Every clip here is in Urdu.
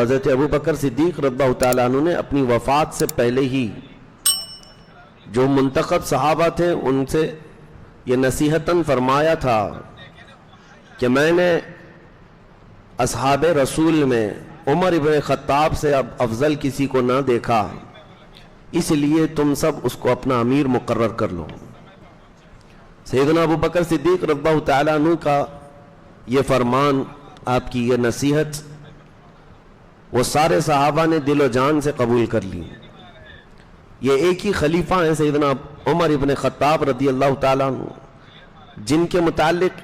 حضرت ابو بکر صدیق رضی اللہ تعالیٰ عنہ نے اپنی وفات سے پہلے ہی جو منتخب صحابہ تھے ان سے یہ نصیحتاً فرمایا تھا کہ میں نے اصحاب رسول میں عمر ابن خطاب سے اب افضل کسی کو نہ دیکھا، اس لیے تم سب اس کو اپنا امیر مقرر کر لو۔ سیدنا ابو بکر صدیق رضی اللہ تعالیٰ عنہ کا یہ فرمان، آپ کی یہ نصیحت، وہ سارے صحابہ نے دل و جان سے قبول کر لی۔ یہ ایک ہی خلیفہ ہیں سیدنا عمر ابن خطاب رضی اللہ تعالیٰ عنہ، جن کے متعلق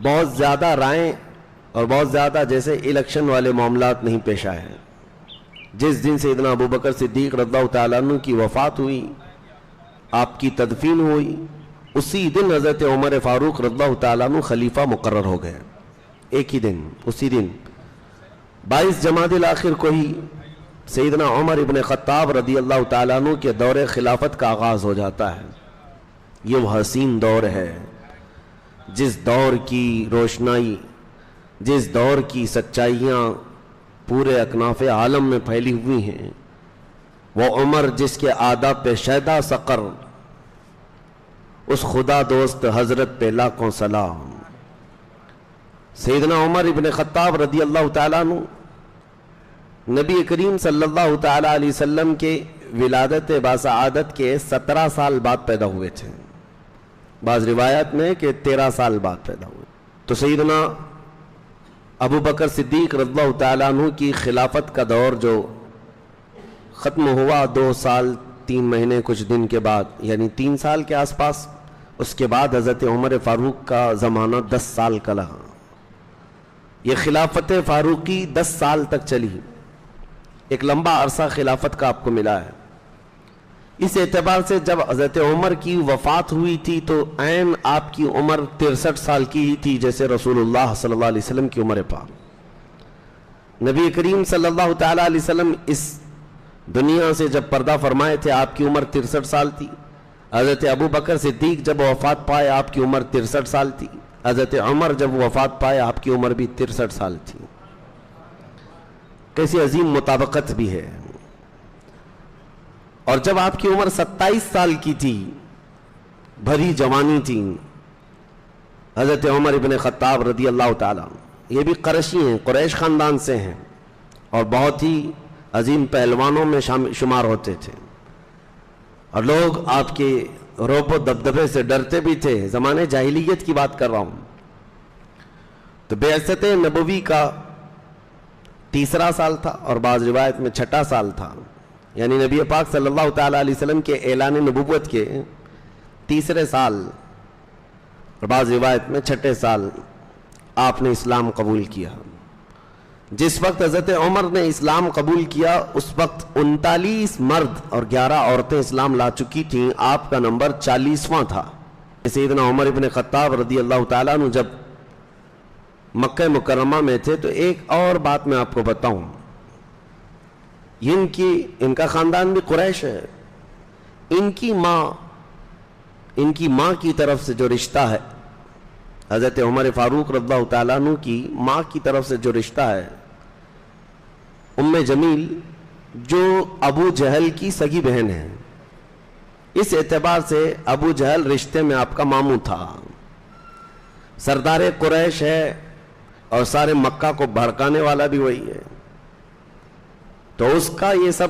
بہت زیادہ رائیں اور بہت زیادہ جیسے الیکشن والے معاملات نہیں پیش آئے ہیں۔ جس دن سیدنا ابو بکر صدیق رضی اللہ تعالیٰ عنہ کی وفات ہوئی، آپ کی تدفین ہوئی، اسی دن حضرت عمر فاروق رضی اللہ تعالیٰ عنہ خلیفہ مقرر ہو گئے۔ ایک ہی دن، اسی دن 22 جمادی الاخر کو ہی سیدنا عمر ابن خطاب رضی اللہ تعالیٰ عنہ کے دور خلافت کا آغاز ہو جاتا ہے۔ یہ وہ حسین دور ہے جس دور کی روشنائی، جس دور کی سچائیاں پورے اکناف عالم میں پھیلی ہوئی ہیں، وہ عمر جس کے آداب پہ شیدا سقر، اس خدا دوست حضرت پہ لاکھوں سلام۔ سیدنا عمر ابن خطاب رضی اللہ تعالیٰ عنہ نبی کریم صلی اللہ تعالیٰ علیہ وسلم کے ولادت باسعادت کے 17 سال بعد پیدا ہوئے تھے، بعض روایات میں کہ 13 سال بعد پیدا ہوئے۔ تو سیدنا ابو بکر صدیق رضی اللہ تعالیٰ عنہ کی خلافت کا دور جو ختم ہوا 2 سال 3 مہینے کچھ دن کے بعد، یعنی 3 سال کے آس پاس، اس کے بعد حضرت عمر فاروق کا زمانہ 10 سال کا رہا۔ یہ خلافت فاروقی 10 سال تک چلی، ایک لمبا عرصہ خلافت کا آپ کو ملا ہے۔ اس اعتبار سے جب حضرت عمر کی وفات ہوئی تھی تو عین آپ کی عمر 63 سال کی ہی تھی، جیسے رسول اللہ صلی اللہ علیہ وسلم کی عمر پاک۔ نبی کریم صلی اللہ تعالیٰ علیہ وسلم اس دنیا سے جب پردہ فرمائے تھے آپ کی عمر 63 سال تھی۔ حضرت ابو بکر صدیق جب وفات پائے آپ کی عمر 63 سال تھی۔ حضرت عمر جب وفات پائے آپ کی عمر بھی 63 سال تھی۔ کیسی عظیم مطابقت بھی ہے۔ اور جب آپ کی عمر 27 سال کی تھی، بھری جوانی تھی، حضرت عمر ابن خطاب رضی اللہ تعالیٰ، یہ بھی قریشی ہیں، قریش خاندان سے ہیں، اور بہت ہی عظیم پہلوانوں میں شمار ہوتے تھے، اور لوگ آپ کے روب و دبدبے سے ڈرتے بھی تھے۔ زمانے جاہلیت کی بات کر رہا ہوں۔ تو بعثت نبوی کا 3 سال تھا، اور بعض روایت میں 6 سال تھا، یعنی نبی پاک صلی اللہ تعالیٰ علیہ وسلم کے اعلان نبوت کے 3 سال، اور بعض روایت میں 6 سال آپ نے اسلام قبول کیا۔ جس وقت حضرت عمر نے اسلام قبول کیا اس وقت 39 مرد اور 11 عورتیں اسلام لا چکی تھیں، آپ کا نمبر 40واں تھا۔ سیدنا عمر ابن خطاب رضی اللہ تعالیٰ عنہ جب مکہ مکرمہ میں تھے تو ایک اور بات میں آپ کو بتاؤں، ان کا خاندان بھی قریش ہے، ان کی ماں کی طرف سے جو رشتہ ہے، حضرت عمر فاروق رضی اللہ تعالیٰ عنہ کی ماں کی طرف سے جو رشتہ ہے، ام جمیل جو ابو جہل کی سگی بہن ہے، اس اعتبار سے ابو جہل رشتے میں آپ کا ماموں تھا، سردار قریش ہے، اور سارے مکہ کو بھڑکانے والا بھی وہی ہے۔ تو اس کا یہ سب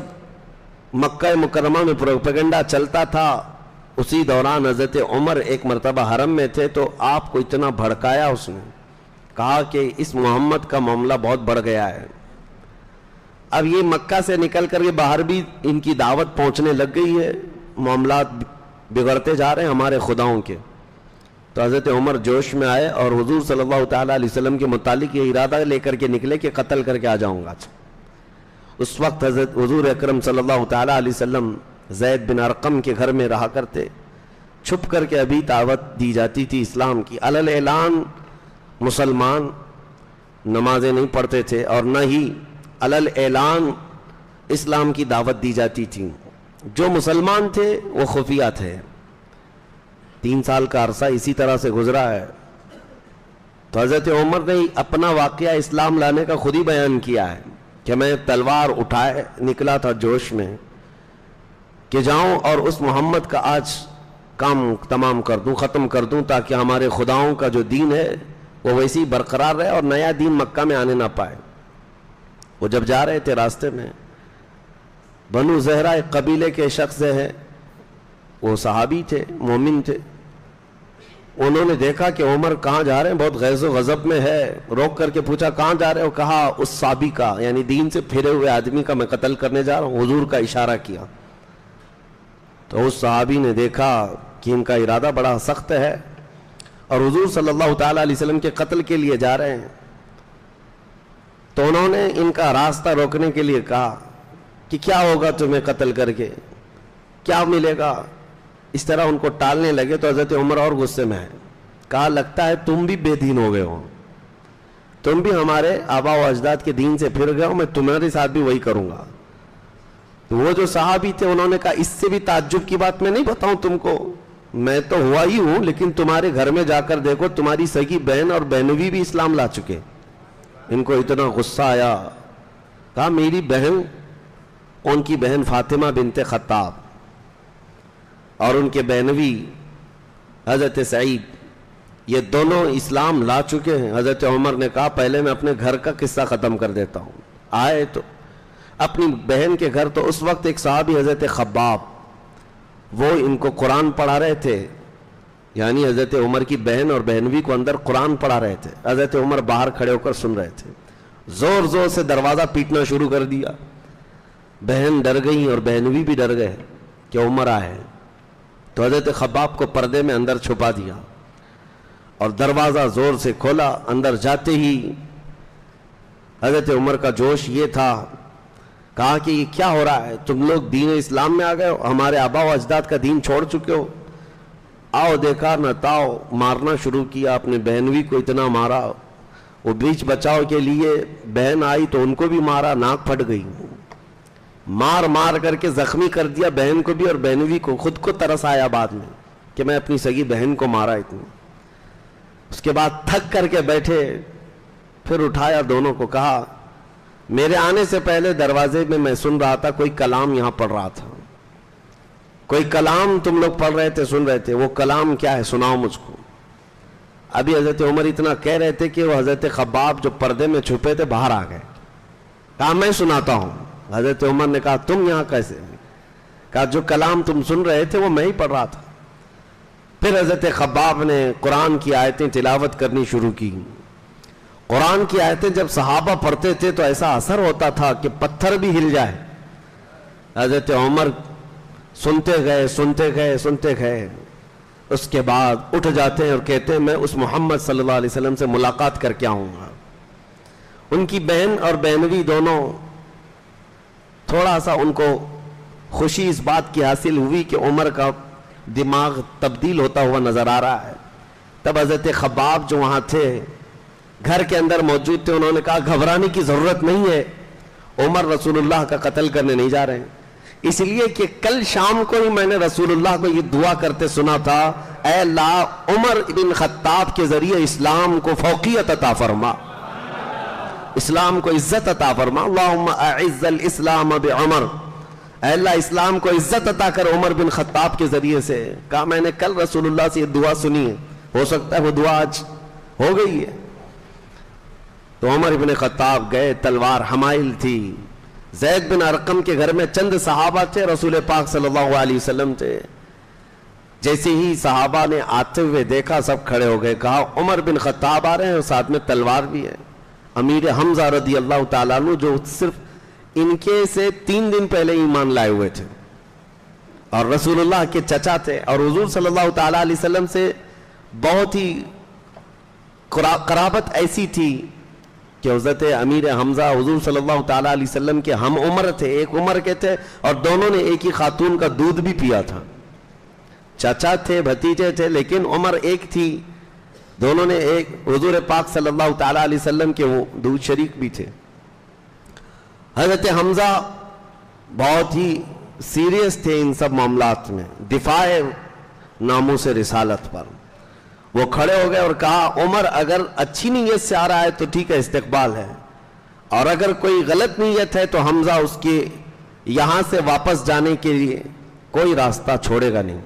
مکہ مکرمہ میں پروپیگنڈا چلتا تھا۔ اسی دوران حضرت عمر ایک مرتبہ حرم میں تھے تو آپ کو اتنا بھڑکایا، اس نے کہا کہ اس محمد کا معاملہ بہت بڑھ گیا ہے۔ اب یہ مکہ سے نکل کر کے باہر بھی ان کی دعوت پہنچنے لگ گئی ہے، معاملات بگڑتے جا رہے ہیں ہمارے خداؤں کے۔ تو حضرت عمر جوش میں آئے اور حضور صلی اللہ تعالیٰ علیہ وسلم کے متعلق یہ ارادہ لے کر کے نکلے کہ قتل کر کے آ جاؤں گا۔ اس وقت حضرت حضور اکرم صلی اللہ تعالیٰ علیہ وسلم زید بن ارقم کے گھر میں رہا کرتے، چھپ کر کے ابھی دعوت دی جاتی تھی اسلام کی۔ علل اعلان مسلمان نمازیں نہیں پڑھتے تھے، اور نہ ہی علل اعلان اسلام کی دعوت دی جاتی تھی۔ جو مسلمان تھے وہ خفیہ تھے۔ 3 سال کا عرصہ اسی طرح سے گزرا ہے۔ تو حضرت عمر نے اپنا واقعہ اسلام لانے کا خود ہی بیان کیا ہے کہ میں تلوار اٹھائے نکلا تھا جوش میں کہ جاؤں اور اس محمد کا آج کام تمام کر دوں، ختم کر دوں، تاکہ ہمارے خداؤں کا جو دین ہے وہ ویسے ہی برقرار رہے اور نیا دین مکہ میں آنے نہ پائے۔ وہ جب جا رہے تھے راستے میں بنو زہرہ ایک قبیلے کے شخص ہیں، وہ صحابی تھے، مومن تھے، انہوں نے دیکھا کہ عمر کہاں جا رہے ہیں، بہت غیظ و غضب میں ہے، روک کر کے پوچھا کہاں جا رہے ہو؟ کہا اس صحابی کا، یعنی دین سے پھرے ہوئے آدمی کا میں قتل کرنے جا رہا ہوں۔ حضور کا اشارہ کیا تو اس صحابی نے دیکھا کہ ان کا ارادہ بڑا سخت ہے اور حضور صلی اللہ تعالی علیہ وسلم کے قتل کے لیے جا رہے ہیں، تو انہوں نے ان کا راستہ روکنے کے لیے کہا کہ کیا ہوگا تمہیں قتل کر کے، کیا ملے گا؟ اس طرح ان کو ٹالنے لگے تو حضرت عمر اور غصے میں آئے، کہا لگتا ہے تم بھی بے دین ہو گئے ہو، تم بھی ہمارے آبا و اجداد کے دین سے پھر گئے ہو، میں تمہارے ساتھ بھی وہی کروں گا۔ تو وہ جو صحابی تھے انہوں نے کہا اس سے بھی تعجب کی بات میں نہیں بتاؤں تم کو، میں تو ہوا ہی ہوں، لیکن تمہارے گھر میں جا کر دیکھو تمہاری سگی بہن اور بہنوی بھی اسلام لا چکے۔ ان کو اتنا غصہ آیا، کہا میری بہن، ان کی بہن فاطمہ بنت خطاب اور ان کے بہنوی حضرت سعید، یہ دونوں اسلام لا چکے ہیں۔ حضرت عمر نے کہا پہلے میں اپنے گھر کا قصہ ختم کر دیتا ہوں۔ آئے تو اپنی بہن کے گھر، تو اس وقت ایک صحابی حضرت خباب، وہ ان کو قرآن پڑھا رہے تھے، یعنی حضرت عمر کی بہن اور بہنوی کو اندر قرآن پڑھا رہے تھے، حضرت عمر باہر کھڑے ہو کر سن رہے تھے۔ زور زور سے دروازہ پیٹنا شروع کر دیا، بہن ڈر گئی اور بہنوی بھی ڈر گئے کہ عمر آئے، تو حضرت خباب کو پردے میں اندر چھپا دیا اور دروازہ زور سے کھولا۔ اندر جاتے ہی حضرت عمر کا جوش یہ تھا، کہا کہ یہ کیا ہو رہا ہے، تم لوگ دین اسلام میں آ گئے ہو، ہمارے آبا و اجداد کا دین چھوڑ چکے ہو، آؤ دیکھا نہ تاؤ۔ مارنا شروع کیا، اپنے بہنوی کو اتنا مارا، وہ بیچ بچاؤ کے لیے بہن آئی تو ان کو بھی مارا، ناک پھٹ گئی، مار مار کر کے زخمی کر دیا بہن کو بھی اور بہنوی کو۔ خود کو ترس آیا بعد میں کہ میں اپنی سگی بہن کو مارا اتنی۔ اس کے بعد تھک کر کے بیٹھے، پھر اٹھایا دونوں کو، کہا میرے آنے سے پہلے دروازے میں سن رہا تھا کوئی کلام یہاں پڑھ رہا تھا، کوئی کلام تم لوگ پڑھ رہے تھے، سن رہے تھے، وہ کلام کیا ہے سناؤ مجھ کو۔ ابھی حضرت عمر اتنا کہہ رہے تھے کہ وہ حضرت خباب جو پردے میں چھپے تھے باہر آ گئے، کہا میں سناتا ہوں۔ حضرت عمر نے کہا تم یہاں کیسے؟ کہا جو کلام تم سن رہے تھے وہ میں ہی پڑھ رہا تھا۔ پھر حضرت خباب نے قرآن کی آیتیں تلاوت کرنی شروع کی۔ قرآن کی آیتیں جب صحابہ پڑھتے تھے تو ایسا اثر ہوتا تھا کہ پتھر بھی ہل جائے۔ حضرت عمر سنتے گئے سنتے گئے سنتے گئے، اس کے بعد اٹھ جاتے ہیں اور کہتے ہیں میں اس محمد صلی اللہ علیہ وسلم سے ملاقات کر کے آؤں گا۔ ان کی بہن اور بہنوی دونوں، تھوڑا سا ان کو خوشی اس بات کی حاصل ہوئی کہ عمر کا دماغ تبدیل ہوتا ہوا نظر آ رہا ہے۔ تب حضرت خباب جو وہاں تھے، گھر کے اندر موجود تھے، انہوں نے کہا گھبرانے کی ضرورت نہیں ہے، عمر رسول اللہ کا قتل کرنے نہیں جا رہے ہیں، اس لیے کہ کل شام کو ہی میں نے رسول اللہ کو یہ دعا کرتے سنا تھا، اے اللہ عمر بن خطاب کے ذریعے اسلام کو فوقیت عطا فرما، اسلام کو عزت عطا فرما، اللہم اعز الاسلام بعمر، اے اللہ اسلام کو عزت عطا کر عمر بن خطاب کے ذریعے سے۔ کہا میں نے کل رسول اللہ سے یہ دعا سنی ہے، ہو سکتا ہے وہ دعا آج ہو گئی ہے۔ تو عمر بن خطاب گئے، تلوار حمائل تھی، زید بن ارقم کے گھر میں چند صحابہ تھے، رسول پاک صلی اللہ علیہ وسلم تھے۔ جیسے ہی صحابہ نے آتے ہوئے دیکھا سب کھڑے ہو گئے، کہا عمر بن خطاب آ رہے ہیں اور ساتھ میں تلوار بھی ہے۔ امیر حمزہ رضی اللہ تعالیٰ عنہ جو صرف ان کے سے 3 دن پہلے ایمان لائے ہوئے تھے اور رسول اللہ کے چچا تھے، اور حضور صلی اللہ تعالیٰ علیہ وسلم سے بہت ہی قرابت ایسی تھی کہ حضرت امیر حمزہ حضور صلی اللہ تعالیٰ علیہ وسلم کے ہم عمر تھے، ایک عمر کے تھے، اور دونوں نے ایک ہی خاتون کا دودھ بھی پیا تھا، چچا تھے بھتیجے تھے، لیکن عمر ایک تھی، دونوں نے ایک حضور پاک صلی اللہ تعالیٰ علیہ وسلم کے وہ دودھ شریک بھی تھے۔ حضرت حمزہ بہت ہی سیریس تھے ان سب معاملات میں، دفاع ناموس رسالت پر، وہ کھڑے ہو گئے اور کہا عمر اگر اچھی نیت سے آ رہا ہے تو ٹھیک ہے استقبال ہے، اور اگر کوئی غلط نیت ہے تو حمزہ اس کے یہاں سے واپس جانے کے لیے کوئی راستہ چھوڑے گا نہیں۔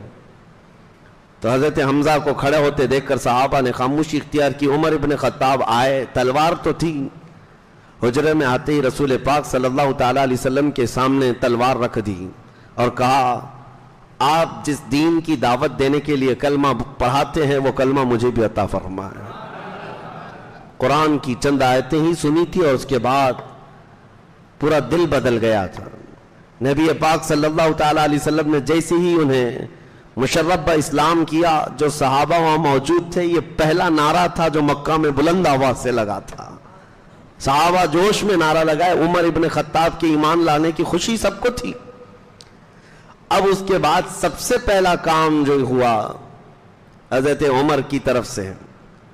تو حضرت حمزہ کو کھڑے ہوتے دیکھ کر صحابہ نے خاموشی اختیار کی۔ عمر ابن خطاب آئے، تلوار تو تھی، حجرے میں آتے ہی رسول پاک صلی اللہ تعالی علیہ وسلم کے سامنے تلوار رکھ دی اور کہا آپ جس دین کی دعوت دینے کے لیے کلمہ پڑھاتے ہیں وہ کلمہ مجھے بھی عطا فرمائے۔ قرآن کی چند آیتیں ہی سنی تھی اور اس کے بعد پورا دل بدل گیا تھا۔ نبی پاک صلی اللہ تعالی علیہ وسلم نے جیسے ہی انہیں مشرف اسلام کیا، جو صحابہ وہاں موجود تھے، یہ پہلا نعرہ تھا جو مکہ میں بلند آواز سے لگا تھا۔ صحابہ جوش میں نعرہ لگائے، عمر ابن خطاب کے ایمان لانے کی خوشی سب کو تھی۔ اب اس کے بعد سب سے پہلا کام جو ہوا حضرت عمر کی طرف سے،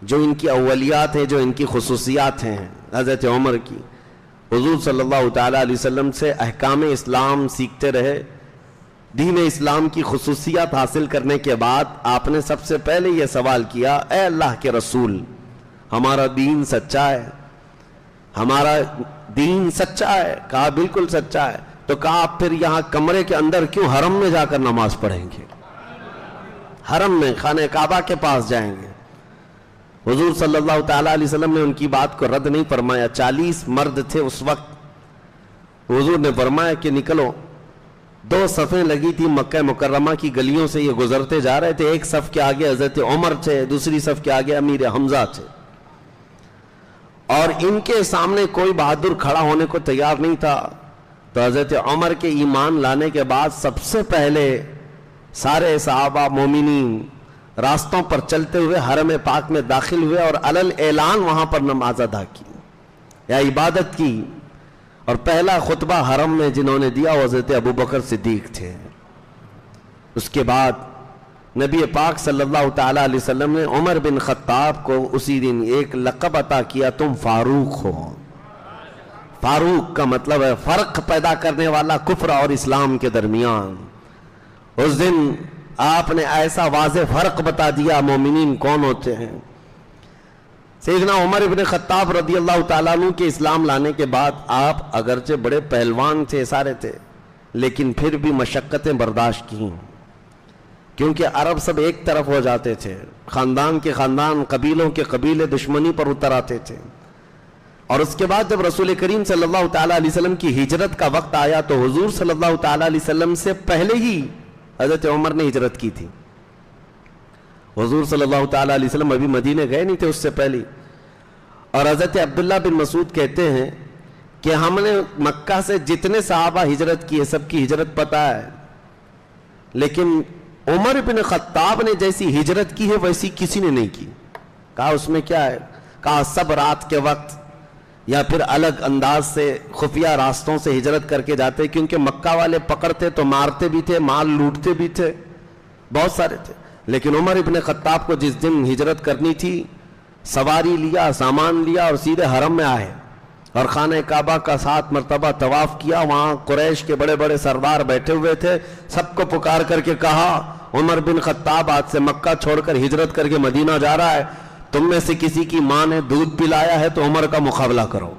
جو ان کی اولیات ہیں، جو ان کی خصوصیات ہیں حضرت عمر کی، حضور صلی اللہ تعالی علیہ وسلم سے احکام اسلام سیکھتے رہے۔ دین اسلام کی خصوصیات حاصل کرنے کے بعد آپ نے سب سے پہلے یہ سوال کیا، اے اللہ کے رسول، ہمارا دین سچا ہے؟ ہمارا دین سچا ہے؟ کہا بالکل سچا ہے۔ تو کہا آپ پھر یہاں کمرے کے اندر کیوں حرم میں جا کر نماز پڑھیں گے؟ حرم میں خانہ کعبہ کے پاس جائیں گے؟ حضور صلی اللہ تعالی علیہ وسلم نے ان کی بات کو رد نہیں فرمایا۔ 40 مرد تھے اس وقت۔ حضور نے فرمایا کہ نکلو۔ 2 صفیں لگی تھی مکہ مکرمہ کی گلیوں سے، یہ گزرتے جا رہے تھے۔ ایک صف کے آگے حضرت عمر تھے، دوسری صف کے آگے امیر حمزہ تھے، اور ان کے سامنے کوئی بہادر کھڑا ہونے کو تیار نہیں تھا۔ تو حضرت عمر کے ایمان لانے کے بعد سب سے پہلے سارے صحابہ مومنین راستوں پر چلتے ہوئے حرم پاک میں داخل ہوئے اور علل اعلان وہاں پر نماز ادا کی یا عبادت کی۔ اور پہلا خطبہ حرم میں جنہوں نے دیا وہ حضرت ابوبکر صدیق تھے۔ اس کے بعد نبی پاک صلی اللہ تعالی علیہ وسلم نے عمر بن خطاب کو اسی دن ایک لقب عطا کیا، تم فاروق ہو۔ فاروق کا مطلب ہے فرق پیدا کرنے والا کفر اور اسلام کے درمیان۔ اس دن آپ نے ایسا واضح فرق بتا دیا مومنین کون ہوتے ہیں۔ سیدنا عمر ابن خطاب رضی اللہ تعالیٰ عنہ کے اسلام لانے کے بعد آپ اگرچہ بڑے پہلوان تھے، سارے تھے، لیکن پھر بھی مشقتیں برداشت کی، کیونکہ عرب سب ایک طرف ہو جاتے تھے، خاندان کے خاندان، قبیلوں کے قبیلے دشمنی پر اتر آتے تھے۔ اور اس کے بعد جب رسول کریم صلی اللہ تعالیٰ علیہ وسلم کی ہجرت کا وقت آیا تو حضور صلی اللہ تعالیٰ علیہ وسلم سے پہلے ہی حضرت عمر نے ہجرت کی تھی۔ حضور صلی اللہ تعالیٰ علیہ وسلم ابھی مدینے گئے نہیں تھے اس سے پہلے۔ اور حضرت عبداللہ بن مسعود کہتے ہیں کہ ہم نے مکہ سے جتنے صحابہ ہجرت کیے سب کی ہجرت پتہ ہے، لیکن عمر بن خطاب نے جیسی ہجرت کی ہے ویسی کسی نے نہیں کی۔ کہا اس میں کیا ہے؟ کہا سب رات کے وقت یا پھر الگ انداز سے خفیہ راستوں سے ہجرت کر کے جاتے، کیونکہ مکہ والے پکڑتے تو مارتے بھی تھے، مال لوٹتے بھی تھے، بہت سارے تھے۔ لیکن عمر ابن خطاب کو جس دن ہجرت کرنی تھی، سواری لیا، سامان لیا اور سیدھے حرم میں آئے اور خانہ کعبہ کا 7 مرتبہ طواف کیا۔ وہاں قریش کے بڑے بڑے سردار بیٹھے ہوئے تھے، سب کو پکار کر کے کہا عمر بن خطاب آج سے مکہ چھوڑ کر ہجرت کر کے مدینہ جا رہا ہے، تم میں سے کسی کی ماں نے دودھ پلایا ہے تو عمر کا مقابلہ کرو۔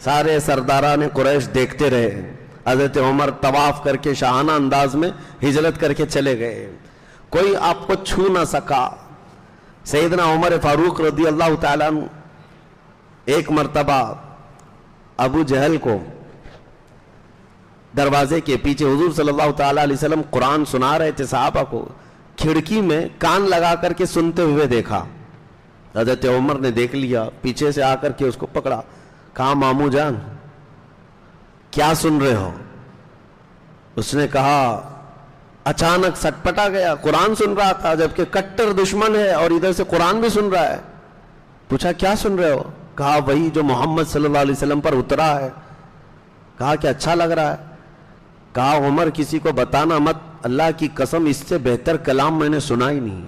سارے سرداران قریش دیکھتے رہے، حضرت عمر طواف کر کے شاہانہ انداز میں ہجرت کر کے چلے گئے، کوئی آپ کو چھو نہ سکا۔ سیدنا عمر فاروق رضی اللہ تعالیٰ عنہ ایک مرتبہ ابو جہل کو دروازے کے پیچھے حضور صلی اللہ تعالیٰ علیہ وسلم قرآن سنا رہے تھے صحابہ کو، کھڑکی میں کان لگا کر کے سنتے ہوئے دیکھا۔ حضرت عمر نے دیکھ لیا، پیچھے سے آ کر کے اس کو پکڑا، کہا مامو جان کیا سن رہے ہو؟ اس نے کہا اچانک سٹ پٹا گیا، قرآن سن رہا تھا جبکہ کٹر دشمن ہے اور ادھر سے قرآن بھی سن رہا ہے۔ پوچھا کیا سن رہے ہو؟ کہا وہی جو محمد صلی اللہ علیہ وسلم پر اترا ہے۔ کہا کہ اچھا لگ رہا ہے؟ کہا عمر کسی کو بتانا مت، اللہ کی قسم اس سے بہتر کلام میں نے سنا ہی نہیں۔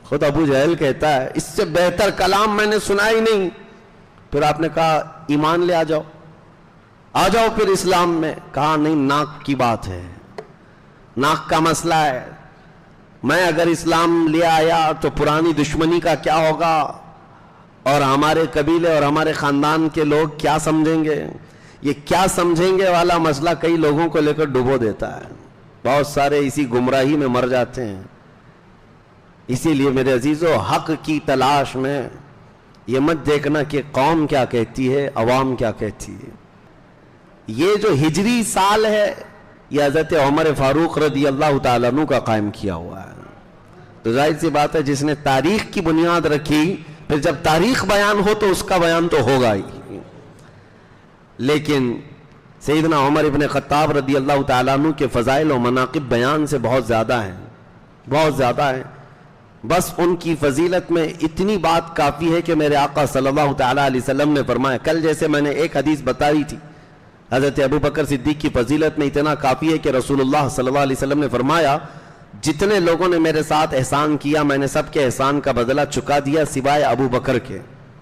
خود ابو جہل کہتا ہے اس سے بہتر کلام میں نے سنا ہی نہیں۔ پھر آپ نے کہا ایمان لے آ جاؤ پھر اسلام میں۔ کہا نہیں، ناک کی بات ہے، ناک کا مسئلہ ہے۔ میں اگر اسلام لے آیا تو پرانی دشمنی کا کیا ہوگا، اور ہمارے قبیلے اور ہمارے خاندان کے لوگ کیا سمجھیں گے، یہ کیا سمجھیں گے والا مسئلہ کئی لوگوں کو لے کر ڈبو دیتا ہے. بہت سارے اسی گمراہی میں مر جاتے ہیں. اسی لیے میرے عزیزو، حق کی تلاش میں یہ مت دیکھنا کہ قوم کیا کہتی ہے، عوام کیا کہتی ہے. یہ جو ہجری سال ہے یہ حضرت عمر فاروق رضی اللہ تعالیٰ عنہ کا قائم کیا ہوا ہے. تو ظاہر سی بات ہے جس نے تاریخ کی بنیاد رکھی، پھر جب تاریخ بیان ہو تو اس کا بیان تو ہوگا ہی. لیکن سیدنا عمر ابن خطاب رضی اللہ تعالیٰ عنہ کے فضائل و مناقب بیان سے بہت زیادہ ہیں، بہت زیادہ ہیں. بس ان کی فضیلت میں اتنی بات کافی ہے کہ میرے آقا صلی اللہ تعالیٰ علیہ وسلم نے فرمایا، کل جیسے میں نے ایک حدیث بتائی تھی حضرت ابو بکر صدیق کی فضیلت میں اتنا کافی ہے کہ رسول اللہ صلی اللہ علیہ وسلم نے فرمایا، جتنے لوگوں نے میرے ساتھ احسان کیا میں نے سب کے احسان کا بدلہ چکا دیا سوائے ابو بکر کے.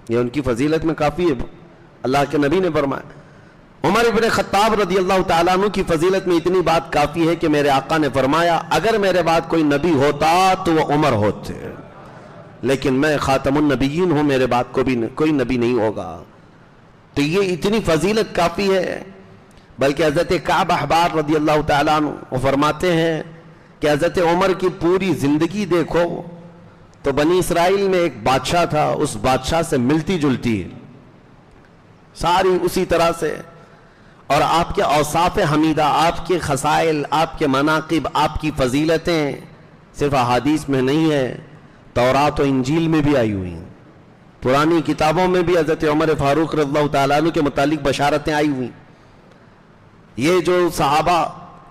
یہ ان کی فضیلت میں کافی ہے. اللہ کے نبی نے فرمایا. عمر ابن خطاب رضی اللہ تعالیٰ عنہ کی فضیلت میں اتنی بات کافی ہے کہ میرے آقا نے فرمایا، اگر میرے بعد کوئی نبی ہوتا تو وہ عمر ہوتے، لیکن میں خاتم النبیین ہوں، میرے بعد کوئی نبی نہیں ہوگا. تو یہ اتنی فضیلت کافی ہے. بلکہ حضرت کعب احبار رضی اللہ تعالیٰ عنہ وہ فرماتے ہیں کہ حضرت عمر کی پوری زندگی دیکھو تو بنی اسرائیل میں ایک بادشاہ تھا، اس بادشاہ سے ملتی جلتی ہے ساری اسی طرح سے. اور آپ کے اوصاف حمیدہ، آپ کے خصائل، آپ کے مناقب، آپ کی فضیلتیں صرف احادیث میں نہیں ہیں، تورات و انجیل میں بھی آئی ہوئی ہیں. پرانی کتابوں میں بھی حضرت عمر فاروق رضی اللہ تعالیٰ عنہ کے متعلق بشارتیں آئی ہوئی. یہ جو صحابہ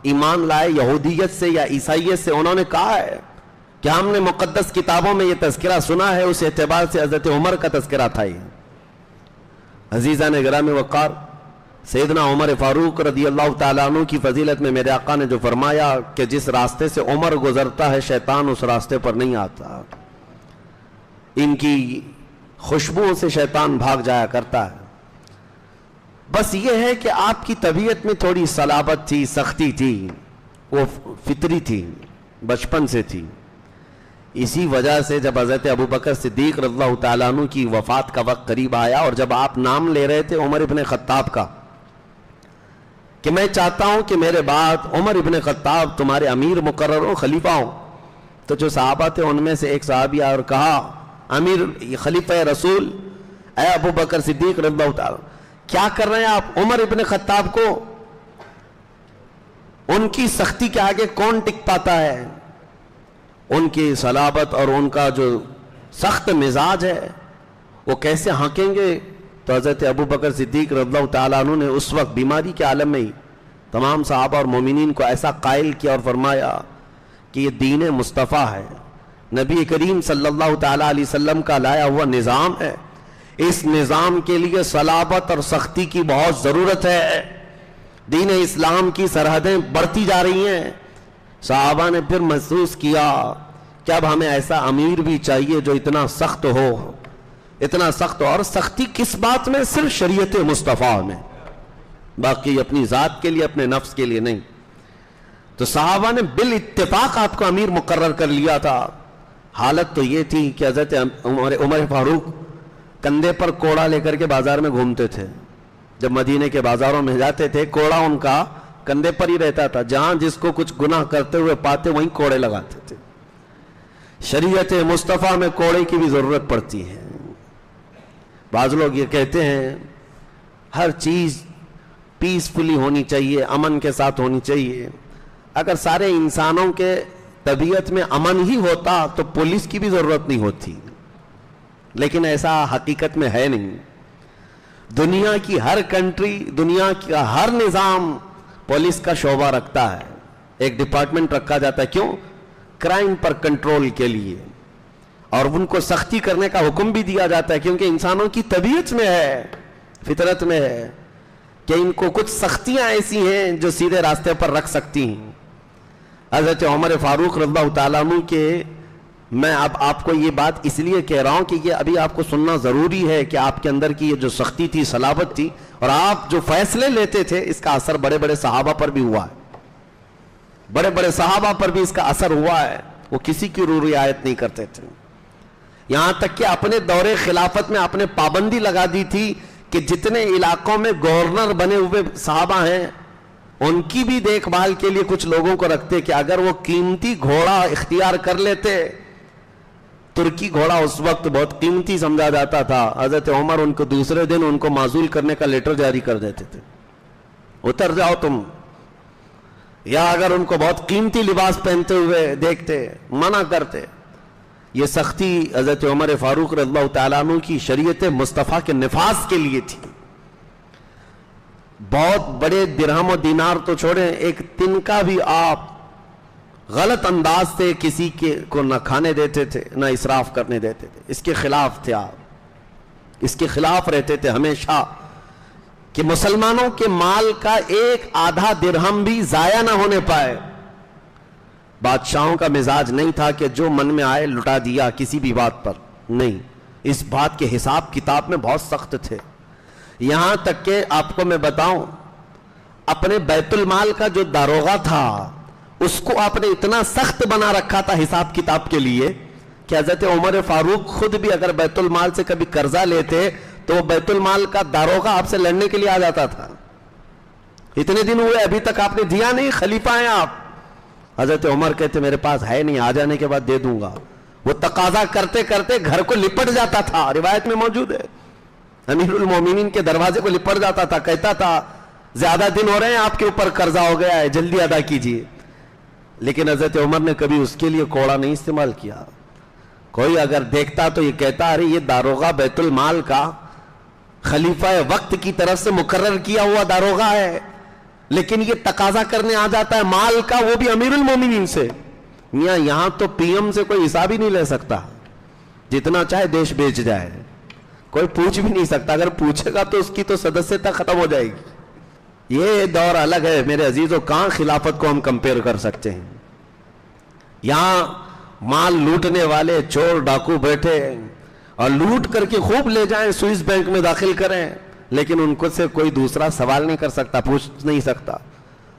ایمان لائے یہودیت سے یا عیسائیت سے، انہوں نے کہا ہے کہ ہم نے مقدس کتابوں میں یہ تذکرہ سنا ہے، اس اعتبار سے حضرت عمر کا تذکرہ تھا. یہ عزیزان گرامی وقار، سیدنا عمر فاروق رضی اللہ تعالیٰ عنہ کی فضیلت میں میرے آقا نے جو فرمایا کہ جس راستے سے عمر گزرتا ہے شیطان اس راستے پر نہیں آتا، ان کی خوشبوؤں سے شیطان بھاگ جایا کرتا ہے. بس یہ ہے کہ آپ کی طبیعت میں تھوڑی صلابت تھی، سختی تھی، وہ فطری تھی، بچپن سے تھی. اسی وجہ سے جب حضرت ابو بکر صدیق رضی اللہ تعالیٰ عنہ کی وفات کا وقت قریب آیا اور جب آپ نام لے رہے تھے عمر ابن خطاب کا کہ میں چاہتا ہوں کہ میرے بعد عمر ابن خطاب تمہارے امیر مقرر ہو، خلیفہ ہوں، تو جو صحابہ تھے ان میں سے ایک صحابی آیا اور کہا، امیر خلیفہ رسول اے ابو بکر صدیق رضی اللہ تعالیٰ، کیا کر رہے ہیں آپ؟ عمر ابن خطاب کو ان کی سختی کے آگے کون ٹک پاتا ہے؟ ان کی صلابت اور ان کا جو سخت مزاج ہے وہ کیسے ہانکیں گے؟ تو حضرت ابو بکر صدیق رضی اللہ تعالیٰ عنہ نے اس وقت بیماری کے عالم میں ہی تمام صحابہ اور مومنین کو ایسا قائل کیا اور فرمایا کہ یہ دین مصطفیٰ ہے، نبی کریم صلی اللہ تعالیٰ علیہ وسلم کا لایا ہوا نظام ہے، اس نظام کے لیے صلابت اور سختی کی بہت ضرورت ہے. دین اسلام کی سرحدیں بڑھتی جا رہی ہیں. صحابہ نے پھر محسوس کیا کہ اب ہمیں ایسا امیر بھی چاہیے جو اتنا سخت ہو، اتنا سخت ہو. اور سختی کس بات میں؟ صرف شریعت مصطفیٰ میں، باقی اپنی ذات کے لیے، اپنے نفس کے لیے نہیں. تو صحابہ نے بالاتفاق آپ کو امیر مقرر کر لیا تھا. حالت تو یہ تھی کہ حضرت عمر فاروق کندھے پر کوڑا لے کر کے بازار میں گھومتے تھے. جب مدینے کے بازاروں میں جاتے تھے کوڑا ان کا کندھے پر ہی رہتا تھا، جہاں جس کو کچھ گناہ کرتے ہوئے پاتے وہیں کوڑے لگاتے تھے. شریعت مصطفیٰ میں کوڑے کی بھی ضرورت پڑتی ہے. بعض لوگ یہ کہتے ہیں ہر چیز پیسفلی ہونی چاہیے، امن کے ساتھ ہونی چاہیے. اگر سارے انسانوں کے طبیعت میں امن ہی ہوتا تو پولیس کی بھی ضرورت نہیں ہوتی، لیکن ایسا حقیقت میں ہے نہیں. دنیا کی ہر کنٹری، دنیا کا ہر نظام پولیس کا شعبہ رکھتا ہے، ایک ڈپارٹمنٹ رکھا جاتا ہے. کیوں؟ کرائم پر کنٹرول کے لیے، اور ان کو سختی کرنے کا حکم بھی دیا جاتا ہے کیونکہ انسانوں کی طبیعت میں ہے، فطرت میں ہے کہ ان کو کچھ سختیاں ایسی ہیں جو سیدھے راستے پر رکھ سکتی ہیں. حضرت عمر فاروق رضی اللہ تعالیٰ عنہ کے، میں اب آپ کو یہ بات اس لیے کہہ رہا ہوں کہ یہ ابھی آپ کو سننا ضروری ہے کہ آپ کے اندر کی یہ جو سختی تھی، صلابت تھی، اور آپ جو فیصلے لیتے تھے اس کا اثر بڑے بڑے صحابہ پر بھی ہوا ہے، بڑے بڑے صحابہ پر بھی اس کا اثر ہوا ہے. وہ کسی کی روح رعایت نہیں کرتے تھے. یہاں تک کہ اپنے دور خلافت میں آپ نے پابندی لگا دی تھی کہ جتنے علاقوں میں گورنر بنے ہوئے صحابہ ہیں ان کی بھی دیکھ بھال کے لیے کچھ لوگوں کو رکھتے کہ اگر وہ قیمتی گھوڑا اختیار کر لیتے. ترکی گھوڑا اس وقت بہت قیمتی سمجھا جاتا تھا. حضرت عمر ان کو دوسرے دن ان کو معزول کرنے کا لیٹر جاری کر دیتے تھے, اتر جاؤ تم. یا اگر ان کو بہت قیمتی لباس پہنتے ہوئے دیکھتے منع کرتے. یہ سختی حضرت عمر فاروق رضی اللہ تعالیٰ عنہ کی شریعت مصطفیٰ کے نفاذ کے لیے تھی. بہت بڑے درہم و دینار تو چھوڑیں, ایک تنکا بھی آپ غلط انداز سے کسی کو نہ کھانے دیتے تھے نہ اسراف کرنے دیتے تھے. اس کے خلاف تھے آپ, اس کے خلاف رہتے تھے ہمیشہ کہ مسلمانوں کے مال کا ایک آدھا درہم بھی ضائع نہ ہونے پائے. بادشاہوں کا مزاج نہیں تھا کہ جو من میں آئے لٹا دیا کسی بھی بات پر, نہیں. اس بات کے حساب کتاب میں بہت سخت تھے. یہاں تک کہ آپ کو میں بتاؤں, اپنے بیت المال کا جو داروغہ تھا اس کو آپ نے اتنا سخت بنا رکھا تھا حساب کتاب کے لیے کہ حضرت عمر فاروق خود بھی اگر بیت المال سے کبھی قرضہ لیتے تو بیت المال کا داروغہ آپ سے لڑنے کے لیے آ جاتا تھا. اتنے دن ہوئے ابھی تک آپ نے دیا نہیں, خلیفہ ہیں آپ. حضرت عمر کہتے میرے پاس ہے نہیں, آ جانے کے بعد دے دوں گا. وہ تقاضا کرتے کرتے گھر کو لپٹ جاتا تھا, روایت میں موجود ہے. امیر المومنین کے دروازے کو لپٹ جاتا تھا, کہتا تھا زیادہ دن ہو رہے ہیں آپ کے اوپر قرضہ ہو گیا ہے, جلدی ادا کیجیے. لیکن حضرت عمر نے کبھی اس کے لیے کوڑا نہیں استعمال کیا. کوئی اگر دیکھتا تو یہ کہتا ارے یہ داروغہ بیت المال کا خلیفہ وقت کی طرف سے مقرر کیا ہوا داروغہ ہے, لیکن یہ تقاضا کرنے آ جاتا ہے مال کا, وہ بھی امیر المومنین سے. میاں یہاں تو پی ایم سے کوئی حساب ہی نہیں لے سکتا, جتنا چاہے دیش بیچ جائے, کوئی پوچھ بھی نہیں سکتا. اگر پوچھے گا تو اس کی تو سدسیتا ختم ہو جائے گی. یہ دور الگ ہے میرے عزیزوں, کہاں خلافت کو ہم کمپیئر کر سکتے ہیں. یہاں مال لوٹنے والے چور ڈاکو بیٹھے اور لوٹ کر کے خوب لے جائیں, سوئس بینک میں داخل کریں, لیکن ان کو سے کوئی دوسرا سوال نہیں کر سکتا, پوچھ نہیں سکتا.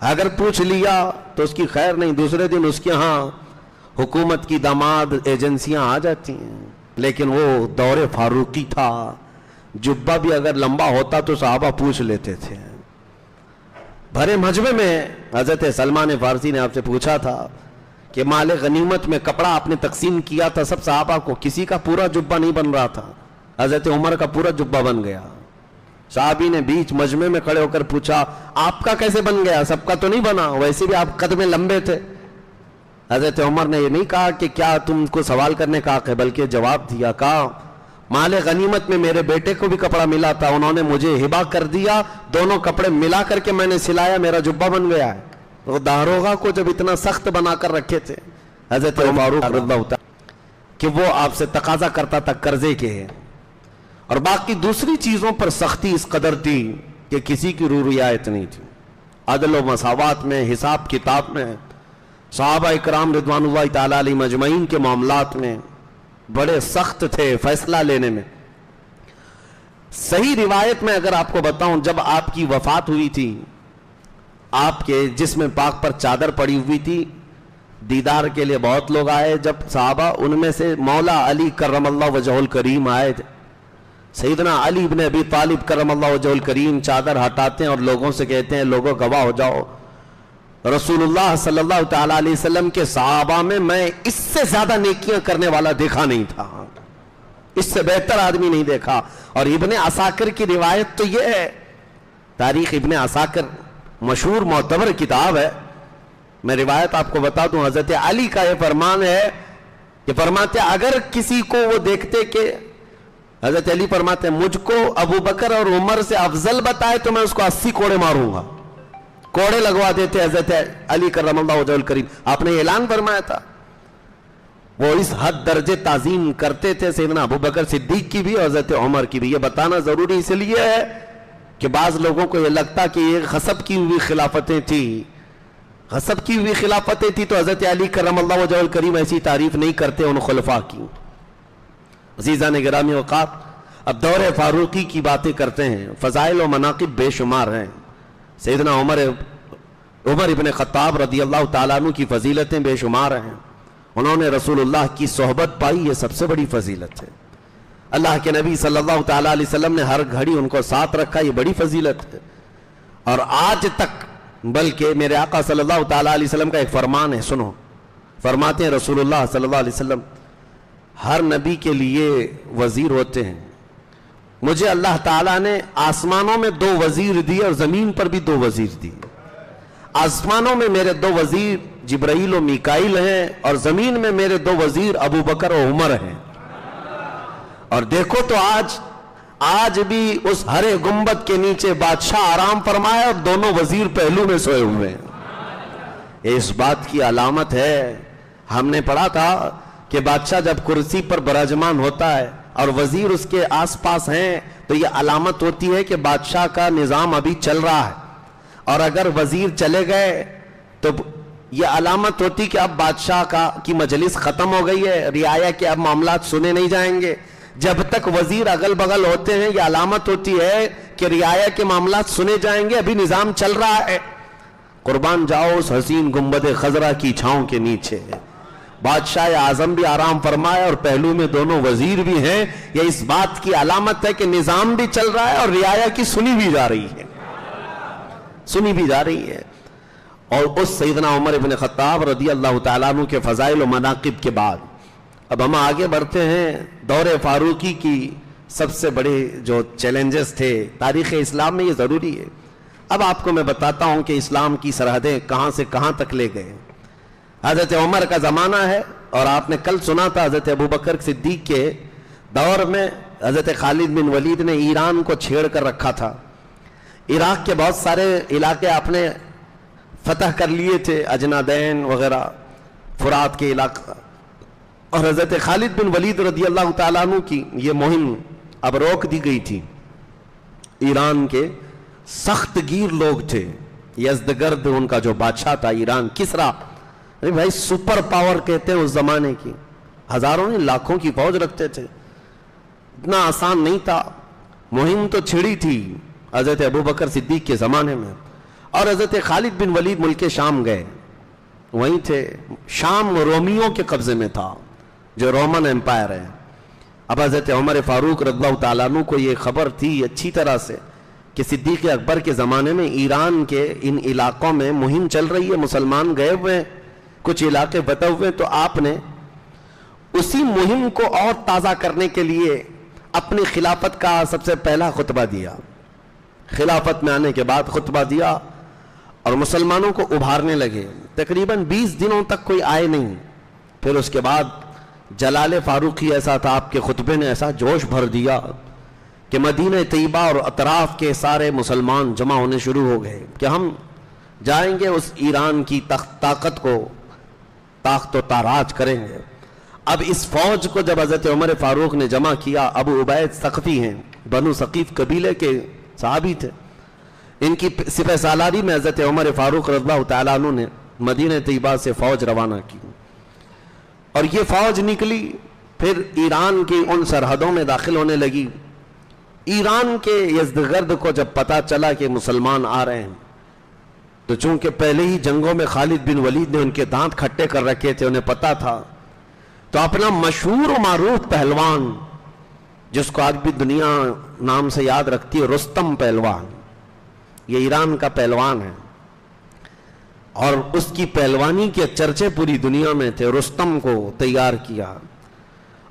اگر پوچھ لیا تو اس کی خیر نہیں, دوسرے دن اس کے ہاں حکومت کی داماد ایجنسیاں آ جاتی ہیں. لیکن وہ دور فاروقی تھا, جبہ بھی اگر لمبا ہوتا تو صحابہ پوچھ لیتے تھے. بھرے مجمع میں حضرت سلمان فارسی نے آپ سے پوچھا تھا کہ مال غنیمت میں کپڑا آپ نے تقسیم کیا تھا سب صحابہ کو, کسی کا پورا جبہ نہیں بن رہا تھا. حضرت عمر کا پورا جبہ بن گیا. صحابی نے بیچ مجمع میں کھڑے ہو کر پوچھا آپ کا کیسے بن گیا, سب کا تو نہیں بنا, ویسے بھی آپ قد میں لمبے تھے. حضرت عمر نے یہ نہیں کہا کہ کیا تم کو سوال کرنے کا حق ہے, بلکہ جواب دیا, کہا مال غنیمت میں میرے بیٹے کو بھی کپڑا ملا تھا, انہوں نے مجھے ہبا کر دیا, دونوں کپڑے ملا کر کے میں نے سلایا, میرا جبہ بن گیا ہے. وہ داروغہ کو جب اتنا سخت بنا کر رکھے تھے حضرت فاروق رضی اللہ تعالی کہ وہ آپ سے تقاضا کرتا تھا قرضے کے, اور باقی دوسری چیزوں پر سختی اس قدر تھی کہ کسی کی روح رعایت نہیں تھی. عدل و مساوات میں, حساب کتاب میں, صحابہ اکرام رضوان اللہ تعالی علیہ مجمعین کے معاملات میں بڑے سخت تھے فیصلہ لینے میں. صحیح روایت میں اگر آپ کو بتاؤں, جب آپ کی وفات ہوئی تھی, آپ کے جسم پاک پر چادر پڑی ہوئی تھی, دیدار کے لیے بہت لوگ آئے. جب صحابہ, ان میں سے مولا علی کرم اللہ وجہ الکریم آئے تھے, سیدنا علی بن ابی طالب کرم اللہ وجہ الکریم چادر ہٹاتے ہیں اور لوگوں سے کہتے ہیں لوگوں گواہ ہو جاؤ, رسول اللہ صلی اللہ تعالیٰ علیہ وسلم کے صحابہ میں اس سے زیادہ نیکیاں کرنے والا دیکھا نہیں تھا, اس سے بہتر آدمی نہیں دیکھا. اور ابن عساکر کی روایت تو یہ ہے, تاریخ ابن عساکر مشہور معتبر کتاب ہے, میں روایت آپ کو بتا دوں. حضرت علی کا یہ فرمان ہے کہ فرماتے اگر کسی کو وہ دیکھتے کہ حضرت علی فرماتے مجھ کو ابو بکر اور عمر سے افضل بتائے تو میں اس کو 80 کوڑے ماروں گا. کوڑے لگوا دیتے حضرت علی کرم اللہ وجہ الکریم. آپ نے اعلان فرمایا تھا, وہ اس حد درجے تعظیم کرتے تھے سیدنا ابو بکر صدیق کی بھی اور حضرت عمر کی بھی. یہ بتانا ضروری اس لیے ہے کہ بعض لوگوں کو یہ لگتا کہ یہ غصب کی ہوئی خلافتیں تھی, غصب کی ہوئی خلافتیں تھی تو حضرت علی کرم اللہ وجہ الکریم ایسی تعریف نہیں کرتے ان خلفاء کی. عزیزان گرامی اوقات, اب دور فاروقی کی باتیں کرتے ہیں, فضائل و مناقب بے شمار ہیں. سیدنا عمر ابن خطاب رضی اللہ تعالیٰ عنہ کی فضیلتیں بے شمار ہیں. انہوں نے رسولullah کی صحبت پائی، یہ سب سے بڑی فضیلت ہے۔ اللہ کے نبی صلی اللہ تعالیٰ علیہ وسلم نے ہر گھڑی ان کو ساتھ رکھا، یہ بڑی فضیلت ہے۔ اور آج تک بلکہ میرے آقا صلی اللہ تعالیٰ علیہ وسلم کا ایک فرمان ہے، سنو، فرماتے ہیں رسولullah صلی اللہ علیہ وسلم ہر نبی کے لیے وزیر ہوتے ہیں، مجھے اللہ تعالیٰ نے آسمانوں میں 2 وزیر دیے اور زمین پر بھی 2 وزیر دیے۔ آسمانوں میں میرے 2 وزیر جبرائیل و میکائیل ہیں، اور زمین میں میرے 2 وزیر ابو بکر و عمر ہیں۔ اور دیکھو تو آج بھی اس ہرے گنبد کے نیچے بادشاہ آرام فرمائے اور دونوں وزیر پہلو میں سوئے ہوئے ہیں۔ اس بات کی علامت ہے، ہم نے پڑھا تھا کہ بادشاہ جب کرسی پر براجمان ہوتا ہے اور وزیر اس کے آس پاس ہیں تو یہ علامت ہوتی ہے کہ بادشاہ کا نظام ابھی چل رہا ہے، اور اگر وزیر چلے گئے تو یہ علامت ہوتی کہ اب بادشاہ کی مجلس ختم ہو گئی ہے، رعایا کے اب معاملات سنے نہیں جائیں گے۔ جب تک وزیر اگل بغل ہوتے ہیں یہ علامت ہوتی ہے کہ رعایا کے معاملات سنے جائیں گے، ابھی نظام چل رہا ہے۔ قربان جاؤ اس حسین گنبد خضرا کی چھاؤں کے نیچے بادشاہ اعظم بھی آرام فرمائے اور پہلو میں دونوں وزیر بھی ہیں، یہ اس بات کی علامت ہے کہ نظام بھی چل رہا ہے اور رعایا کی سنی بھی جا رہی ہے۔ اور اس سیدنا عمر بن خطاب رضی اللہ تعالیٰ عنہ کے فضائل و مناقب کے بعد اب ہم آگے بڑھتے ہیں۔ دور فاروقی کی سب سے بڑے جو چیلنجز تھے تاریخ اسلام میں، یہ ضروری ہے۔ اب آپ کو میں بتاتا ہوں کہ اسلام کی سرحدیں کہاں سے کہاں تک لے گئے۔ حضرت عمر کا زمانہ ہے، اور آپ نے کل سنا تھا حضرت ابوبکر صدیق کے دور میں حضرت خالد بن ولید نے ایران کو چھیڑ کر رکھا تھا۔ عراق کے بہت سارے علاقے آپ نے فتح کر لیے تھے، اجنادین وغیرہ، فرات کے علاقہ، اور حضرت خالد بن ولید رضی اللہ تعالیٰ عنہ کی یہ مہم اب روک دی گئی تھی۔ ایران کے سخت گیر لوگ تھے، یزدگرد ان کا جو بادشاہ تھا ایران، کسرا، بھائی سپر پاور کہتے ہیں اس زمانے کی، ہزاروں نہیں لاکھوں کی فوج رکھتے تھے، اتنا آسان نہیں تھا۔ مہم تو چھڑی تھی حضرت ابوبکر صدیق کے زمانے میں، اور حضرت خالد بن ولید ملک شام گئے، وہیں تھے۔ شام رومیوں کے قبضے میں تھا، جو رومن امپائر ہے۔ اب حضرت عمر فاروق رضی اللہ تعالیٰ عنہ کو یہ خبر تھی اچھی طرح سے کہ صدیق اکبر کے زمانے میں ایران کے ان علاقوں میں مہم چل رہی ہے، مسلمان گئے ہوئے ہیں، کچھ علاقے بتے ہوئے، تو آپ نے اسی مہم کو اور تازہ کرنے کے لیے اپنی خلافت کا سب سے پہلا خطبہ دیا۔ خلافت میں آنے کے بعد خطبہ دیا اور مسلمانوں کو ابھارنے لگے۔ تقریباً 20 دنوں تک کوئی آئے نہیں۔ پھر اس کے بعد جلال فاروقی ایسا تھا، آپ کے خطبے نے ایسا جوش بھر دیا کہ مدینہ طیبہ اور اطراف کے سارے مسلمان جمع ہونے شروع ہو گئے کہ ہم جائیں گے اس ایران کی طاقت کو طاقت و تاراج کریں گے۔ اب اس فوج کو جب حضرت عمر فاروق نے جمع کیا، ابو عبید ثقفی ہیں، بنو ثقیف قبیلے کے صحابی تھے، ان کی سپہ سالاری میں حضرت عمر فاروق رضی اللہ تعالیٰ عنہ نے مدینہ طیبہ سے فوج روانہ کی، اور یہ فوج نکلی، پھر ایران کی ان سرحدوں میں داخل ہونے لگی۔ ایران کے یزدگرد کو جب پتا چلا کہ مسلمان آ رہے ہیں، تو چونکہ پہلے ہی جنگوں میں خالد بن ولید نے ان کے دانت کھٹے کر رکھے تھے، انہیں پتا تھا، تو اپنا مشہور و معروف پہلوان، جس کو آج بھی دنیا نام سے یاد رکھتی ہے، رستم پہلوان، یہ ایران کا پہلوان ہے، اور اس کی پہلوانی کے چرچے پوری دنیا میں تھے، رستم کو تیار کیا،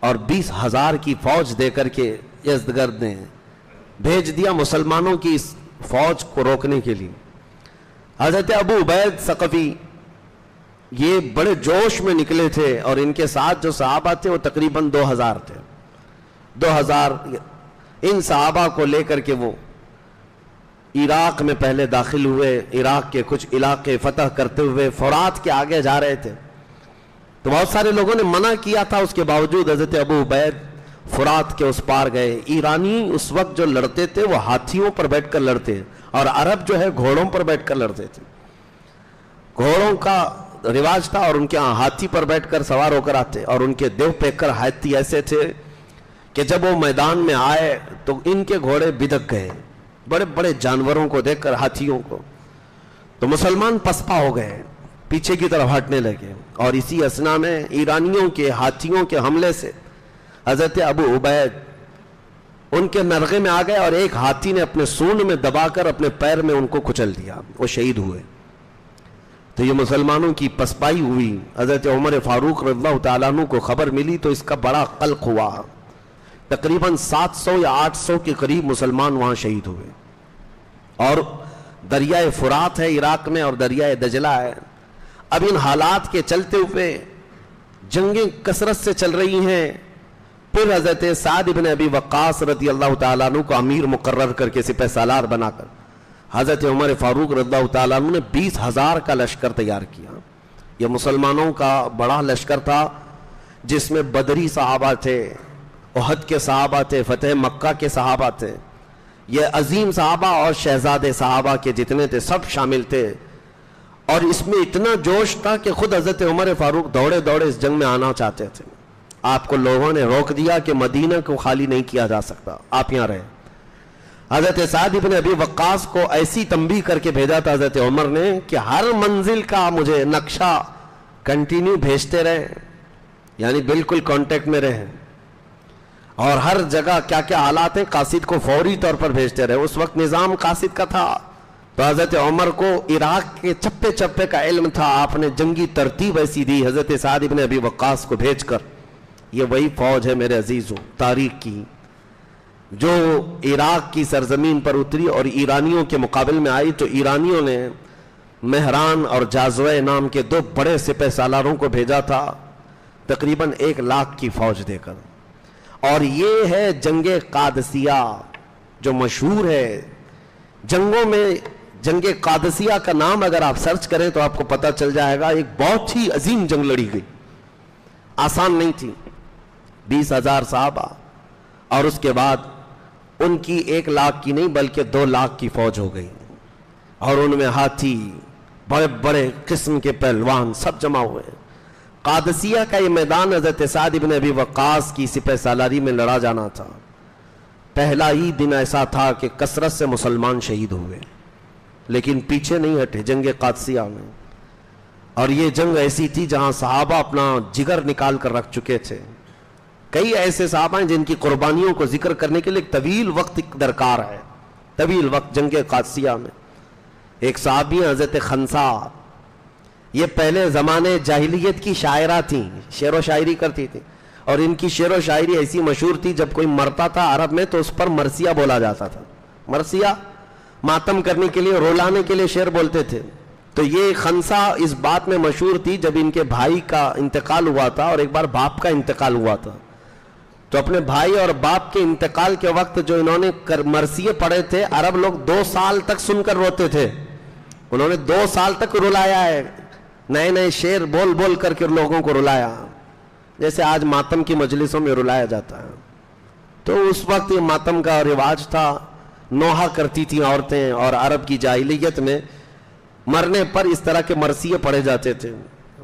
اور 20,000 کی فوج دے کر کے یزدگرد نے بھیج دیا مسلمانوں کی اس فوج کو روکنے کے لیے۔ حضرت ابو عبید ثقفی یہ بڑے جوش میں نکلے تھے، اور ان کے ساتھ جو صحابہ تھے وہ تقریباً 2,000 تھے۔ 2,000 ان صحابہ کو لے کر کے وہ عراق میں پہلے داخل ہوئے، عراق کے کچھ علاقے فتح کرتے ہوئے فرات کے آگے جا رہے تھے، تو بہت سارے لوگوں نے منع کیا تھا، اس کے باوجود حضرت ابو عبید فرات کے اس پار گئے۔ ایرانی اس وقت جو لڑتے تھے وہ ہاتھیوں پر بیٹھ کر لڑتے، اور عرب جو ہے گھوڑوں پر بیٹھ کر لڑتے تھے، گھوڑوں کا رواج تھا، اور ان کے ہاتھی پر بیٹھ کر سوار ہو کر آتے، اور ان کے دیو پیکر ہاتھی ایسے تھے کہ جب وہ میدان میں آئے تو ان کے گھوڑے بدک گئے، بڑے بڑے جانوروں کو دیکھ کر، ہاتھیوں کو، تو مسلمان پسپا ہو گئے، پیچھے کی طرف ہٹنے لگے، اور اسی اسنا میں ایرانیوں کے ہاتھیوں کے حملے سے حضرت ابو عبید ان کے نرغے میں آ گئے، اور ایک ہاتھی نے اپنے سونڈ میں دبا کر اپنے پیر میں ان کو کچل دیا، وہ شہید ہوئے۔ تو یہ مسلمانوں کی پسپائی ہوئی۔ حضرت عمر فاروق رضی اللہ تعالیٰ عنہ کو خبر ملی تو اس کا بڑا قلق ہوا، تقریباً 700 یا 800 کے قریب مسلمان وہاں شہید ہوئے۔ اور دریائے فرات ہے عراق میں، اور دریائے دجلہ ہے۔ اب ان حالات کے چلتے ہوئے جنگیں کثرت سے چل رہی ہیں، پھر حضرت سعد بن ابی وقاص رضی اللہ تعالیٰ عنہ کو امیر مقرر کر کے سپہ سالار بنا کر حضرت عمر فاروق رضی اللہ تعالیٰ عنہ نے 20,000 کا لشکر تیار کیا۔ یہ مسلمانوں کا بڑا لشکر تھا، جس میں بدری صحابہ تھے، احد کے صحابہ تھے، فتح مکہ کے صحابہ تھے، یہ عظیم صحابہ اور شہزادے صحابہ کے جتنے تھے سب شامل تھے۔ اور اس میں اتنا جوش تھا کہ خود حضرت عمر فاروق دوڑے دوڑے اس جنگ میں آنا چاہتے تھے۔ آپ کو لوگوں نے روک دیا کہ مدینہ کو خالی نہیں کیا جا سکتا، آپ یہاں رہے۔ حضرت سعد بن ابی وقاص کو ایسی تنبیہ کر کے بھیجا تھا حضرت عمر نے کہ ہر منزل کا مجھے نقشہ کنٹینیو بھیجتے رہیں، یعنی بالکل کانٹیکٹ میں رہیں، اور ہر جگہ کیا کیا حالات ہیں قاصد کو فوری طور پر بھیجتے رہے۔ اس وقت نظام قاصد کا تھا، تو حضرت عمر کو عراق کے چپے چپے کا علم تھا، آپ نے جنگی ترتیب ایسی دی حضرت سعد بن ابی وقاص کو بھیج کر، یہ وہی فوج ہے میرے عزیزوں تاریخ کی جو عراق کی سرزمین پر اتری اور ایرانیوں کے مقابل میں آئی۔ تو ایرانیوں نے مہران اور جازوے نام کے 2 بڑے سپہ سالاروں کو بھیجا تھا، تقریباً 1,00,000 کی فوج دے کر۔ اور یہ ہے جنگ قادسیہ جو مشہور ہے جنگوں میں۔ جنگ قادسیہ کا نام اگر آپ سرچ کریں تو آپ کو پتہ چل جائے گا، ایک بہت ہی عظیم جنگ لڑی گئی، آسان نہیں تھی۔ 20,000 صحابہ، اور اس کے بعد ان کی 1,00,000 کی نہیں بلکہ 2,00,000 کی فوج ہو گئی، اور ان میں ہاتھی، بڑے بڑے قسم کے پہلوان سب جمع ہوئے۔ قادسیہ کا یہ میدان حضرت سعد بن ابی وقاص کی سپہ سالاری میں لڑا جانا تھا۔ پہلا ہی دن ایسا تھا کہ کثرت سے مسلمان شہید ہوئے، لیکن پیچھے نہیں ہٹے جنگ قادسیہ میں۔ اور یہ جنگ ایسی تھی جہاں صحابہ اپنا جگر نکال کر رکھ چکے تھے۔ کئی ایسے صحابہ ہیں جن کی قربانیوں کو ذکر کرنے کے لیے طویل وقت درکار ہے، طویل وقت۔ جنگ قادسیہ میں ایک صحابی حضرت خنسا، یہ پہلے زمانے جاہلیت کی شاعرہ تھیں، شعر و شاعری کرتی تھیں، اور ان کی شعر و شاعری ایسی مشہور تھی جب کوئی مرتا تھا عرب میں تو اس پر مرثیہ بولا جاتا تھا۔ مرثیہ ماتم کرنے کے لیے، رولانے کے لیے شعر بولتے تھے۔ تو یہ خنسا اس بات میں مشہور تھی جب ان کے بھائی کا انتقال ہوا تھا، اور ایک بار باپ کا انتقال ہوا تھا، تو اپنے بھائی اور باپ کے انتقال کے وقت جو انہوں نے مرثیے پڑھے تھے، عرب لوگ 2 سال تک سن کر روتے تھے۔ انہوں نے 2 سال تک رلایا ہے، نئے نئے شعر بول بول کر کے لوگوں کو رلایا، جیسے آج ماتم کی مجلسوں میں رلایا جاتا ہے۔ تو اس وقت یہ ماتم کا رواج تھا، نوحہ کرتی تھیں عورتیں، اور عرب کی جاہلیت میں مرنے پر اس طرح کے مرثیے پڑھے جاتے تھے۔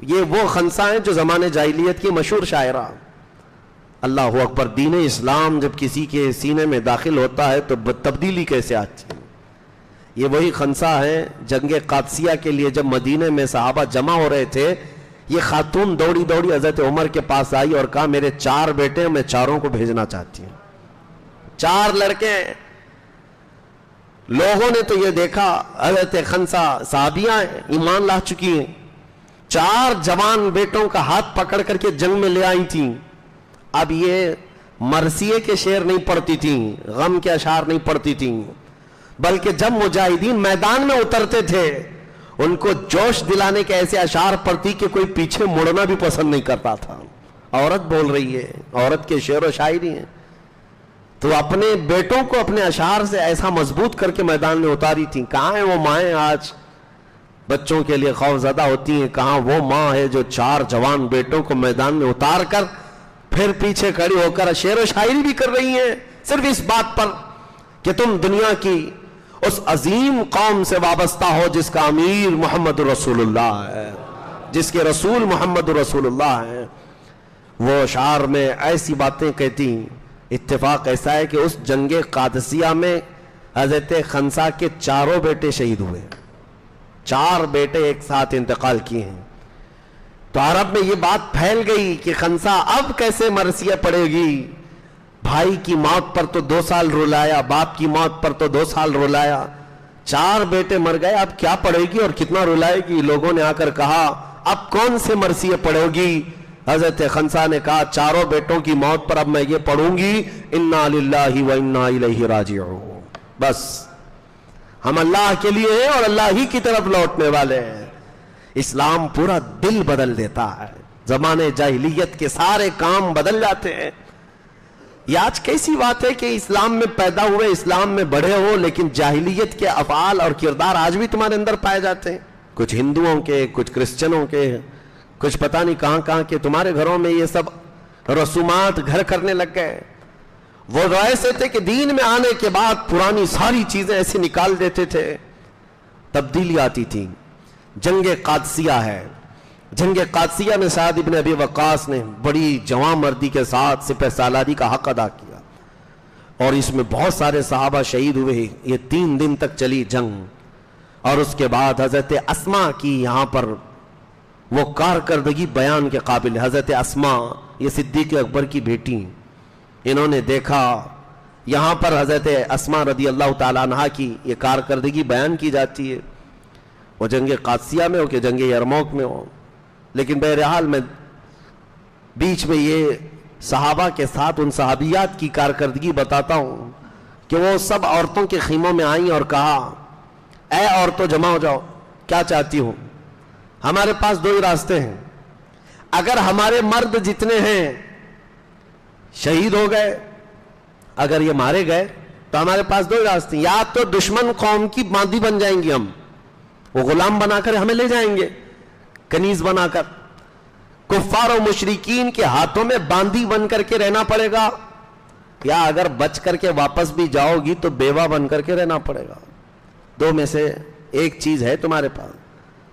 یہ وہ خنسا ہیں جو زمانے جاہلیت کی مشہور شاعرہ۔ اللہ اکبر، دین اسلام جب کسی کے سینے میں داخل ہوتا ہے تو تبدیلی کیسے آتی ہے۔ یہ وہی خنسا ہیں جنگ قادسیہ کے لیے جب مدینے میں صحابہ جمع ہو رہے تھے، یہ خاتون دوڑی دوڑی حضرت عمر کے پاس آئی اور کہا میرے 4 بیٹے ہیں، میں چاروں کو بھیجنا چاہتی ہوں۔ 4 لڑکے ہیں۔ لوگوں نے تو یہ دیکھا حضرت خنسا صحابیاں ہیں، ایمان لا چکی ہیں، 4 جوان بیٹوں کا ہاتھ پکڑ کر کے جنگ میں لے آئی تھیں۔ اب یہ مرثیے کے شعر نہیں پڑھتی تھیں، غم کے اشعار نہیں پڑھتی تھیں، بلکہ جب مجاہدین میدان میں اترتے تھے ان کو جوش دلانے کے ایسے اشعار پڑھتی کہ کوئی پیچھے مڑنا بھی پسند نہیں کرتا تھا۔ عورت بول رہی ہے، عورت کے شعر و شاعری ہیں، تو اپنے بیٹوں کو اپنے اشعار سے ایسا مضبوط کر کے میدان میں اتاری تھیں۔ کہاں ہیں وہ مائیں آج بچوں کے لیے خوف زدہ ہوتی ہیں؟ کہاں وہ ماں ہے جو 4 جوان بیٹوں کو میدان میں اتار کر پھر پیچھے کھڑی ہو کر شعر و شاعری بھی کر رہی ہیں، صرف اس بات پر کہ تم دنیا کی اس عظیم قوم سے وابستہ ہو جس کا امیر محمد رسول اللہ ہے، جس کے رسول محمد رسول اللہ ہیں۔ وہ اشعار میں ایسی باتیں کہتی۔ اتفاق ایسا ہے کہ اس جنگ قادسیہ میں حضرت خنسا کے 4 بیٹے شہید ہوئے، 4 بیٹے ایک ساتھ انتقال کیے ہیں. تو عرب میں یہ بات پھیل گئی کہ خنسا اب کیسے مرثیہ پڑے گی. بھائی کی موت پر تو 2 سال رلایا, باپ کی موت پر تو 2 سال رلایا, 4 بیٹے مر گئے, اب کیا پڑے گی اور کتنا رلائے گی. لوگوں نے آ کر کہا اب کون سے مرثیہ پڑھو گی. حضرت خنسا نے کہا 4 بیٹوں کی موت پر اب میں یہ پڑھوں گی انا للہ و انا الیہ راجعون. بس ہم اللہ کے لیے ہیں اور اللہ ہی کی طرف لوٹنے والے ہیں. اسلام پورا دل بدل دیتا ہے. زمانے جاہلیت کے سارے کام بدل جاتے ہیں. یہ آج کیسی بات ہے کہ اسلام میں پیدا ہوئے, اسلام میں بڑھے ہو, لیکن جاہلیت کے افعال اور کردار آج بھی تمہارے اندر پائے جاتے ہیں. کچھ ہندوؤں کے, کچھ کرسچنوں کے, کچھ پتہ نہیں کہاں کہاں کے. تمہارے گھروں میں یہ سب رسومات گھر کرنے لگ گئے. وہ ایسے تھے کہ دین میں آنے کے بعد پرانی ساری چیزیں ایسے نکال دیتے تھے. تبدیلی آتی تھی. جنگ قادسیہ ہے. جنگ قادسیہ میں سعد ابن ابی وقاص نے بڑی جواں مردی کے ساتھ سپہ سالاری کا حق ادا کیا, اور اس میں بہت سارے صحابہ شہید ہوئے. یہ 3 دن تک چلی جنگ, اور اس کے بعد حضرت اسما کی یہاں پر وہ کارکردگی بیان کے قابل. حضرت اسما یہ صدیق اکبر کی بیٹی, انہوں نے دیکھا یہاں پر حضرت اسما رضی اللہ تعالیٰ عنہ کی یہ کارکردگی بیان کی جاتی ہے. وہ جنگ قادسیہ میں ہو کہ جنگ یرموک میں ہو, لیکن بہرحال میں بیچ میں یہ صحابہ کے ساتھ ان صحابیات کی کارکردگی بتاتا ہوں کہ وہ سب عورتوں کے خیموں میں آئیں اور کہا اے عورتوں جمع ہو جاؤ, کیا چاہتی ہوں. ہمارے پاس 2 ہی راستے ہیں. اگر ہمارے مرد جتنے ہیں شہید ہو گئے, اگر یہ مارے گئے تو ہمارے پاس 2 ہی راستے ہیں. یا تو دشمن قوم کی باندی بن جائیں گے, ہم وہ غلام بنا کر ہمیں لے جائیں گے, کنیز بنا کر کفار و مشرکین کے ہاتھوں میں باندی بن کر کے رہنا پڑے گا, یا اگر بچ کر کے واپس بھی جاؤ گی تو بیوہ بن کر کے رہنا پڑے گا. 2 میں سے ایک چیز ہے تمہارے پاس.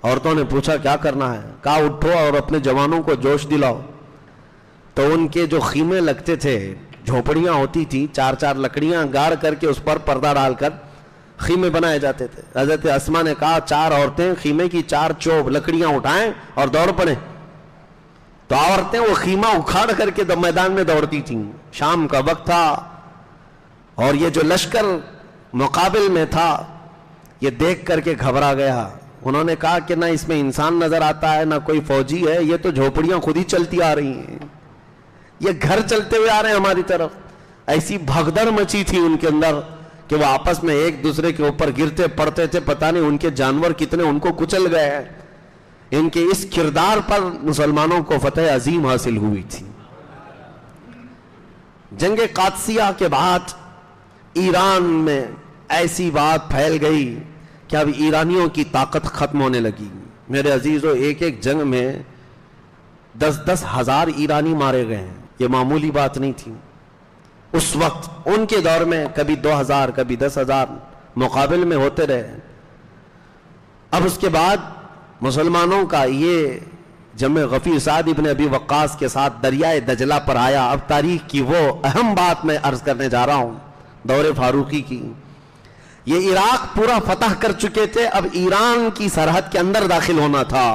عورتوں نے پوچھا کیا کرنا ہے. کہا اٹھو اور اپنے جوانوں کو جوش دلاؤ. تو ان کے جو خیمے لگتے تھے, جھونپڑیاں ہوتی تھی, 4 لکڑیاں گاڑ کر کے اس پر پردہ ڈال کر خیمے بنائے جاتے تھے. حضرت اسما نے کہا 4 عورتیں خیمے کی 4 چوب لکڑیاں اٹھائیں اور دوڑ پڑیں. تو عورتیں وہ خیمہ اکھاڑ کر کے میدان میں دوڑتی تھیں. شام کا وقت تھا اور یہ جو لشکر مقابل میں تھا یہ دیکھ کر کے گھبرا گیا. انہوں نے کہا کہ نہ اس میں انسان نظر آتا ہے, نہ کوئی فوجی ہے, یہ تو جھوپڑیاں خود ہی چلتی آ رہی ہیں, یہ گھر چلتے ہوئے آ رہے ہیں ہماری طرف. ایسی بھگدڑ مچی تھی ان کے اندر کہ وہ آپس میں ایک دوسرے کے اوپر گرتے پڑتے تھے. پتہ نہیں ان کے جانور کتنے ان کو کچل گئے ہیں. ان کے اس کردار پر مسلمانوں کو فتح عظیم حاصل ہوئی تھی. جنگ قادسیہ کے بعد ایران میں ایسی بات پھیل گئی کہ اب ایرانیوں کی طاقت ختم ہونے لگی. میرے عزیزو, ایک جنگ میں 10-10 ہزار ایرانی مارے گئے ہیں. یہ معمولی بات نہیں تھی. اس وقت ان کے دور میں کبھی 2000 کبھی 10,000 مقابل میں ہوتے رہے. اب اس کے بعد مسلمانوں کا یہ جمع غفیر سعد ابن ابی وقاص کے ساتھ دریائے دجلہ پر آیا. اب تاریخ کی وہ اہم بات میں عرض کرنے جا رہا ہوں, دور فاروقی کی. یہ عراق پورا فتح کر چکے تھے, اب ایران کی سرحد کے اندر داخل ہونا تھا.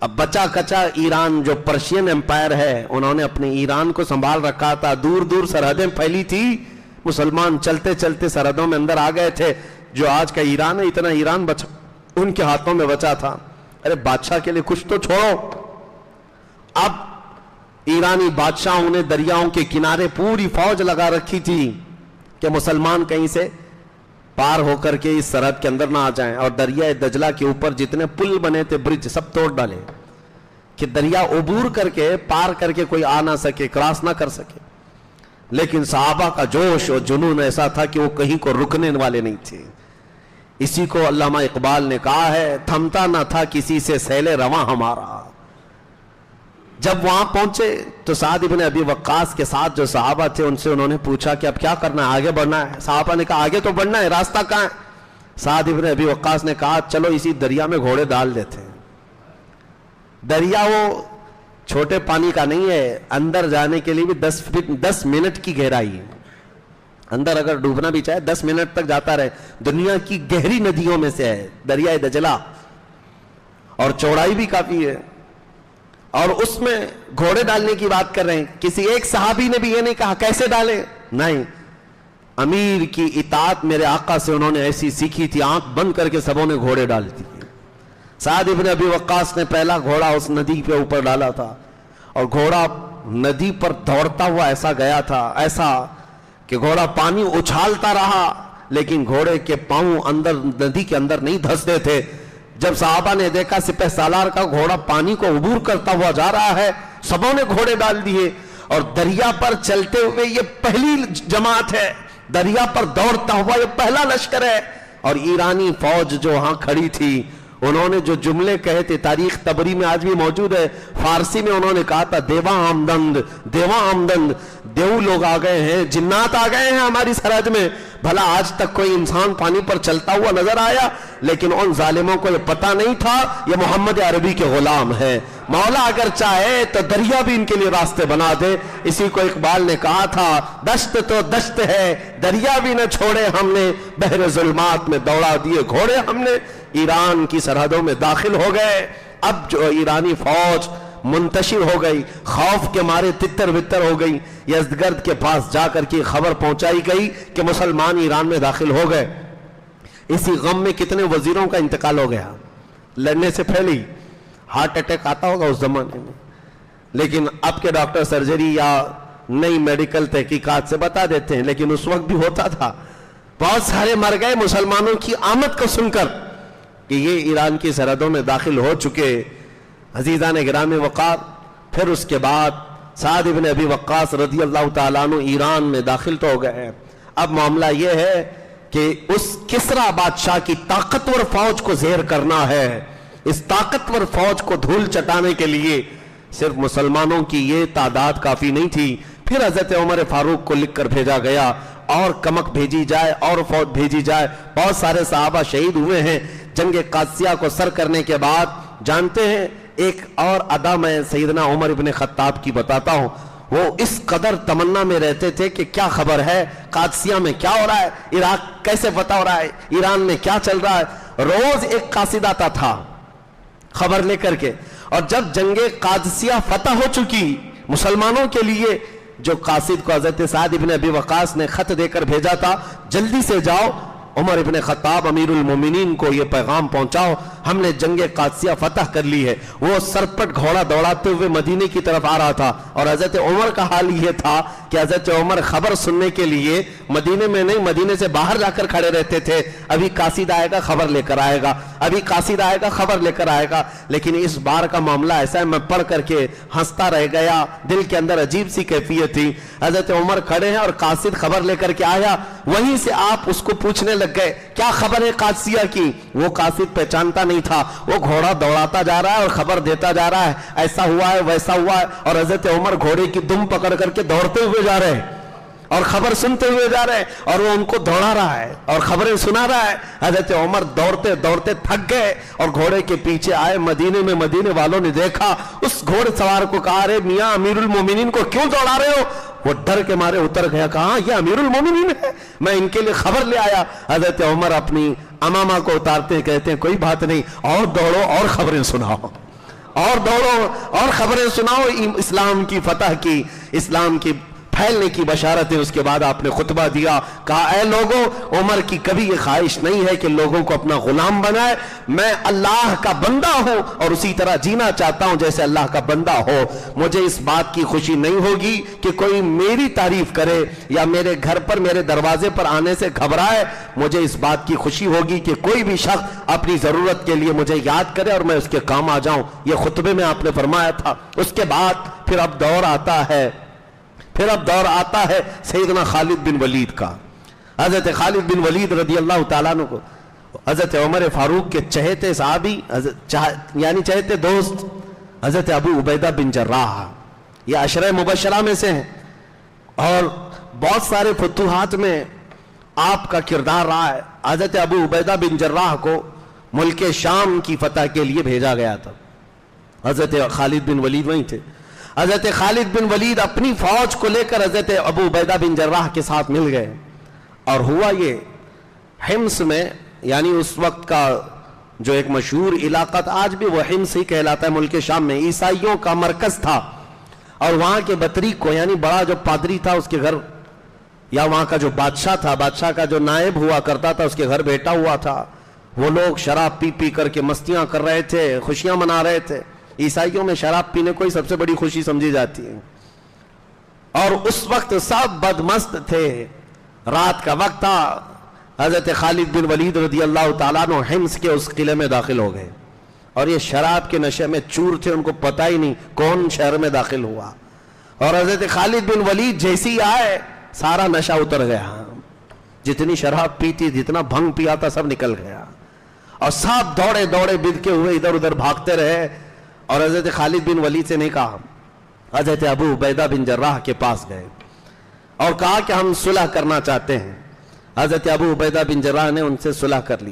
اب بچا کچا ایران جو پرشین امپائر ہے انہوں نے اپنے ایران کو سنبھال رکھا تھا. دور دور سرحدیں پھیلی تھی, مسلمان چلتے چلتے سرحدوں میں اندر آ گئے تھے. جو آج کا ایران ہے اتنا ایران بچا ان کے ہاتھوں میں بچا تھا. ارے بادشاہ کے لیے کچھ تو چھوڑو. اب ایرانی بادشاہوں نے دریاؤں کے کنارے پوری فوج لگا رکھی تھی کہ مسلمان کہیں سے پار ہو کر کے اس سرحد کے اندر نہ آ جائیں, اور دریائے دجلہ کے اوپر جتنے پل بنے تھے, برج, سب توڑ ڈالے کہ دریا عبور کر کے پار کر کے کوئی آ نہ سکے, کراس نہ کر سکے. لیکن صحابہ کا جوش اور جنون ایسا تھا کہ وہ کہیں کو رکنے والے نہیں تھے. اسی کو علامہ اقبال نے کہا ہے, تھمتا نہ تھا کسی سے سیل رواں ہمارا. جب وہاں پہنچے تو سعد ابن ابی وقاص کے ساتھ جو صحابہ تھے ان سے انہوں نے پوچھا کہ اب کیا کرنا ہے, آگے بڑھنا ہے. صحابہ نے کہا آگے تو بڑھنا ہے, راستہ کہاں ہے. سعد ابن ابی وقاص نے کہا چلو اسی دریا میں گھوڑے ڈال دیتے ہیں. دریا وہ چھوٹے پانی کا نہیں ہے, اندر جانے کے لیے بھی 10 منٹ کی گہرائی ہے. اندر اگر ڈوبنا بھی چاہے 10 منٹ تک جاتا رہے. دنیا کی گہری ندیوں میں سے ہے دریائے دجلہ, اور چوڑائی بھی کافی ہے, اور اس میں گھوڑے ڈالنے کی بات کر رہے ہیں. کسی ایک صحابی نے بھی یہ نہیں کہا کیسے ڈالیں, نہیں, امیر کی اطاعت میرے آقا سے انہوں نے ایسی سیکھی تھی, آنکھ بند کر کے سبوں نے گھوڑے ڈال دیے. سعد ابن ابی وقاص نے پہلا گھوڑا اس ندی پہ اوپر ڈالا تھا, اور گھوڑا ندی پر دوڑتا ہوا ایسا گیا تھا, ایسا کہ گھوڑا پانی اچھالتا رہا, لیکن گھوڑے کے پاؤں اندر ندی کے اندر نہیں دھستے تھے. جب صحابہ نے دیکھا سپہ سالار کا گھوڑا پانی کو عبور کرتا ہوا جا رہا ہے, سبوں نے گھوڑے ڈال دیے, اور دریا پر چلتے ہوئے یہ پہلی جماعت ہے, دریا پر دوڑتا ہوا یہ پہلا لشکر ہے. اور ایرانی فوج جو وہاں کھڑی تھی, انہوں نے جو جملے کہے تھے, تاریخ طبری میں آج بھی موجود ہے, فارسی میں انہوں نے کہا تھا دیوا آمدند, دیوا آمدند, دیو لوگ آ گئے ہیں, جنات آ گئے ہیں ہماری سرحد میں. بھلا آج تک کوئی انسان پانی پر چلتا ہوا نظر آیا؟ لیکن ان ظالموں کو یہ پتا نہیں تھا یہ محمد عربی کے غلام ہے. مولا اگر چاہے تو دریا بھی ان کے لیے راستے بنا دے. اسی کو اقبال نے کہا تھا, دشت تو دشت ہے دریا بھی نہ چھوڑے ہم نے, بحر ظلمات میں دوڑا دیے گھوڑے ہم نے. ایران کی سرحدوں میں داخل ہو گئے. اب جو ایرانی فوج منتشر ہو گئی, خوف کے مارے تتر بتر ہو گئی. یزدگرد کے پاس جا کر کے خبر پہنچائی گئی کہ مسلمان ایران میں داخل ہو گئے. اسی غم میں کتنے وزیروں کا انتقال ہو گیا, لڑنے سے پہلے ہی. ہارٹ اٹیک آتا ہوگا اس زمانے میں, لیکن اب کے ڈاکٹر سرجری یا نئی میڈیکل تحقیقات سے بتا دیتے ہیں, لیکن اس وقت بھی ہوتا تھا. بہت سارے مر گئے مسلمانوں کی آمد کو سن کر کہ یہ ایران کی سرحدوں میں داخل ہو چکے. عزیزان گرامی وقار, پھر اس کے بعد سعد ابن ابی وقاص رضی اللہ تعالیٰ عنہ ایران میں داخل تو ہو گئے. اب معاملہ یہ ہے کہ اس کسرا بادشاہ کی طاقتور فوج کو زیر کرنا ہے. اس طاقتور فوج کو دھول چٹانے کے لیے صرف مسلمانوں کی یہ تعداد کافی نہیں تھی. پھر حضرت عمر فاروق کو لکھ کر بھیجا گیا, اور کمک بھیجی جائے, اور فوج بھیجی جائے. بہت سارے صحابہ شہید ہوئے ہیں. جنگ قادسیہ کو سر کرنے کے بعد جانتے ہیں, ایک اور ادا میں سیدنا عمر ابن خطاب کی بتاتا ہوں. وہ اس قدر تمنا میں رہتے تھے کہ کیا خبر ہے, قادسیہ میں کیا ہو رہا ہے, عراق کیسے فتح ہو رہا ہے, ایران میں کیا چل رہا ہے. روز ایک قاصد آتا تھا خبر لے کر کے, اور جب جنگ قادسیہ فتح ہو چکی مسلمانوں کے لیے, جو قاصد کو حضرت سعد ابن ابی وقاص نے خط دے کر بھیجا تھا, جلدی سے جاؤ عمر ابن خطاب امیر المومنین کو یہ پیغام پہنچاؤ, ہم نے جنگ قادسیہ فتح کر لی ہے. وہ سرپٹ گھوڑا دوڑاتے ہوئے مدینے کی طرف آ رہا تھا, اور حضرت عمر کا حال یہ تھا کہ حضرت عمر خبر سننے کے لیے مدینے میں نہیں, مدینے سے باہر جا کر کھڑے رہتے تھے. ابھی قاصد آئے گا خبر لے کر آئے گا, ابھی قاصد آئے گا خبر لے کر آئے گا. لیکن اس بار کا معاملہ ایسا ہے, میں پڑھ کر کے ہنستا رہ گیا, دل کے اندر عجیب سی کیفیت تھی. حضرت عمر کھڑے ہیں اور قاصد خبر لے کر کے آیا, وہیں سے آپ اس کو پوچھنے لگ گئے کیا خبر ہے قادسیہ کی. وہ قاصد پہچانتا نہیں تھا, وہ گھوڑا دوڑاتا جا رہا ہے اور خبر دیتا جا رہا ہے, ایسا ہوا ہے ویسا ہوا ہے. اور حضرت عمر گھوڑے کی دم پکڑ کر کے دوڑتے ہوئے جا رہے ہیں اور خبر سنتے ہوئے جا رہے ہیں, اور وہ ان کو دوڑا رہا ہے اور خبریں سنا رہا ہے. حضرت عمر دوڑتے دوڑتے تھک گئے اور گھوڑے کے پیچھے آئے. مدینے میں مدینے والوں نے دیکھا, اس گھوڑ سوار کو کہا, ارے میاں امیر المومنین کو کیوں دوڑا رہے ہو؟ وہ ڈر کے مارے اتر گیا, کہا یہ امیر المومنین ہے, میں ان کے لیے خبر لے آیا. حضرت عمر اپنی امامہ کو اتارتے ہیں, کہتے ہیں کوئی بات نہیں, اور دوڑو اور خبریں سناؤ, اور دوڑو اور خبریں سناؤ اسلام کی فتح کی, اسلام کی پھیلنے کی بشارتیں. اس کے بعد آپ نے خطبہ دیا, کہا اے لوگوں, عمر کی کبھی یہ خواہش نہیں ہے کہ لوگوں کو اپنا غلام بنائے. میں اللہ کا بندہ ہوں اور اسی طرح جینا چاہتا ہوں جیسے اللہ کا بندہ ہو. مجھے اس بات کی خوشی نہیں ہوگی کہ کوئی میری تعریف کرے یا میرے گھر پر میرے دروازے پر آنے سے گھبرائے. مجھے اس بات کی خوشی ہوگی کہ کوئی بھی شخص اپنی ضرورت کے لیے مجھے یاد کرے اور میں اس کے کام آ جاؤں. یہ خطبے میں آپ نے فرمایا تھا. اس کے بعد پھر اب دور آتا ہے سیدنا خالد بن ولید کا. حضرت خالد بن ولید رضی اللہ تعالیٰ عنہ کو حضرت عمر فاروق کے چہتے صحابی یعنی چہتے دوست حضرت ابو عبیدہ بن جراح, یہ عشرہ مبشرہ میں سے ہیں, اور بہت سارے فتوحات میں آپ کا کردار رہا ہے. حضرت ابو عبیدہ بن جراح کو ملک شام کی فتح کے لیے بھیجا گیا تھا. حضرت خالد بن ولید وہیں تھے. حضرت خالد بن ولید اپنی فوج کو لے کر حضرت ابو عبیدہ بن جراح کے ساتھ مل گئے. اور ہوا یہ حمص میں، یعنی اس وقت کا جو ایک مشہور علاقہ تھا، آج بھی وہ حمص ہی کہلاتا ہے، ملک شام میں عیسائیوں کا مرکز تھا، اور وہاں کے بطریق کو، یعنی بڑا جو پادری تھا اس کے گھر، یا وہاں کا جو بادشاہ تھا، بادشاہ کا جو نائب ہوا کرتا تھا، اس کے گھر بیٹھا ہوا تھا، وہ لوگ شراب پی پی کر کے مستیاں کر رہے تھے، خوشیاں منا رہے تھے۔ عیسائیوں میں شراب پینے کو ہی سب سے بڑی خوشی سمجھی جاتی ہے، اور اس وقت سب بدمست تھے، رات کا وقت تھا۔ حضرت خالد بن ولید رضی اللہ تعالیٰ عنہ حمص کے اس قلعے میں داخل ہو گئے، اور یہ شراب کے نشے میں چور تھے، ان کو پتہ ہی نہیں کون شہر میں داخل ہوا، اور حضرت خالد بن ولید جیسی آئے سارا نشہ اتر گیا، جتنی شراب پی تھی، جتنا بھنگ پیا تھا، سب نکل گیا، اور سب دوڑے دوڑے بد کے ہوئے ادھر ادھر بھاگتے رہے، اور حضرت خالد بن ولید سے نہیں کہا، حضرت ابو عبیدہ بن جراح کے پاس گئے اور کہا کہ ہم صلح کرنا چاہتے ہیں۔ حضرت ابو عبیدہ بن جراح نے ان سے صلح کر لی۔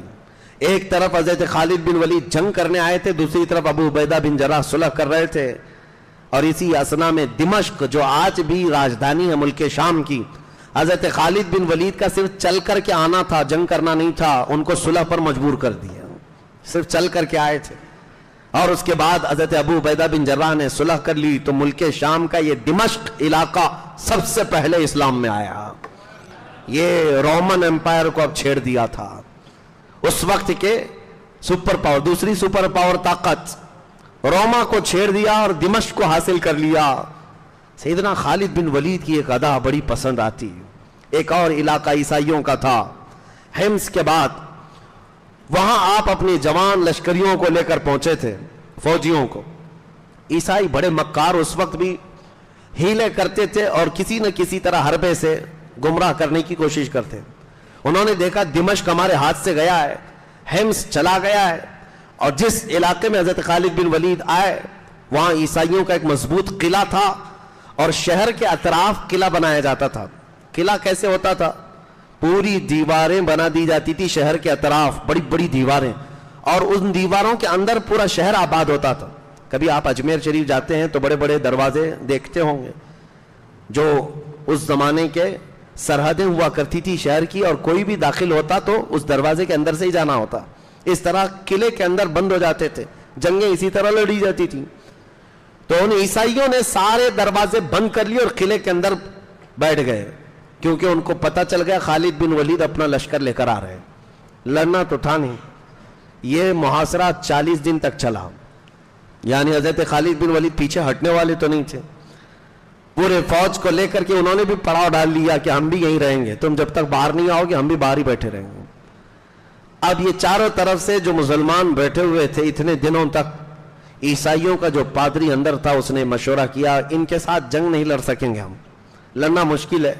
ایک طرف حضرت خالد بن ولید جنگ کرنے آئے تھے، دوسری طرف ابو عبیدہ بن جراح صلح کر رہے تھے، اور اسی اسنا میں دمشق جو آج بھی راجدھانی ہے ملک شام کی، حضرت خالد بن ولید کا صرف چل کر کے آنا تھا، جنگ کرنا نہیں تھا، ان کو صلح پر مجبور کر دیا، صرف چل کر کے آئے تھے، اور اس کے بعد حضرت ابو عبیدہ بن جراح نے صلح کر لی، تو ملک شام کا یہ دمشق علاقہ سب سے پہلے اسلام میں آیا۔ یہ رومن امپائر کو اب چھیڑ دیا تھا، اس وقت کے سپر پاور، دوسری سپر پاور طاقت روما کو چھیڑ دیا اور دمشق کو حاصل کر لیا۔ سیدنا خالد بن ولید کی ایک ادا بڑی پسند آتی، ایک اور علاقہ عیسائیوں کا تھا حمص کے بعد، وہاں آپ اپنی جوان لشکریوں کو لے کر پہنچے تھے، فوجیوں کو۔ عیسائی بڑے مکار اس وقت بھی ہیلے کرتے تھے اور کسی نہ کسی طرح حربے سے گمراہ کرنے کی کوشش کرتے۔ انہوں نے دیکھا دمشق ہمارے ہاتھ سے گیا ہے، حمص چلا گیا ہے، اور جس علاقے میں حضرت خالد بن ولید آئے وہاں عیسائیوں کا ایک مضبوط قلعہ تھا، اور شہر کے اطراف قلعہ بنایا جاتا تھا۔ قلعہ کیسے ہوتا تھا؟ پوری دیواریں بنا دی جاتی تھی شہر کے اطراف، بڑی بڑی دیواریں، اور ان دیواروں کے اندر پورا شہر آباد ہوتا تھا۔ کبھی آپ اجمیر شریف جاتے ہیں تو بڑے بڑے دروازے دیکھتے ہوں گے، جو اس زمانے کے سرحدیں ہوا کرتی تھی شہر کی، اور کوئی بھی داخل ہوتا تو اس دروازے کے اندر سے ہی جانا ہوتا۔ اس طرح قلعے کے اندر بند ہو جاتے تھے، جنگیں اسی طرح لڑی جاتی تھیں۔ تو ان عیسائیوں نے سارے دروازے بند کر لیے اور قلعے کے اندر بیٹھ گئے، کیونکہ ان کو پتہ چل گیا خالد بن ولید اپنا لشکر لے کر آ رہے ہیں۔ لڑنا تو تھا نہیں۔ یہ محاصرہ 40 دن تک چلا، یعنی حضرت خالد بن ولید پیچھے ہٹنے والے تو نہیں تھے، پورے فوج کو لے کر کے انہوں نے بھی پڑاؤ ڈال لیا کہ ہم بھی یہیں رہیں گے، تم جب تک باہر نہیں آؤ گے ہم بھی باہر ہی بیٹھے رہیں گے۔ اب یہ چاروں طرف سے جو مسلمان بیٹھے ہوئے تھے اتنے دنوں تک، عیسائیوں کا جو پادری اندر تھا اس نے مشورہ کیا ان کے ساتھ جنگ نہیں لڑ سکیں گے، ہم لڑنا مشکل ہے،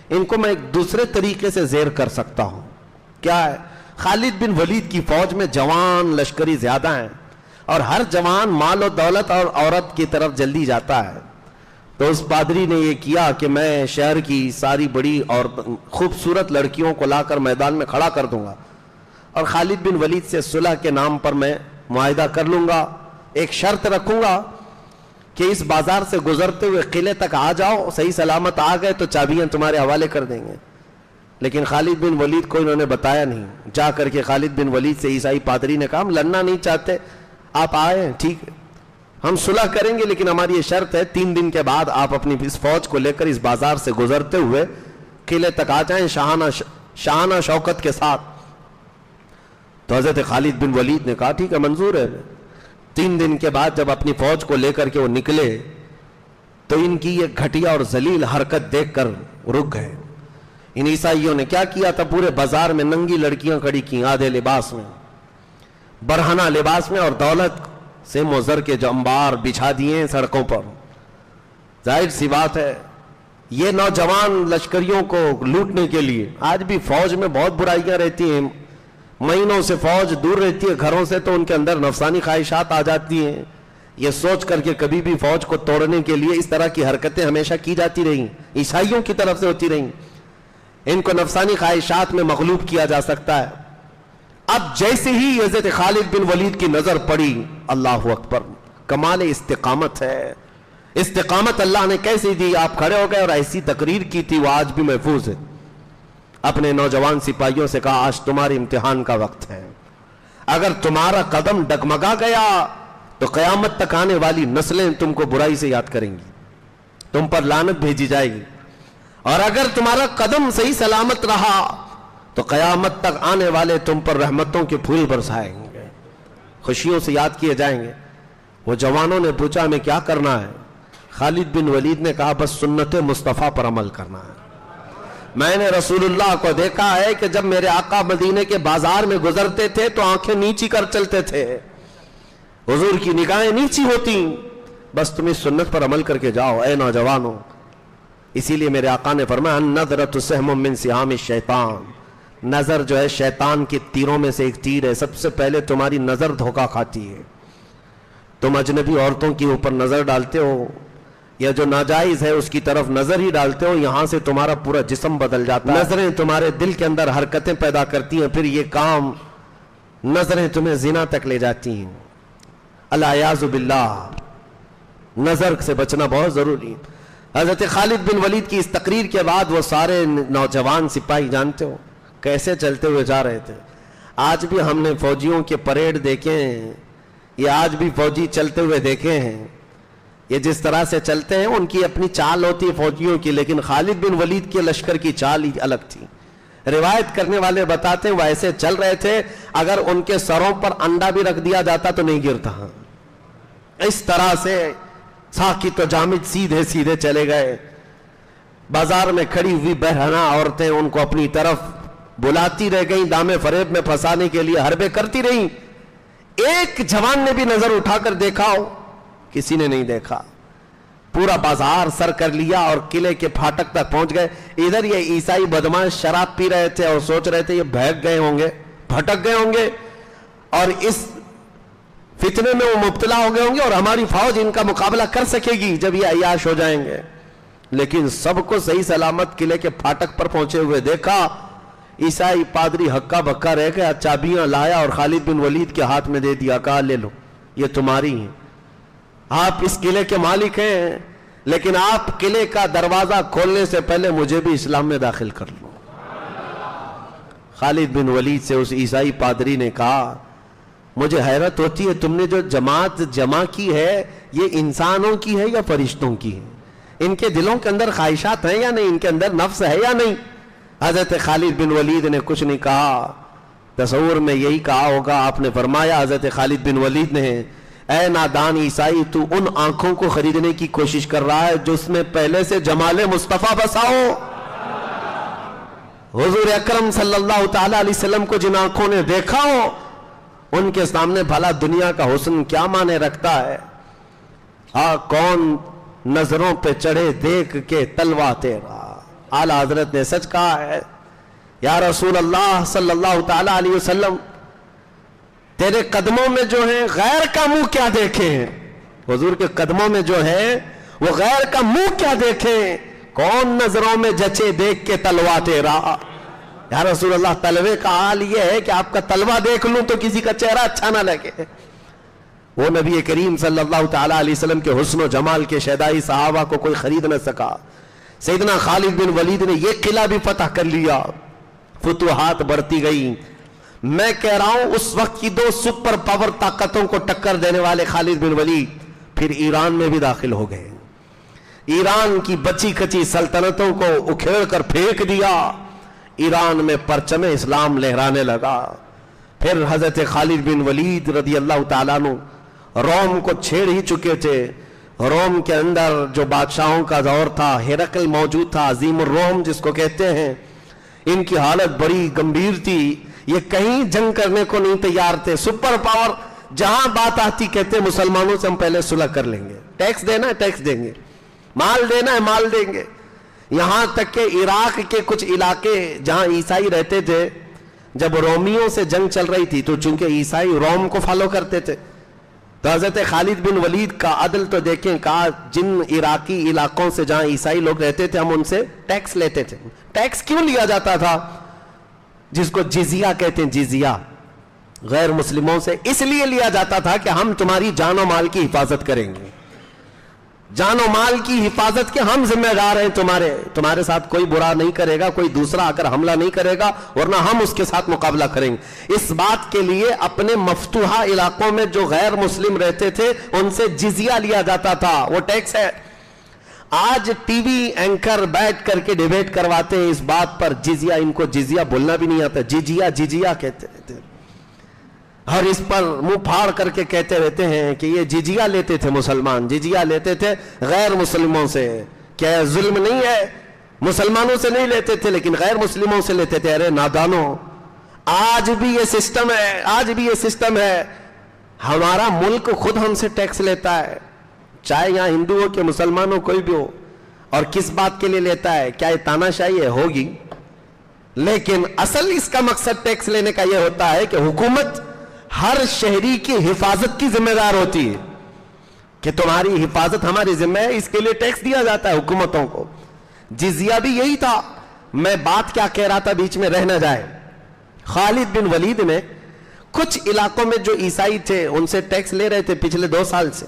ان کو میں ایک دوسرے طریقے سے زیر کر سکتا ہوں۔ کیا ہے؟ خالد بن ولید کی فوج میں جوان لشکری زیادہ ہیں، اور ہر جوان مال و دولت اور عورت کی طرف جلدی جاتا ہے۔ تو اس پادری نے یہ کیا کہ میں شہر کی ساری بڑی اور خوبصورت لڑکیوں کو لا کر میدان میں کھڑا کر دوں گا، اور خالد بن ولید سے صلح کے نام پر میں معاہدہ کر لوں گا، ایک شرط رکھوں گا کہ اس بازار سے گزرتے ہوئے قلعے تک آ جاؤ، صحیح سلامت آ گئے تو چابیاں تمہارے حوالے کر دیں گے۔ لیکن خالد بن ولید کو انہوں نے بتایا نہیں۔ جا کر کے خالد بن ولید سے عیسائی پادری نے کہا ہم لڑنا نہیں چاہتے، آپ آئے ہیں ٹھیک ہے، ہم صلح کریں گے، لیکن ہماری یہ شرط ہے 3 دن کے بعد آپ اپنی اس فوج کو لے کر اس بازار سے گزرتے ہوئے قلعے تک آ جائیں شاہانہ شوکت کے ساتھ۔ تو حضرت خالد بن ولید نے کہا ٹھیک ہے، منظور ہے۔ 3 دن کے بعد جب اپنی فوج کو لے کر کے وہ نکلے تو ان کی یہ گھٹیا اور ذلیل حرکت دیکھ کر رک گئے۔ ان عیسائیوں نے کیا کیا تھا؟ پورے بازار میں ننگی لڑکیاں کھڑی کی، آدھے لباس میں، برہنہ لباس میں، اور دولت سے مضر کے جو انبار بچھا دیے سڑکوں پر۔ ظاہر سی بات ہے یہ نوجوان لشکریوں کو لوٹنے کے لیے، آج بھی فوج میں بہت برائیاں رہتی ہیں، مہینوں سے فوج دور رہتی ہے گھروں سے تو ان کے اندر نفسانی خواہشات آ جاتی ہیں، یہ سوچ کر کے کبھی بھی فوج کو توڑنے کے لیے اس طرح کی حرکتیں ہمیشہ کی جاتی رہیں، عیسائیوں کی طرف سے ہوتی رہیں۔ ان کو نفسانی خواہشات میں مغلوب کیا جا سکتا ہے۔ اب جیسے ہی حضرت خالد بن ولید کی نظر پڑی، اللہ اکبر، کمال استقامت ہے۔ استقامت اللہ نے کیسے دی؟ آپ کھڑے ہو گئے اور ایسی تقریر کی تھی وہ آج بھی محفوظ ہے۔ اپنے نوجوان سپاہیوں سے کہا آج تمہارے امتحان کا وقت ہے، اگر تمہارا قدم ڈگمگا گیا تو قیامت تک آنے والی نسلیں تم کو برائی سے یاد کریں گی، تم پر لعنت بھیجی جائے گی، اور اگر تمہارا قدم صحیح سلامت رہا تو قیامت تک آنے والے تم پر رحمتوں کے پھول برسائیں گے، خوشیوں سے یاد کیے جائیں گے۔ وہ جوانوں نے پوچھا ہمیں کیا کرنا ہے؟ خالد بن ولید نے کہا بس سنت مصطفیٰ پر عمل کرنا ہے۔ میں نے رسول اللہ کو دیکھا ہے کہ جب میرے آقا مدینے کے بازار میں گزرتے تھے تو آنکھیں نیچی کر چلتے تھے، حضور کی نگاہیں نیچی ہوتی، بس تم اس سنت پر عمل کر کے جاؤ اے نوجوانوں۔ اسی لیے میرے آقا نے فرمایا النظرۃ سہم من سہام الشیطان، نظر جو ہے شیطان کے تیروں میں سے ایک تیر ہے، سب سے پہلے تمہاری نظر دھوکہ کھاتی ہے۔ تم اجنبی عورتوں کے اوپر نظر ڈالتے ہو یا جو ناجائز ہے اس کی طرف نظر ہی ڈالتے ہو، یہاں سے تمہارا پورا جسم بدل جاتا ہے۔ نظریں تمہارے دل کے اندر حرکتیں پیدا کرتی ہیں، پھر یہ کام نظریں تمہیں زنا تک لے جاتی ہیں۔ العیاذ باللہ، نظر سے بچنا بہت ضروری ہے۔ حضرت خالد بن ولید کی اس تقریر کے بعد وہ سارے نوجوان سپاہی جانتے ہو کیسے چلتے ہوئے جا رہے تھے۔ آج بھی ہم نے فوجیوں کے پریڈ دیکھے ہیں، یہ آج بھی فوجی چلتے ہوئے دیکھے ہیں، یہ جس طرح سے چلتے ہیں ان کی اپنی چال ہوتی ہے فوجیوں کی، لیکن خالد بن ولید کے لشکر کی چال ہی الگ تھی۔ روایت کرنے والے بتاتے ہیں وہ ایسے چل رہے تھے اگر ان کے سروں پر انڈا بھی رکھ دیا جاتا تو نہیں گرتا، اس طرح سے ساکت و جامد سیدھے سیدھے چلے گئے۔ بازار میں کھڑی ہوئی بہرحنا عورتیں ان کو اپنی طرف بلاتی رہ گئیں، دامے فریب میں پھنسانے کے لیے حربے کرتی رہیں۔ ایک جوان نے بھی نظر اٹھا کر دیکھا ہو؟ کسی نے نہیں دیکھا۔ پورا بازار سر کر لیا اور قلعے کے پھاٹک تک پہنچ گئے۔ ادھر یہ عیسائی بدماش شراب پی رہے تھے اور سوچ رہے تھے یہ بہک گئے ہوں گے، بھٹک گئے ہوں گے اور اس فتنے میں وہ مبتلا ہو گئے ہوں گے اور ہماری فوج ان کا مقابلہ کر سکے گی جب یہ عیاش ہو جائیں گے۔ لیکن سب کو صحیح سلامت قلعے کے پھاٹک پر پہنچے ہوئے دیکھا۔ عیسائی پادری ہکا بکا رہ گیا، چابیاں لایا اور خالد بن ولید کے ہاتھ میں دے دیا، کہا لے لو یہ تمہاری ہیں، آپ اس قلعے کے مالک ہیں، لیکن آپ قلعے کا دروازہ کھولنے سے پہلے مجھے بھی اسلام میں داخل کر لو۔ خالد بن ولید سے اس عیسائی پادری نے کہا مجھے حیرت ہوتی ہے تم نے جو جماعت جمع کی ہے یہ انسانوں کی ہے یا فرشتوں کی ہے؟ ان کے دلوں کے اندر خواہشات ہیں یا نہیں؟ ان کے اندر نفس ہے یا نہیں؟ حضرت خالد بن ولید نے کچھ نہیں کہا۔ تصور میں یہی کہا ہوگا، آپ نے فرمایا حضرت خالد بن ولید نے اے نادان عیسائی تو ان آنکھوں کو خریدنے کی کوشش کر رہا ہے جو اس میں پہلے سے جمال مصطفیٰ بسا ہو۔ حضور اکرم صلی اللہ تعالی علیہ وسلم کو جن آنکھوں نے دیکھا ہو ان کے سامنے بھلا دنیا کا حسن کیا معنی رکھتا ہے؟ کون نظروں پہ چڑھے دیکھ کے تلوا تیرا، اعلیٰ حضرت نے سچ کہا ہے۔ یا رسول اللہ صلی اللہ تعالی علیہ وسلم تیرے قدموں میں جو ہے غیر کا منہ کیا دیکھیں؟ حضور کے قدموں میں جو ہے وہ غیر کا منہ کیا دیکھیں؟ کون نظروں میں جچے دیکھ کے تلوا تیرا۔ یا رسول اللہ تلوے کا حال یہ ہے کہ آپ کا تلوا دیکھ لوں تو کسی کا چہرہ اچھا نہ لگے۔ وہ نبی کریم صلی اللہ تعالی علیہ وسلم کے حسن و جمال کے شیدائی صحابہ کو کوئی خرید نہ سکا۔ سیدنا خالد بن ولید نے یہ قلعہ بھی فتح کر لیا، فتوحات بڑھتی گئی۔ میں کہہ رہا ہوں اس وقت کی دو سپر پاور طاقتوں کو ٹکر دینے والے خالد بن ولید پھر ایران میں بھی داخل ہو گئے، ایران کی بچی کچی سلطنتوں کو اکھیڑ کر پھینک دیا، ایران میں پرچم اسلام لہرانے لگا۔ پھر حضرت خالد بن ولید رضی اللہ تعالیٰ عنہ روم کو چھیڑ ہی چکے تھے۔ روم کے اندر جو بادشاہوں کا دور تھا، ہرقل موجود تھا، عظیم الروم جس کو کہتے ہیں، ان کی حالت بڑی گمبھیر تھی، یہ کہیں جنگ کرنے کو نہیں تیار تھے۔ سپر پاور جہاں بات آتی کہتے مسلمانوں سے ہم پہلے صلح کر لیں گے، ٹیکس دینا ہے ٹیکس دیں گے، مال دینا ہے مال دیں گے۔ یہاں تک کہ عراق کے کچھ علاقے جہاں عیسائی رہتے تھے، جب رومیوں سے جنگ چل رہی تھی تو چونکہ عیسائی روم کو فالو کرتے تھے تو حضرت خالد بن ولید کا عدل تو دیکھیں، کہا جن عراقی علاقوں سے جہاں عیسائی لوگ رہتے تھے ہم ان سے ٹیکس لیتے تھے۔ ٹیکس کیوں لیا جاتا تھا؟ جس کو جزیہ کہتے ہیں، جزیہ غیر مسلموں سے اس لیے لیا جاتا تھا کہ ہم تمہاری جان و مال کی حفاظت کریں گے۔ جان و مال کی حفاظت کے ہم ذمہ دار ہیں. تمہارے ساتھ کوئی برا نہیں کرے گا, کوئی دوسرا اگر حملہ نہیں کرے گا, ورنہ ہم اس کے ساتھ مقابلہ کریں گے. اس بات کے لیے اپنے مفتوحہ علاقوں میں جو غیر مسلم رہتے تھے ان سے جزیہ لیا جاتا تھا, وہ ٹیکس ہے. آج ٹی وی اینکر بیٹھ کر کے ڈیبیٹ کرواتے ہیں اس بات پر, جزیہ, ان کو جزیہ بولنا بھی نہیں آتا, جزیہ کہتے رہتے ہیں, اور اس پر منہ پھاڑ کر کے کہتے رہتے ہیں کہ یہ جزیہ لیتے تھے مسلمان, جزیہ لیتے تھے غیر مسلموں سے. کیا ظلم نہیں ہے؟ مسلمانوں سے نہیں لیتے تھے لیکن غیر مسلموں سے لیتے تھے. ارے نادانو, آج بھی یہ سسٹم ہے, آج بھی یہ سسٹم ہے. ہمارا ملک خود ہم سے ٹیکس لیتا ہے, چاہے یہاں ہندو ہو کہ مسلمان ہو, کوئی بھی ہو. اور کس بات کے لیے لیتا ہے؟ کیا یہ تاناشاہی ہے؟ ہوگی, لیکن اصل اس کا مقصد ٹیکس لینے کا یہ ہوتا ہے کہ حکومت ہر شہری کی حفاظت کی ذمہ دار ہوتی ہے کہ تمہاری حفاظت ہماری ذمہ ہے, اس کے لیے ٹیکس دیا جاتا ہے حکومتوں کو. جزیہ بھی یہی تھا. میں بات کیا کہہ رہا تھا, بیچ میں رہ نہ جائے. خالد بن ولید نے کچھ علاقوں میں جو عیسائی تھے ان سے ٹیکس لے رہے تھے پچھلے 2 سال سے.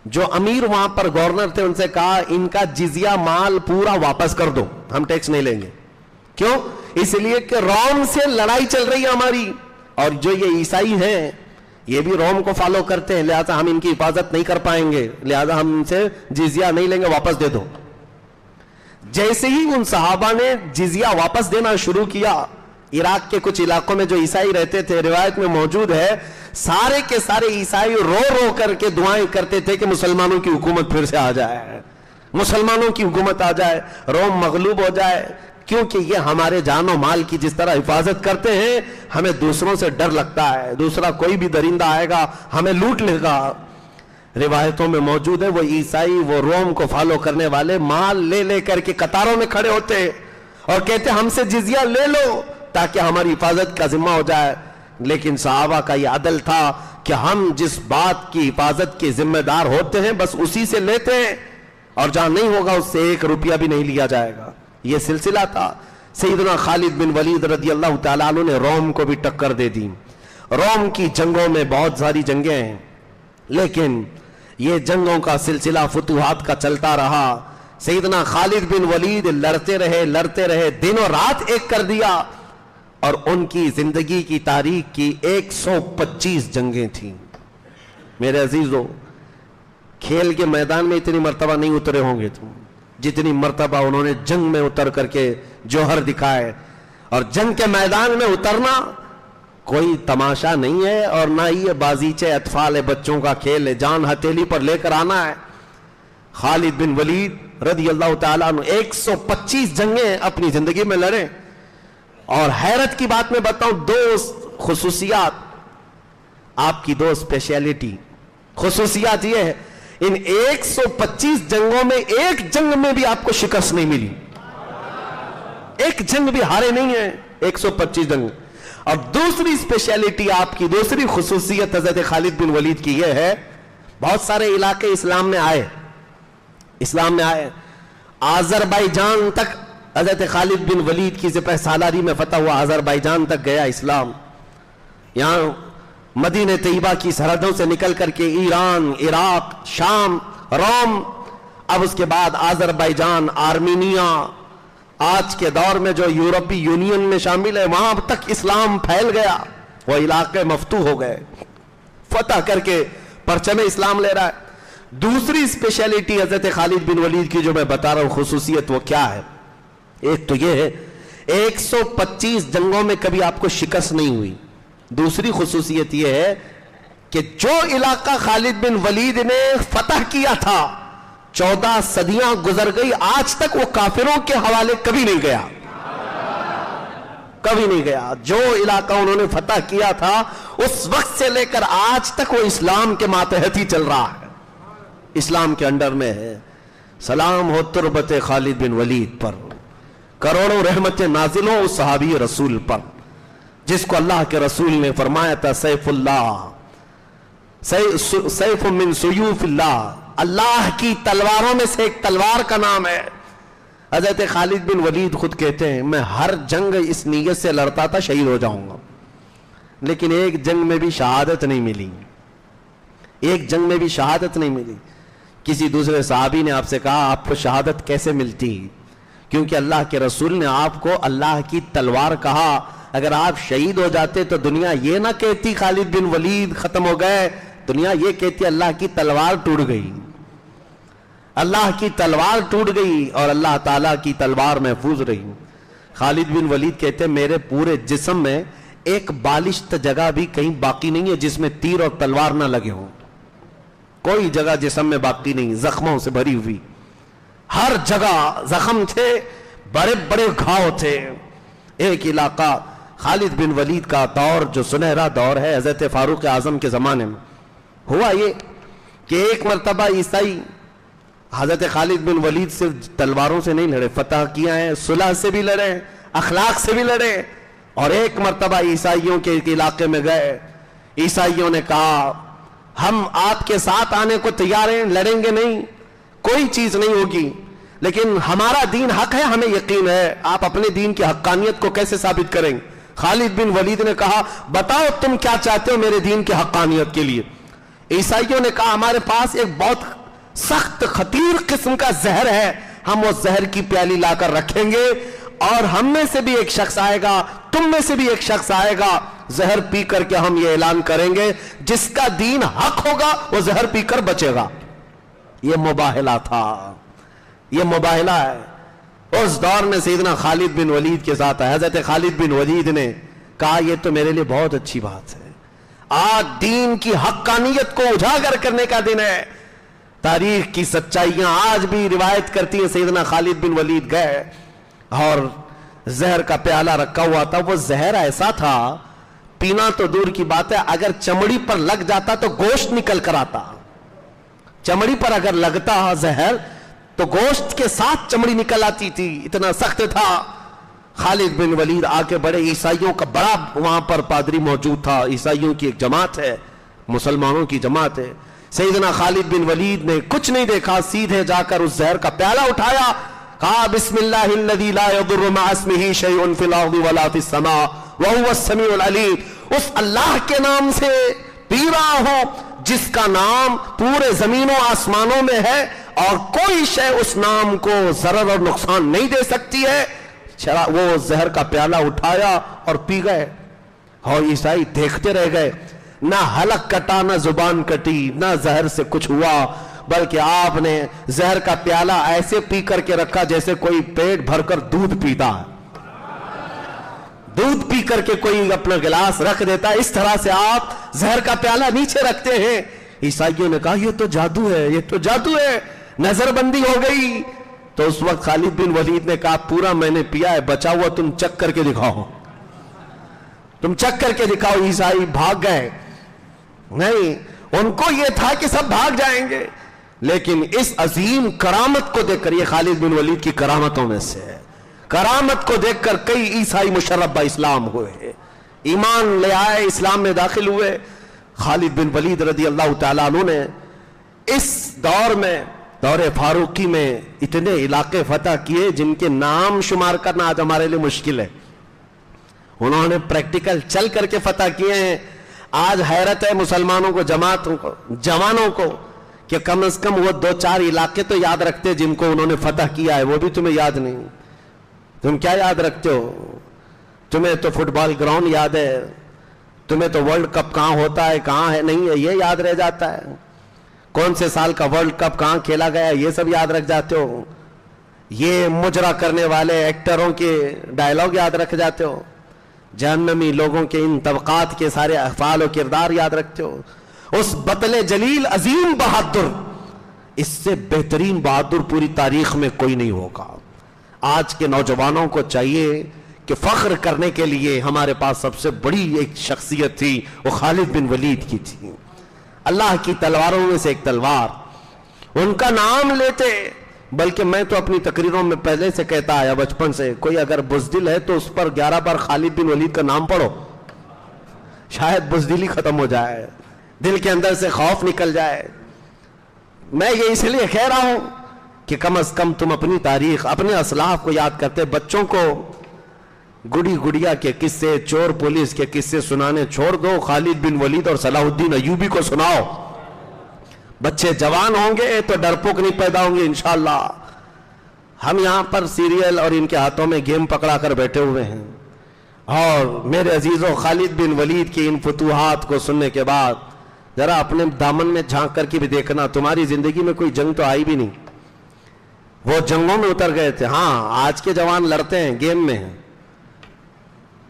جو امیر وہاں پر گورنر تھے ان سے کہا ان کا جزیہ مال پورا واپس کر دو, ہم ٹیکس نہیں لیں گے. کیوں؟ اس لیے کہ روم سے لڑائی چل رہی ہے ہماری, اور جو یہ عیسائی ہیں یہ بھی روم کو فالو کرتے ہیں, لہذا ہم ان کی حفاظت نہیں کر پائیں گے, لہذا ہم ان سے جزیہ نہیں لیں گے, واپس دے دو. جیسے ہی ان صحابہ نے جزیہ واپس دینا شروع کیا, عراق کے کچھ علاقوں میں جو عیسائی رہتے تھے, روایت میں موجود ہے, سارے کے سارے عیسائی رو رو کر کے دعائیں کرتے تھے کہ مسلمانوں کی حکومت پھر سے آ جائے, مسلمانوں کی حکومت آ جائے, روم مغلوب ہو جائے. کیونکہ یہ ہمارے جان و مال کی جس طرح حفاظت کرتے ہیں, ہمیں دوسروں سے ڈر لگتا ہے, دوسرا کوئی بھی درندہ آئے گا ہمیں لوٹ لے گا. روایتوں میں موجود ہے وہ عیسائی, وہ روم کو فالو کرنے والے مال لے لے کر کے قطاروں میں کھڑے ہوتے اور کہتے ہم سے جزیہ لے لو تاکہ ہماری حفاظت کا ذمہ ہو جائے. لیکن صحابہ کا یہ عدل تھا کہ ہم جس بات کی حفاظت کے ذمہ دار ہوتے ہیں بس اسی سے لیتے ہیں, اور جہاں نہیں ہوگا اس سے 1 روپیہ بھی نہیں لیا جائے گا. یہ سلسلہ تھا. سیدنا خالد بن ولید رضی اللہ تعالیٰ عنہ نے روم کو بھی ٹکر دے دی. روم کی جنگوں میں بہت ساری جنگیں ہیں, لیکن یہ جنگوں کا سلسلہ فتوحات کا چلتا رہا. سیدنا خالد بن ولید لڑتے رہے, دن و رات ایک کر دیا, اور ان کی زندگی کی تاریخ کی 125 جنگیں تھیں. میرے عزیزو, کھیل کے میدان میں اتنی مرتبہ نہیں اترے ہوں گے تم جتنی مرتبہ انہوں نے جنگ میں اتر کر کے جوہر دکھائے. اور جنگ کے میدان میں اترنا کوئی تماشا نہیں ہے, اور نہ ہی یہ بازیچے اطفال بچوں کا کھیل ہے, جان ہتھیلی پر لے کر آنا ہے. خالد بن ولید رضی اللہ تعالیٰ عنہ 125 جنگیں اپنی زندگی میں لڑے. اور حیرت کی بات میں بتاؤں, 2 خصوصیات آپ کی, 2 اسپیشلٹی خصوصیات یہ ہے, ان 125 جنگوں میں ایک جنگ میں بھی آپ کو شکست نہیں ملی, ایک جنگ بھی ہارے نہیں ہیں, 125 جنگ. اور دوسری اسپیشلٹی آپ کی, دوسری خصوصیت حضرت خالد بن ولید کی یہ ہے, بہت سارے علاقے اسلام میں آئے. آذربائیجان تک حضرت خالد بن ولید کی سپہ سالاری میں فتح ہوا, آذربائیجان تک گیا اسلام. یہاں مدینہ طیبہ کی سرحدوں سے نکل کر کے ایران, عراق, شام, روم, اب اس کے بعد آذربائیجان, آرمینیا, آج کے دور میں جو یورپی یونین میں شامل ہے, وہاں تک اسلام پھیل گیا. وہ علاقے مفتوح ہو گئے, فتح کر کے پرچم اسلام لے رہا ہے. دوسری اسپیشلٹی حضرت خالد بن ولید کی جو میں بتا رہا ہوں خصوصیت, وہ کیا ہے؟ ایک تو یہ ہے 125 جنگوں میں کبھی آپ کو شکست نہیں ہوئی. دوسری خصوصیت یہ ہے کہ جو علاقہ خالد بن ولید نے فتح کیا تھا 14 صدیاں گزر گئی, آج تک وہ کافروں کے حوالے کبھی نہیں گیا, کبھی نہیں گیا. جو علاقہ انہوں نے فتح کیا تھا اس وقت سے لے کر آج تک وہ اسلام کے ماتحت ہی چل رہا ہے, اسلام کے انڈر میں ہے. سلام ہو تربت خالد بن ولید پر, کروڑوں رحمتیں نازل ہوں اس صحابی رسول پر جس کو اللہ کے رسول نے فرمایا تھا سیف اللہ, سیف من سیوف اللہ, اللہ کی تلواروں میں سے ایک تلوار کا نام ہے. حضرت خالد بن ولید خود کہتے ہیں میں ہر جنگ اس نیت سے لڑتا تھا شہید ہو جاؤں گا, لیکن ایک جنگ میں بھی شہادت نہیں ملی, ایک جنگ میں بھی شہادت نہیں ملی. کسی دوسرے صحابی نے آپ سے کہا آپ کو شہادت کیسے ملتی؟ کیونکہ اللہ کے رسول نے آپ کو اللہ کی تلوار کہا، اگر آپ شہید ہو جاتے تو دنیا یہ نہ کہتی خالد بن ولید ختم ہو گئے، دنیا یہ کہتی اللہ کی تلوار ٹوٹ گئی، اللہ کی تلوار ٹوٹ گئی اور اللہ تعالیٰ کی تلوار محفوظ رہی۔ خالد بن ولید کہتے میرے پورے جسم میں ایک بالشت جگہ بھی کہیں باقی نہیں ہے جس میں تیر اور تلوار نہ لگے ہوں، کوئی جگہ جسم میں باقی نہیں، زخموں سے بھری ہوئی، ہر جگہ زخم تھے، بڑے بڑے گھاؤ تھے۔ ایک علاقہ خالد بن ولید کا دور جو سنہرا دور ہے حضرت فاروق اعظم کے زمانے میں، ہوا یہ کہ ایک مرتبہ عیسائی حضرت خالد بن ولید صرف تلواروں سے نہیں لڑے، فتح کیا ہے، صلح سے بھی لڑے، اخلاق سے بھی لڑے، اور ایک مرتبہ عیسائیوں کے علاقے میں گئے، عیسائیوں نے کہا ہم آپ کے ساتھ آنے کو تیار ہیں، لڑیں گے نہیں، کوئی چیز نہیں ہوگی، لیکن ہمارا دین حق ہے، ہمیں یقین ہے، آپ اپنے دین کی حقانیت کو کیسے ثابت کریں؟ خالد بن ولید نے کہا بتاؤ تم کیا چاہتے ہو میرے دین کی حقانیت کے لیے؟ عیسائیوں نے کہا ہمارے پاس ایک بہت سخت خطیر قسم کا زہر ہے، ہم وہ زہر کی پیالی لا کر رکھیں گے اور ہم میں سے بھی ایک شخص آئے گا، تم میں سے بھی ایک شخص آئے گا، زہر پی کر کے ہم یہ اعلان کریں گے جس کا دین حق ہوگا وہ زہر پی کر بچے گا۔ یہ مباہلہ تھا، یہ مباہلہ ہے۔ اس دور میں سیدنا خالد بن ولید کے ساتھ حضرت خالد بن ولید نے کہا یہ تو میرے لیے بہت اچھی بات ہے، آج دین کی حقانیت کو اجاگر کرنے کا دن ہے۔ تاریخ کی سچائیاں آج بھی روایت کرتی ہیں سیدنا خالد بن ولید گئے اور زہر کا پیالہ رکھا ہوا تھا، وہ زہر ایسا تھا پینا تو دور کی بات ہے، اگر چمڑی پر لگ جاتا تو گوشت نکل کر آتا، چمڑی پر اگر لگتا زہر تو گوشت کے ساتھ چمڑی نکل آتی تھی، اتنا سخت تھا۔ خالد بن ولید آگے بڑے، عیسائیوں کا بڑا وہاں پر پادری موجود تھا، عیسائیوں کی ایک جماعت ہے، مسلمانوں کی جماعت ہے۔ سیدنا خالد بن ولید نے کچھ نہیں دیکھا، سیدھے جا کر اس زہر کا پیالہ اٹھایا، کہا بسم اللہ الذی لا یضر مع اسمہ شیء فی الارض ولا فی السماء وہو السمیع العلیم، اس اللہ کے نام سے پی رہا ہوں جس کا نام پورے زمین و آسمانوں میں ہے اور کوئی شے اس نام کو ضرر اور نقصان نہیں دے سکتی ہے۔ وہ زہر کا پیالہ اٹھایا اور پی گئے، اور عیسائی دیکھتے رہ گئے، نہ حلق کٹا نہ زبان کٹی، نہ زہر سے کچھ ہوا، بلکہ آپ نے زہر کا پیالہ ایسے پی کر کے رکھا جیسے کوئی پیٹ بھر کر دودھ پیتا ہے، دودھ پی کر کے کوئی اپنا گلاس رکھ دیتا ہے، اس طرح سے آپ زہر کا پیالہ نیچے رکھتے ہیں۔ عیسائیوں نے کہا یہ تو جادو ہے، یہ تو جادو ہے، نظر بندی ہو گئی۔ تو اس وقت خالد بن ولید نے کہا پورا میں نے پیا ہے، بچا ہوا تم چک کر کے دکھاؤ، تم چک کر کے دکھاؤ۔ عیسائی بھاگ گئے، نہیں ان کو یہ تھا کہ سب بھاگ جائیں گے، لیکن اس عظیم کرامت کو دیکھ کر، یہ خالد بن ولید کی کرامتوں میں سے ہے، کرامت کو دیکھ کر کئی عیسائی مشرف با اسلام ہوئے، ایمان لے آئے، اسلام میں داخل ہوئے۔ خالد بن ولید رضی اللہ تعالیٰ عنہ نے اس دور میں، دور فاروقی میں، اتنے علاقے فتح کیے جن کے نام شمار کرنا آج ہمارے لیے مشکل ہے، انہوں نے پریکٹیکل چل کر کے فتح کیے ہیں۔ آج حیرت ہے مسلمانوں کو، جماعتوں کو، جوانوں کو، کہ کم از کم وہ 2-4 علاقے تو یاد رکھتے جن کو انہوں نے فتح کیا ہے، وہ بھی تمہیں یاد نہیں۔ تم کیا یاد رکھتے ہو؟ تمہیں تو فٹ بال گراؤنڈ یاد ہے، تمہیں تو ورلڈ کپ کہاں ہوتا ہے کہاں ہے نہیں ہے یہ یاد رہ جاتا ہے، کون سے سال کا ورلڈ کپ کہاں کھیلا گیا یہ سب یاد رکھ جاتے ہو، یہ مجرا کرنے والے ایکٹروں کے ڈائلاگ یاد رکھ جاتے ہو، جہنمی لوگوں کے ان طبقات کے سارے افعال و کردار یاد رکھتے ہو۔ اس بطل جلیل عظیم بہادر، اس سے بہترین بہادر پوری تاریخ میں کوئی نہیں ہوگا۔ آج کے نوجوانوں کو چاہیے کہ فخر کرنے کے لیے ہمارے پاس سب سے بڑی ایک شخصیت تھی، وہ خالد بن ولید کی تھی، اللہ کی تلواروں میں سے ایک تلوار، ان کا نام لیتے۔ بلکہ میں تو اپنی تقریروں میں پہلے سے کہتا آیا بچپن سے، کوئی اگر بزدل ہے تو اس پر 11 بار خالد بن ولید کا نام پڑھو، شاید بزدلی ختم ہو جائے، دل کے اندر سے خوف نکل جائے۔ میں یہ اس لیے کہہ رہا ہوں کہ کم از کم تم اپنی تاریخ، اپنے اسلاف کو یاد کرتے۔ بچوں کو گڑی گڑیا کے قصے، چور پولیس کے قصے سنانے چھوڑ دو، خالد بن ولید اور صلاح الدین ایوبی کو سناؤ، بچے جوان ہوں گے تو ڈرپوک نہیں پیدا ہوں گے انشاءاللہ. ہم یہاں پر سیریل اور ان کے ہاتھوں میں گیم پکڑا کر بیٹھے ہوئے ہیں. اور میرے عزیزوں، خالد بن ولید کی ان فتوحات کو سننے کے بعد ذرا اپنے دامن میں جھانک کر کے بھی دیکھنا، تمہاری زندگی میں کوئی جنگ تو آئی بھی نہیں. وہ جنگوں میں اتر گئے تھے. ہاں آج کے جوان لڑتے ہیں، گیم میں ہیں،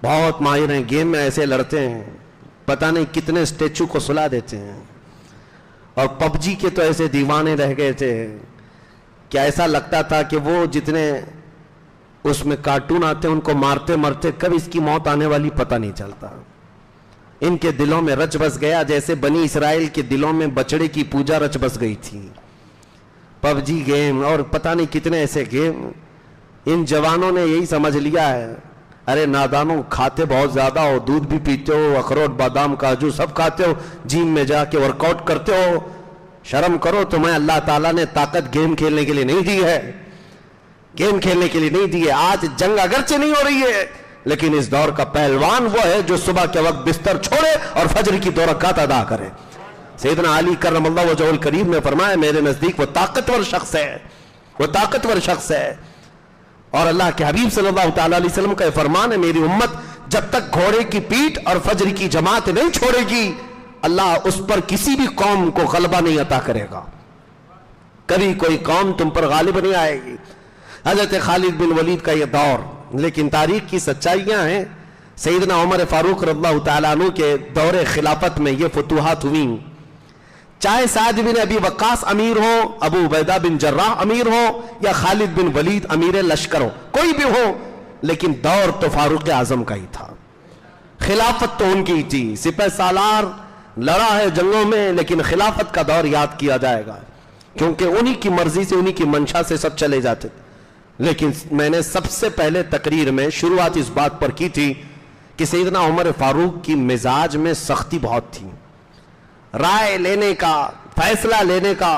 بہت ماہر ہیں گیم میں، ایسے لڑتے ہیں پتہ نہیں کتنے اسٹیچو کو سلا دیتے ہیں. اور پب جی کے تو ایسے دیوانے رہ گئے تھے کہ ایسا لگتا تھا کہ وہ جتنے اس میں کارٹون آتے ہیں ان کو مارتے مرتے کب اس کی موت آنے والی پتہ نہیں چلتا. ان کے دلوں میں رچ بس گیا جیسے بنی اسرائیل کے دلوں میں بچڑے کی پوجا رچ بس گئی تھی. پب جی گیم اور پتہ نہیں کتنے ایسے گیم. ان جوانوں نے یہی سمجھ لیا ہے، ارے نادانوں، کھاتے بہت زیادہ ہو، دودھ بھی پیتے ہو، اخروٹ بادام کاجو سب کھاتے ہو، جیم میں جا کے ورک آؤٹ کرتے ہو، شرم کرو. تمہیں اللہ تعالیٰ نے طاقت گیم کھیلنے کے لیے نہیں دی ہے، گیم کھیلنے کے لیے نہیں دی ہے. آج جنگ اگرچہ نہیں ہو رہی ہے لیکن اس دور کا پہلوان وہ ہے جو صبح کے وقت بستر چھوڑے اور فجر کی 2 رکعت ادا کرے. سیدنا علی کرم اللہ وجہہ الکریم نے فرمایا میرے نزدیک وہ طاقتور شخص ہے، وہ طاقتور شخص ہے. اور اللہ کے حبیب صلی اللہ تعالیٰ علیہ وسلم کا یہ فرمان ہے، میری امت جب تک گھوڑے کی پیٹھ اور فجر کی جماعت نہیں چھوڑے گی اللہ اس پر کسی بھی قوم کو غلبہ نہیں عطا کرے گا. کبھی کوئی قوم تم پر غالب نہیں آئے گی. حضرت خالد بن ولید کا یہ دور، لیکن تاریخ کی سچائیاں ہیں. سیدنا عمر فاروق رضی اللہ تعالیٰ عنہ کے دور خلافت میں یہ فتوحات ہوئیں. چاہے سعد بن ابی وقاص امیر ہو، ابو عبیدہ بن جراح امیر ہو، یا خالد بن ولید امیر لشکر ہو، کوئی بھی ہو، لیکن دور تو فاروق اعظم کا ہی تھا. خلافت تو ان کی ہی تھی. سپہ سالار لڑا ہے جنگوں میں لیکن خلافت کا دور یاد کیا جائے گا کیونکہ انہی کی مرضی سے، انہی کی منشا سے سب چلے جاتے. لیکن میں نے سب سے پہلے تقریر میں شروعات اس بات پر کی تھی کہ سیدنا عمر فاروق کی مزاج میں سختی بہت تھی. رائے لینے کا، فیصلہ لینے کا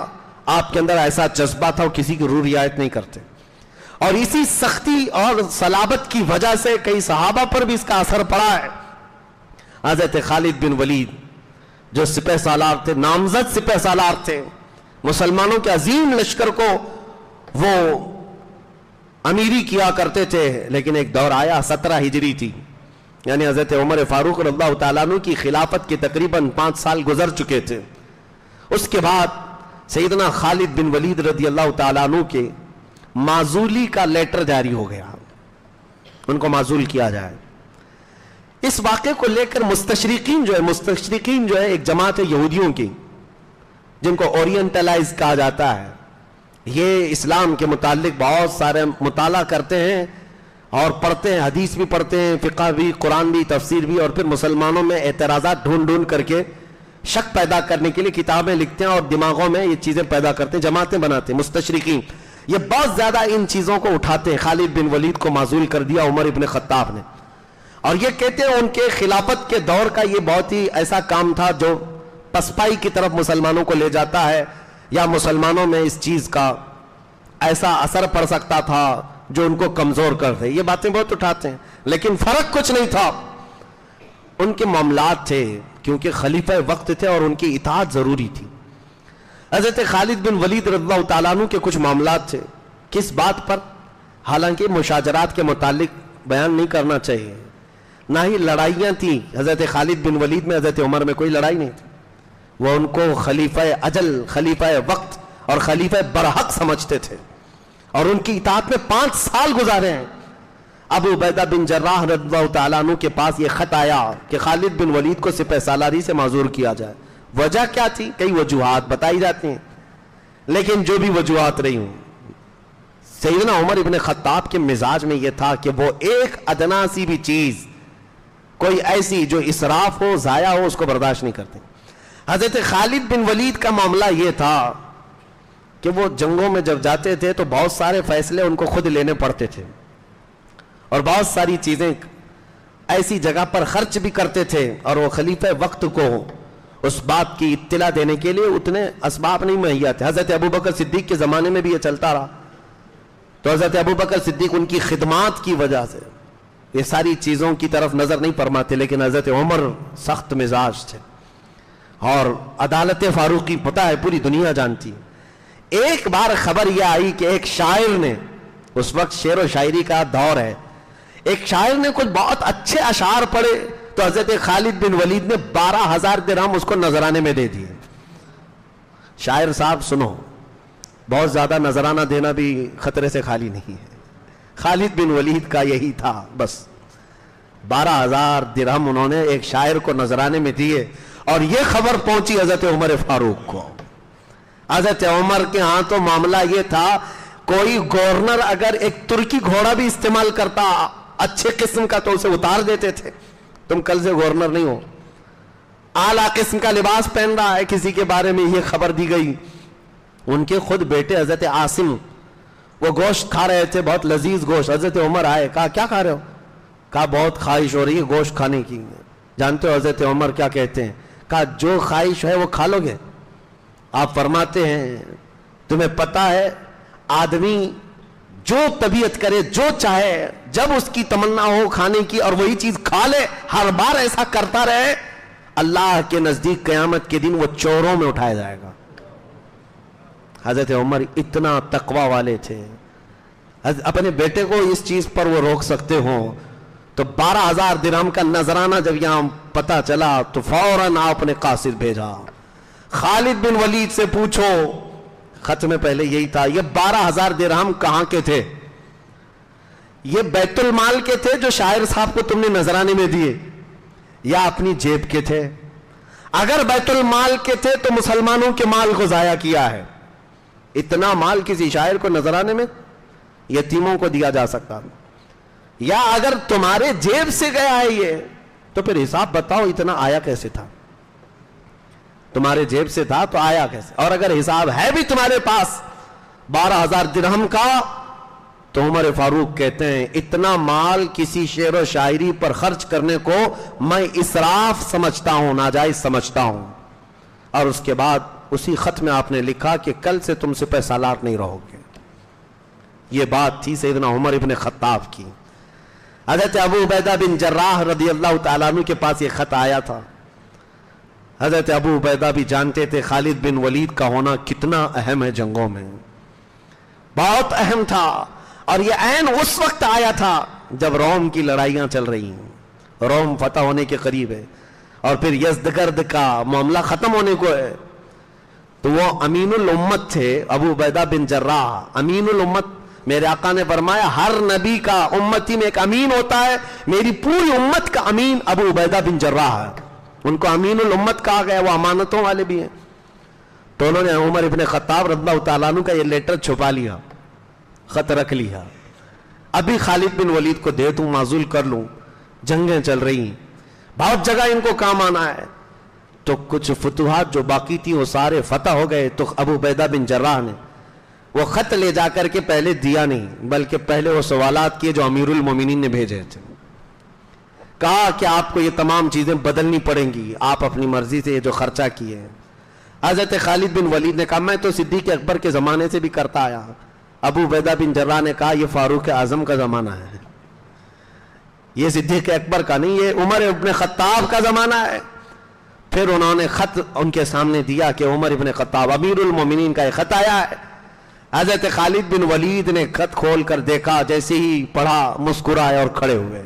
آپ کے اندر ایسا جذبہ تھا، وہ کسی کی روح رعایت نہیں کرتے. اور اسی سختی اور صلابت کی وجہ سے کئی صحابہ پر بھی اس کا اثر پڑا ہے. حضرت خالد بن ولید جو سپہ سالار تھے، نامزد سپہ سالار تھے، مسلمانوں کے عظیم لشکر کو وہ امیری کیا کرتے تھے. لیکن ایک دور آیا 17 ہجری تھی، یعنی حضرت عمر فاروق رضی اللہ تعالیٰ عنہ کی خلافت کے تقریباً 5 سال گزر چکے تھے. اس کے بعد سیدنا خالد بن ولید رضی اللہ تعالیٰ عنہ کے معزولی کا لیٹر جاری ہو گیا، ان کو معزول کیا جائے. اس واقعے کو لے کر مستشرقین جو ہے ایک جماعت ہے یہودیوں کی جن کو اورینٹلائز کہا جاتا ہے. یہ اسلام کے متعلق بہت سارے مطالعہ کرتے ہیں اور پڑھتے ہیں، حدیث بھی پڑھتے ہیں، فقہ بھی، قرآن بھی، تفسیر بھی، اور پھر مسلمانوں میں اعتراضات ڈھونڈ کر کے شک پیدا کرنے کے لیے کتابیں لکھتے ہیں اور دماغوں میں یہ چیزیں پیدا کرتے ہیں، جماعتیں بناتے ہیں. مستشرقین یہ بہت زیادہ ان چیزوں کو اٹھاتے ہیں. خالد بن ولید کو معزول کر دیا عمر ابن خطاب نے، اور یہ کہتے ہیں ان کے خلافت کے دور کا یہ بہت ہی ایسا کام تھا جو پسپائی کی طرف مسلمانوں کو لے جاتا ہے، یا مسلمانوں میں اس چیز کا ایسا اثر پڑ سکتا تھا جو ان کو کمزور کر دے. یہ باتیں بہت اٹھاتے ہیں لیکن فرق کچھ نہیں تھا. ان کے معاملات تھے کیونکہ خلیفہ وقت تھے اور ان کی اطاعت ضروری تھی. حضرت خالد بن ولید رضی اللہ تعالیٰ عنہ کے کچھ معاملات تھے. کس بات پر؟ حالانکہ مشاجرات کے متعلق بیان نہیں کرنا چاہیے، نہ ہی لڑائیاں تھیں. حضرت خالد بن ولید میں حضرت عمر میں کوئی لڑائی نہیں تھی. وہ ان کو خلیفہ اجل، خلیفہ وقت اور خلیفہ برحق سمجھتے تھے اور ان کی اطاعت میں 5 سال گزارے ہیں. ابو عبیدہ بن جراح رضی اللہ تعالیٰ عنہ کے پاس یہ خط آیا کہ خالد بن ولید کو سپہ سالاری سے معزول کیا جائے. وجہ کیا تھی؟ کئی وجوہات بتائی جاتی ہیں، لیکن جو بھی وجوہات رہی ہوں، سیدنا عمر ابن خطاب کے مزاج میں یہ تھا کہ وہ ایک ادنا سی بھی چیز کوئی ایسی جو اسراف ہو، ضائع ہو، اس کو برداشت نہیں کرتے. حضرت خالد بن ولید کا معاملہ یہ تھا کہ وہ جنگوں میں جب جاتے تھے تو بہت سارے فیصلے ان کو خود لینے پڑتے تھے اور بہت ساری چیزیں ایسی جگہ پر خرچ بھی کرتے تھے، اور وہ خلیفہ وقت کو اس بات کی اطلاع دینے کے لیے اتنے اسباب نہیں مہیا تھے. حضرت ابوبکر صدیق کے زمانے میں بھی یہ چلتا رہا، تو حضرت ابوبکر صدیق ان کی خدمات کی وجہ سے یہ ساری چیزوں کی طرف نظر نہیں فرماتے. لیکن حضرت عمر سخت مزاج تھے اور عدالت فاروقی پتہ ہے پوری دنیا جانتی ہے۔ ایک بار خبر یہ آئی کہ ایک شاعر نے، اس وقت شعر و شاعری کا دور ہے، ایک شاعر نے کچھ بہت اچھے اشعار پڑھے تو حضرت خالد بن ولید نے 12,000 درہم اس کو نذرانے میں دے دیے۔ شاعر صاحب سنو، بہت زیادہ نذرانہ دینا بھی خطرے سے خالی نہیں ہے۔ خالد بن ولید کا یہی تھا، بس 12,000 درہم انہوں نے ایک شاعر کو نذرانے میں دیے، اور یہ خبر پہنچی حضرت عمر فاروق کو۔ حضرت عمر کے ہاں تو معاملہ یہ تھا، کوئی گورنر اگر ایک ترکی گھوڑا بھی استعمال کرتا اچھے قسم کا تو اسے اتار دیتے تھے، تم کل سے گورنر نہیں ہو۔ اعلیٰ قسم کا لباس پہن رہا ہے، کسی کے بارے میں یہ خبر دی گئی۔ ان کے خود بیٹے حضرت عاصم وہ گوشت کھا رہے تھے، بہت لذیذ گوشت، حضرت عمر آئے، کہا کیا کھا رہے ہو؟ کہا بہت خواہش ہو رہی ہے گوشت کھانے کی۔ جانتے ہو حضرت عمر کیا کہتے ہیں؟ کہا جو خواہش ہے وہ کھا لو گے؟ آپ فرماتے ہیں تمہیں پتا ہے آدمی جو طبیعت کرے، جو چاہے، جب اس کی تمنا ہو کھانے کی اور وہی چیز کھا لے، ہر بار ایسا کرتا رہے، اللہ کے نزدیک قیامت کے دن وہ چوروں میں اٹھایا جائے گا۔ حضرت عمر اتنا تقوی والے تھے، اپنے بیٹے کو اس چیز پر وہ روک سکتے ہوں تو 12,000 درہم کا نذرانہ جب یہاں پتا چلا تو فوراً آپ نے قاصد بھیجا، خالد بن ولید سے پوچھو۔ خط میں پہلے یہی تھا، یہ 12,000 درہم کہاں کے تھے؟ یہ بیت المال کے تھے جو شاعر صاحب کو تم نے نذرانے میں دیے، یا اپنی جیب کے تھے؟ اگر بیت المال کے تھے تو مسلمانوں کے مال کو ضائع کیا ہے۔ اتنا مال کسی شاعر کو نذرانے میں، یتیموں کو دیا جا سکتا، یا اگر تمہارے جیب سے گیا ہے یہ تو پھر حساب بتاؤ اتنا آیا کیسے تھا؟ تمہارے جیب سے تھا تو آیا کیسے؟ اور اگر حساب ہے بھی تمہارے پاس 12,000 درہم کا تو عمر فاروق کہتے ہیں اتنا مال کسی شعر و شاعری پر خرچ کرنے کو میں اسراف سمجھتا ہوں، ناجائز سمجھتا ہوں۔ اور اس کے بعد اسی خط میں آپ نے لکھا کہ کل سے تم سپہ سالار نہیں رہو گے۔ یہ بات تھی سیدنا عمر ابن خطاب کی۔ حضرت ابو عبیدہ بن جراح رضی اللہ تعالیٰ عنہ کے پاس یہ خط آیا تھا۔ حضرت ابو عبیدہ بھی جانتے تھے خالد بن ولید کا ہونا کتنا اہم ہے جنگوں میں، بہت اہم تھا، اور یہ عین اس وقت آیا تھا جب روم کی لڑائیاں چل رہی ہیں، روم فتح ہونے کے قریب ہے، اور پھر یزدگرد کا معاملہ ختم ہونے کو ہے۔ تو وہ امین الامت تھے ابو عبیدہ بن جراح، امین الامت۔ میرے آقا نے فرمایا ہر نبی کا امتی میں ایک امین ہوتا ہے، میری پوری امت کا امین ابو عبیدہ بن جراح ہے، ان کو امین الامت کہا گیا، وہ امانتوں والے بھی ہیں۔ تو انہوں نے عمر ابن خطاب رضی اللہ تعالیٰ عنہ کا یہ لیٹر چھپا لیا، خط رکھ لیا، ابھی خالد بن ولید کو دے دوں، معزول کر لوں، جنگیں چل رہی ہیں، بہت جگہ ان کو کام آنا ہے۔ تو کچھ فتوحات جو باقی تھی وہ سارے فتح ہو گئے، تو ابو عبیدہ بن جراح نے وہ خط لے جا کر کے پہلے دیا نہیں، بلکہ پہلے وہ سوالات کیے جو امیر المومنین نے بھیجے تھے، کہا کہ آپ کو یہ تمام چیزیں بدلنی پڑیں گی، آپ اپنی مرضی سے یہ جو خرچہ کیے ہیں۔ حضرت خالد بن ولید نے کہا میں تو صدیق اکبر کے زمانے سے بھی کرتا آیا۔ ابو عبیدہ بن جراح نے کہا یہ فاروق اعظم کا زمانہ ہے، یہ صدیق اکبر کا نہیں، یہ عمر ابن خطاب کا زمانہ ہے۔ پھر انہوں نے خط ان کے سامنے دیا کہ عمر ابن خطاب امیر المومنین کا یہ خط آیا ہے۔ حضرت خالد بن ولید نے خط کھول کر دیکھا، جیسے ہی پڑھا مسکرائے اور کھڑے ہوئے۔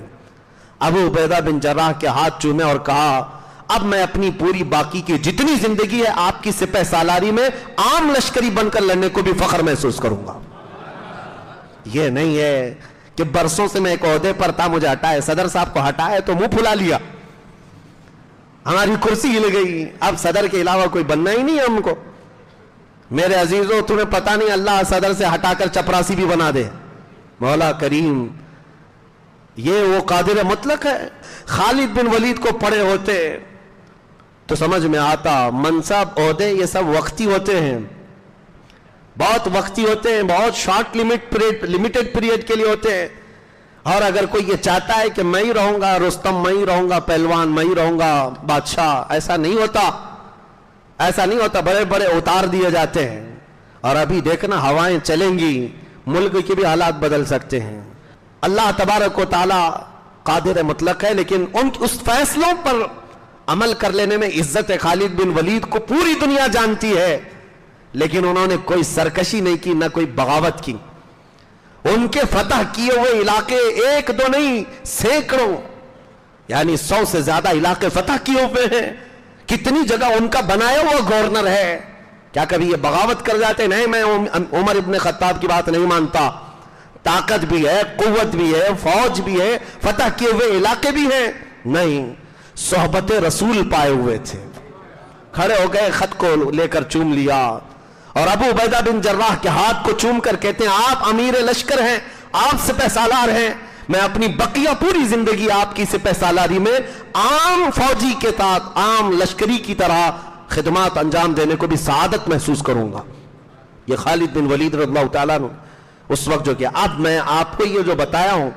ابو عبیدہ بن جراح کے ہاتھ چومے اور کہا اب میں اپنی پوری باقی کی جتنی زندگی ہے آپ کی سپہ سالاری میں عام لشکری بن کر لڑنے کو بھی فخر محسوس کروں گا۔ یہ نہیں ہے کہ برسوں سے میں ایک عہدے پر تھا، مجھے ہٹائے، صدر صاحب کو ہٹائے تو منہ پھلا لیا، ہماری کرسی ہل گئی، اب صدر کے علاوہ کوئی بننا ہی نہیں ہے ہم کو۔ میرے عزیزوں تمہیں پتہ نہیں اللہ صدر سے ہٹا کر چپراسی بھی بنا دے، مولا کریم یہ وہ قادر مطلق ہے۔ خالد بن ولید کو پڑے ہوتے تو سمجھ میں آتا منصب عہدے یہ سب وقتی ہوتے ہیں، بہت وقتی ہوتے ہیں، بہت شارٹ لمیٹڈ پیریڈ کے لیے ہوتے ہیں۔ اور اگر کوئی یہ چاہتا ہے کہ میں ہی رہوں گا رستم، میں ہی رہوں گا پہلوان، میں ہی رہوں گا بادشاہ، ایسا نہیں ہوتا، ایسا نہیں ہوتا، بڑے بڑے اتار دیے جاتے ہیں۔ اور ابھی دیکھنا ہوائیں چلیں گی، ملک کے بھی حالات بدل سکتے ہیں۔ اللہ تبارک و تعالی قادر مطلق ہے، لیکن ان اس فیصلوں پر عمل کر لینے میں عزت ہے. خالد بن ولید کو پوری دنیا جانتی ہے, لیکن انہوں نے کوئی سرکشی نہیں کی, نہ کوئی بغاوت کی. ان کے فتح کیے ہوئے علاقے ایک دو نہیں, سینکڑوں, یعنی 100 سے زیادہ علاقے فتح کیے ہوئے ہیں. کتنی جگہ ان کا بنایا ہوا گورنر ہے. کیا کبھی یہ بغاوت کر جاتے؟ نہیں, میں عمر ابن خطاب کی بات نہیں مانتا. طاقت بھی ہے, قوت بھی ہے, فوج بھی ہے, فتح کیے ہوئے علاقے بھی ہیں. نہیں, صحبت رسول پائے ہوئے تھے. کھڑے ہو گئے, خط کو لے کر چوم لیا, اور ابو عبیدہ بن جراح کے ہاتھ کو چوم کر کہتے ہیں آپ امیر لشکر ہیں, آپ سپہ سالار ہیں, میں اپنی بقیہ پوری زندگی آپ کی سپہ سالاری میں عام فوجی کے ساتھ, عام لشکری کی طرح خدمات انجام دینے کو بھی سعادت محسوس کروں گا. یہ خالد بن ولید رضی اللہ تعالیٰ عنہ اس وقت جو کیا. اب میں آپ کو یہ جو بتایا ہوں,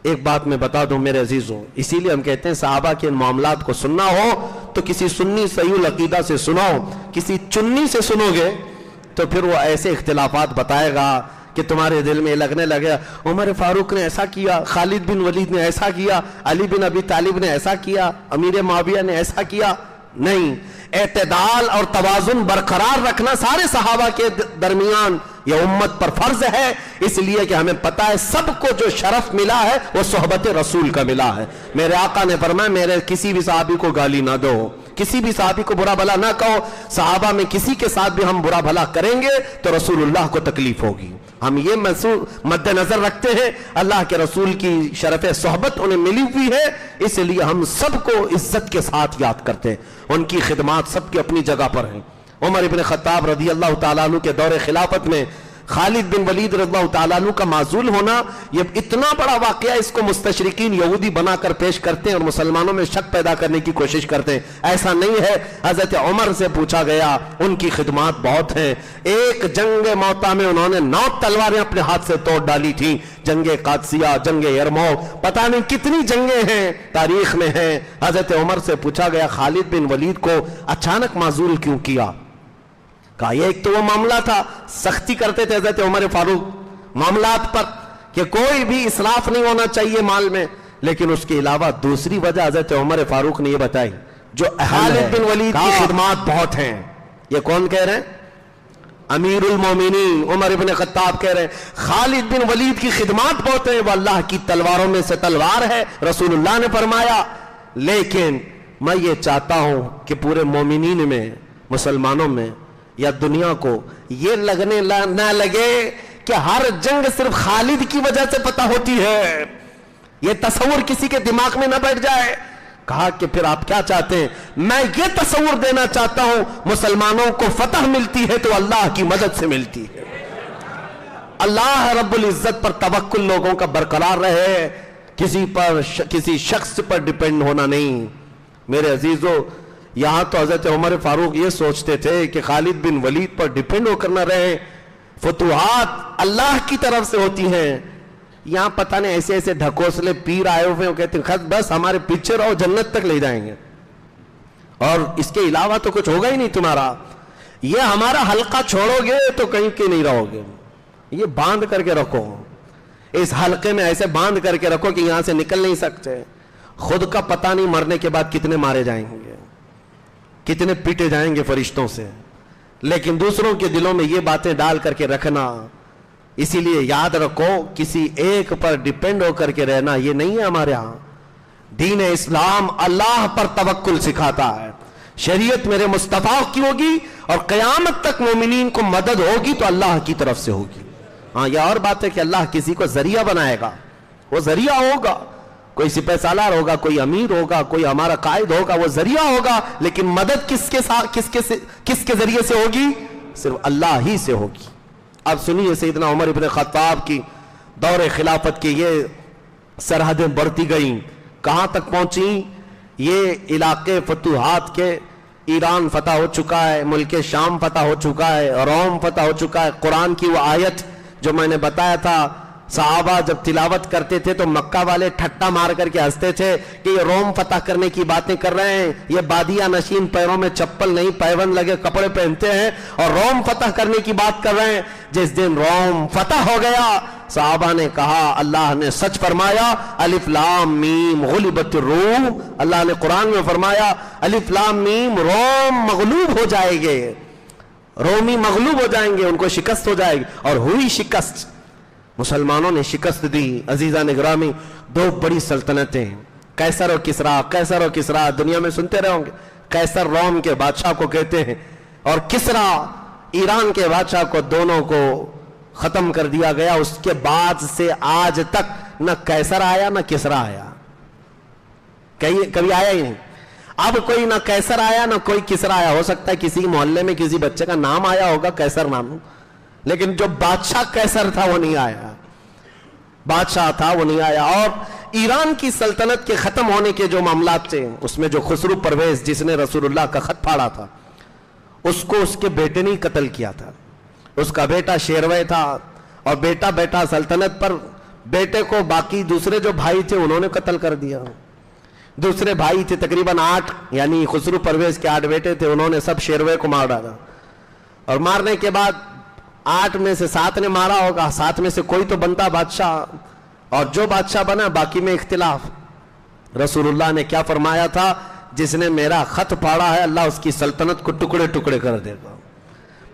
ایک بات میں بتا دوں میرے عزیزوں, اسی لیے ہم کہتے ہیں صحابہ کے ان معاملات کو سننا ہو تو کسی سنی صحیح العقیدہ سے سنو. کسی چنی سے سنو گے تو پھر وہ ایسے اختلافات بتائے گا کہ تمہارے دل میں لگنے لگے عمر فاروق نے ایسا کیا, خالد بن ولید نے ایسا کیا, علی بن ابی طالب نے ایسا کیا, امیر معاویہ نے ایسا کیا. نہیں, اعتدال اور توازن برقرار رکھنا سارے صحابہ کے درمیان یہ امت پر فرض ہے, اس لیے کہ ہمیں پتا ہے سب کو جو شرف ملا ہے وہ صحبت رسول کا ملا ہے. میرے آقا نے فرمایا میرے کسی بھی صحابی کو گالی نہ دو, کسی بھی صحابی کو برا بھلا نہ کہو. صحابہ میں کسی کے ساتھ بھی ہم برا بھلا کریں گے تو رسول اللہ کو تکلیف ہوگی. ہم یہ مد نظر رکھتے ہیں, اللہ کے رسول کی شرف صحبت انہیں ملی ہوئی ہے, اس لیے ہم سب کو عزت کے ساتھ یاد کرتے ہیں. ان کی خدمات سب کی اپنی جگہ پر ہیں. عمر ابن خطاب رضی اللہ تعالیٰ عنہ کے دور خلافت میں خالد بن ولید رضی اللہ تعالیٰ عنہ کا معزول ہونا یہ اتنا بڑا واقعہ, اس کو مستشرقین یہودی بنا کر پیش کرتے ہیں اور مسلمانوں میں شک پیدا کرنے کی کوشش کرتے ہیں. ایسا نہیں ہے. حضرت عمر سے پوچھا گیا, ان کی خدمات بہت ہیں. ایک جنگ موتا میں انہوں نے 9 تلواریں اپنے ہاتھ سے توڑ ڈالی تھی. جنگ قادسیہ, جنگ یرموک, پتہ نہیں کتنی جنگیں ہیں تاریخ میں ہیں. حضرت عمر سے پوچھا گیا خالد بن ولید کو اچانک معزول کیوں کیا؟ کہا یہ ایک تو وہ معاملہ تھا, سختی کرتے تھے حضرت عمر فاروق معاملات پر کہ کوئی بھی اسراف نہیں ہونا چاہیے مال میں, لیکن اس کے علاوہ دوسری وجہ حضرت عمر فاروق نے یہ بتائی جو خالد بن ولید کی خدمات بہت ہیں. یہ کون کہہ رہے ہیں؟ امیر المومنین عمر ابن خطاب کہہ رہے ہیں خالد بن ولید کی خدمات بہت ہیں, وہ اللہ کی تلواروں میں سے تلوار ہے, رسول اللہ نے فرمایا. لیکن میں یہ چاہتا ہوں کہ پورے مومنین میں, مسلمانوں میں یا دنیا کو یہ لگنے نہ لگے کہ ہر جنگ صرف خالد کی وجہ سے پتہ ہوتی ہے, یہ تصور کسی کے دماغ میں نہ بیٹھ جائے. کہا کہ پھر آپ کیا چاہتے ہیں؟ میں یہ تصور دینا چاہتا ہوں مسلمانوں کو فتح ملتی ہے تو اللہ کی مدد سے ملتی ہے. اللہ رب العزت پر توکل لوگوں کا برقرار رہے, کسی پر کسی شخص پر ڈیپینڈ ہونا نہیں. میرے عزیزو, یہاں تو حضرت عمر فاروق یہ سوچتے تھے کہ خالد بن ولید پر ڈیپینڈ ہو کر نہ رہے, فتوحات اللہ کی طرف سے ہوتی ہیں. یہاں پتہ نہیں ایسے ایسے ڈھکوسلے پیر آئے ہوئے ہیں, کہتے ہیں بس ہمارے پیچھے رہو جنت تک لے جائیں گے, اور اس کے علاوہ تو کچھ ہوگا ہی نہیں تمہارا. یہ ہمارا حلقہ چھوڑو گے تو کہیں کے نہیں رہو گے, یہ باندھ کر کے رکھو, اس حلقے میں ایسے باندھ کر کے رکھو کہ یہاں سے نکل نہیں سکتے. خود کا پتہ نہیں مرنے کے بعد کتنے مارے جائیں گے, کتنے پیٹے جائیں گے فرشتوں سے, لیکن دوسروں کے دلوں میں یہ باتیں ڈال کر کے رکھنا. اسی لیے یاد رکھو کسی ایک پر ڈیپینڈ ہو کر کے رہنا یہ نہیں ہے ہمارے ہاں. دین اسلام اللہ پر توکل سکھاتا ہے. شریعت میرے مصطفیٰ کی ہوگی اور قیامت تک مومنین کو مدد ہوگی تو اللہ کی طرف سے ہوگی. ہاں یہ اور بات ہے کہ اللہ کسی کو ذریعہ بنائے گا, وہ ذریعہ ہوگا, کوئی سپہ سالار ہوگا, کوئی امیر ہوگا, کوئی ہمارا قائد ہوگا, وہ ذریعہ ہوگا, لیکن مدد کس کے ذریعے سے ہوگی؟ صرف اللہ ہی سے ہوگی. اب سنیے سیدنا عمر ابن خطاب کی دور خلافت کی یہ سرحدیں بڑھتی گئیں, کہاں تک پہنچیں؟ یہ علاقے فتوحات کے, ایران فتح ہو چکا ہے, ملک شام فتح ہو چکا ہے, روم فتح ہو چکا ہے. قرآن کی وہ آیت جو میں نے بتایا تھا, صحابہ جب تلاوت کرتے تھے تو مکہ والے ٹھٹا مار کر کے ہنستے تھے کہ یہ روم فتح کرنے کی باتیں کر رہے ہیں, یہ بادیہ نشین پیروں میں چپل نہیں پیون لگے کپڑے پہنتے ہیں اور روم فتح کرنے کی بات کر رہے ہیں. جس دن روم فتح ہو گیا صحابہ نے کہا اللہ نے سچ فرمایا، الف لام میم غلبت الروم، اللہ نے قرآن میں فرمایا الف لام میم روم مغلوب ہو جائیں گے، رومی مغلوب ہو جائیں گے، ان کو شکست ہو جائے گی، اور ہوئی شکست، مسلمانوں نے شکست دی۔ عزیزان گرامی، دو بڑی سلطنتیں قیصر و کسریٰ، قیصر و کسریٰ دنیا میں سنتے رہے ہوں گے، قیصر روم کے بادشاہ کو کہتے ہیں اور کسریٰ ایران کے بادشاہ کو، دونوں کو ختم کر دیا گیا۔ اس کے بعد سے آج تک نہ قیصر آیا نہ کسریٰ آیا، کبھی آیا ہی نہیں۔ اب کوئی نہ قیصر آیا نہ کوئی کسریٰ آیا، ہو سکتا ہے کسی محلے میں کسی بچے کا نام آیا ہوگا قیصر نام، لیکن جو بادشاہ قیصر تھا وہ نہیں آیا، بادشاہ تھا وہ نہیں آیا۔ اور ایران کی سلطنت کے ختم ہونے کے جو معاملات تھے، اس میں جو خسرو پرویز جس نے رسول اللہ کا خط پھاڑا تھا، اس کو اس کے بیٹے نے قتل کیا تھا، اس کا بیٹا شیروے تھا، اور بیٹا بیٹھا سلطنت پر، بیٹے کو باقی دوسرے جو بھائی تھے انہوں نے قتل کر دیا۔ دوسرے بھائی تھے تقریباً 8، یعنی خسرو پرویز کے 8 بیٹے تھے، انہوں نے سب شیروے کو مار ڈالا، اور مارنے کے بعد 8 میں سے 7 نے مارا ہوگا، 7 میں سے کوئی تو بنتا بادشاہ، اور جو بادشاہ بنا باقی میں اختلاف۔ رسول اللہ نے کیا فرمایا تھا؟ جس نے میرا خط پھاڑا ہے اللہ اس کی سلطنت کو ٹکڑے ٹکڑے کر دے گا۔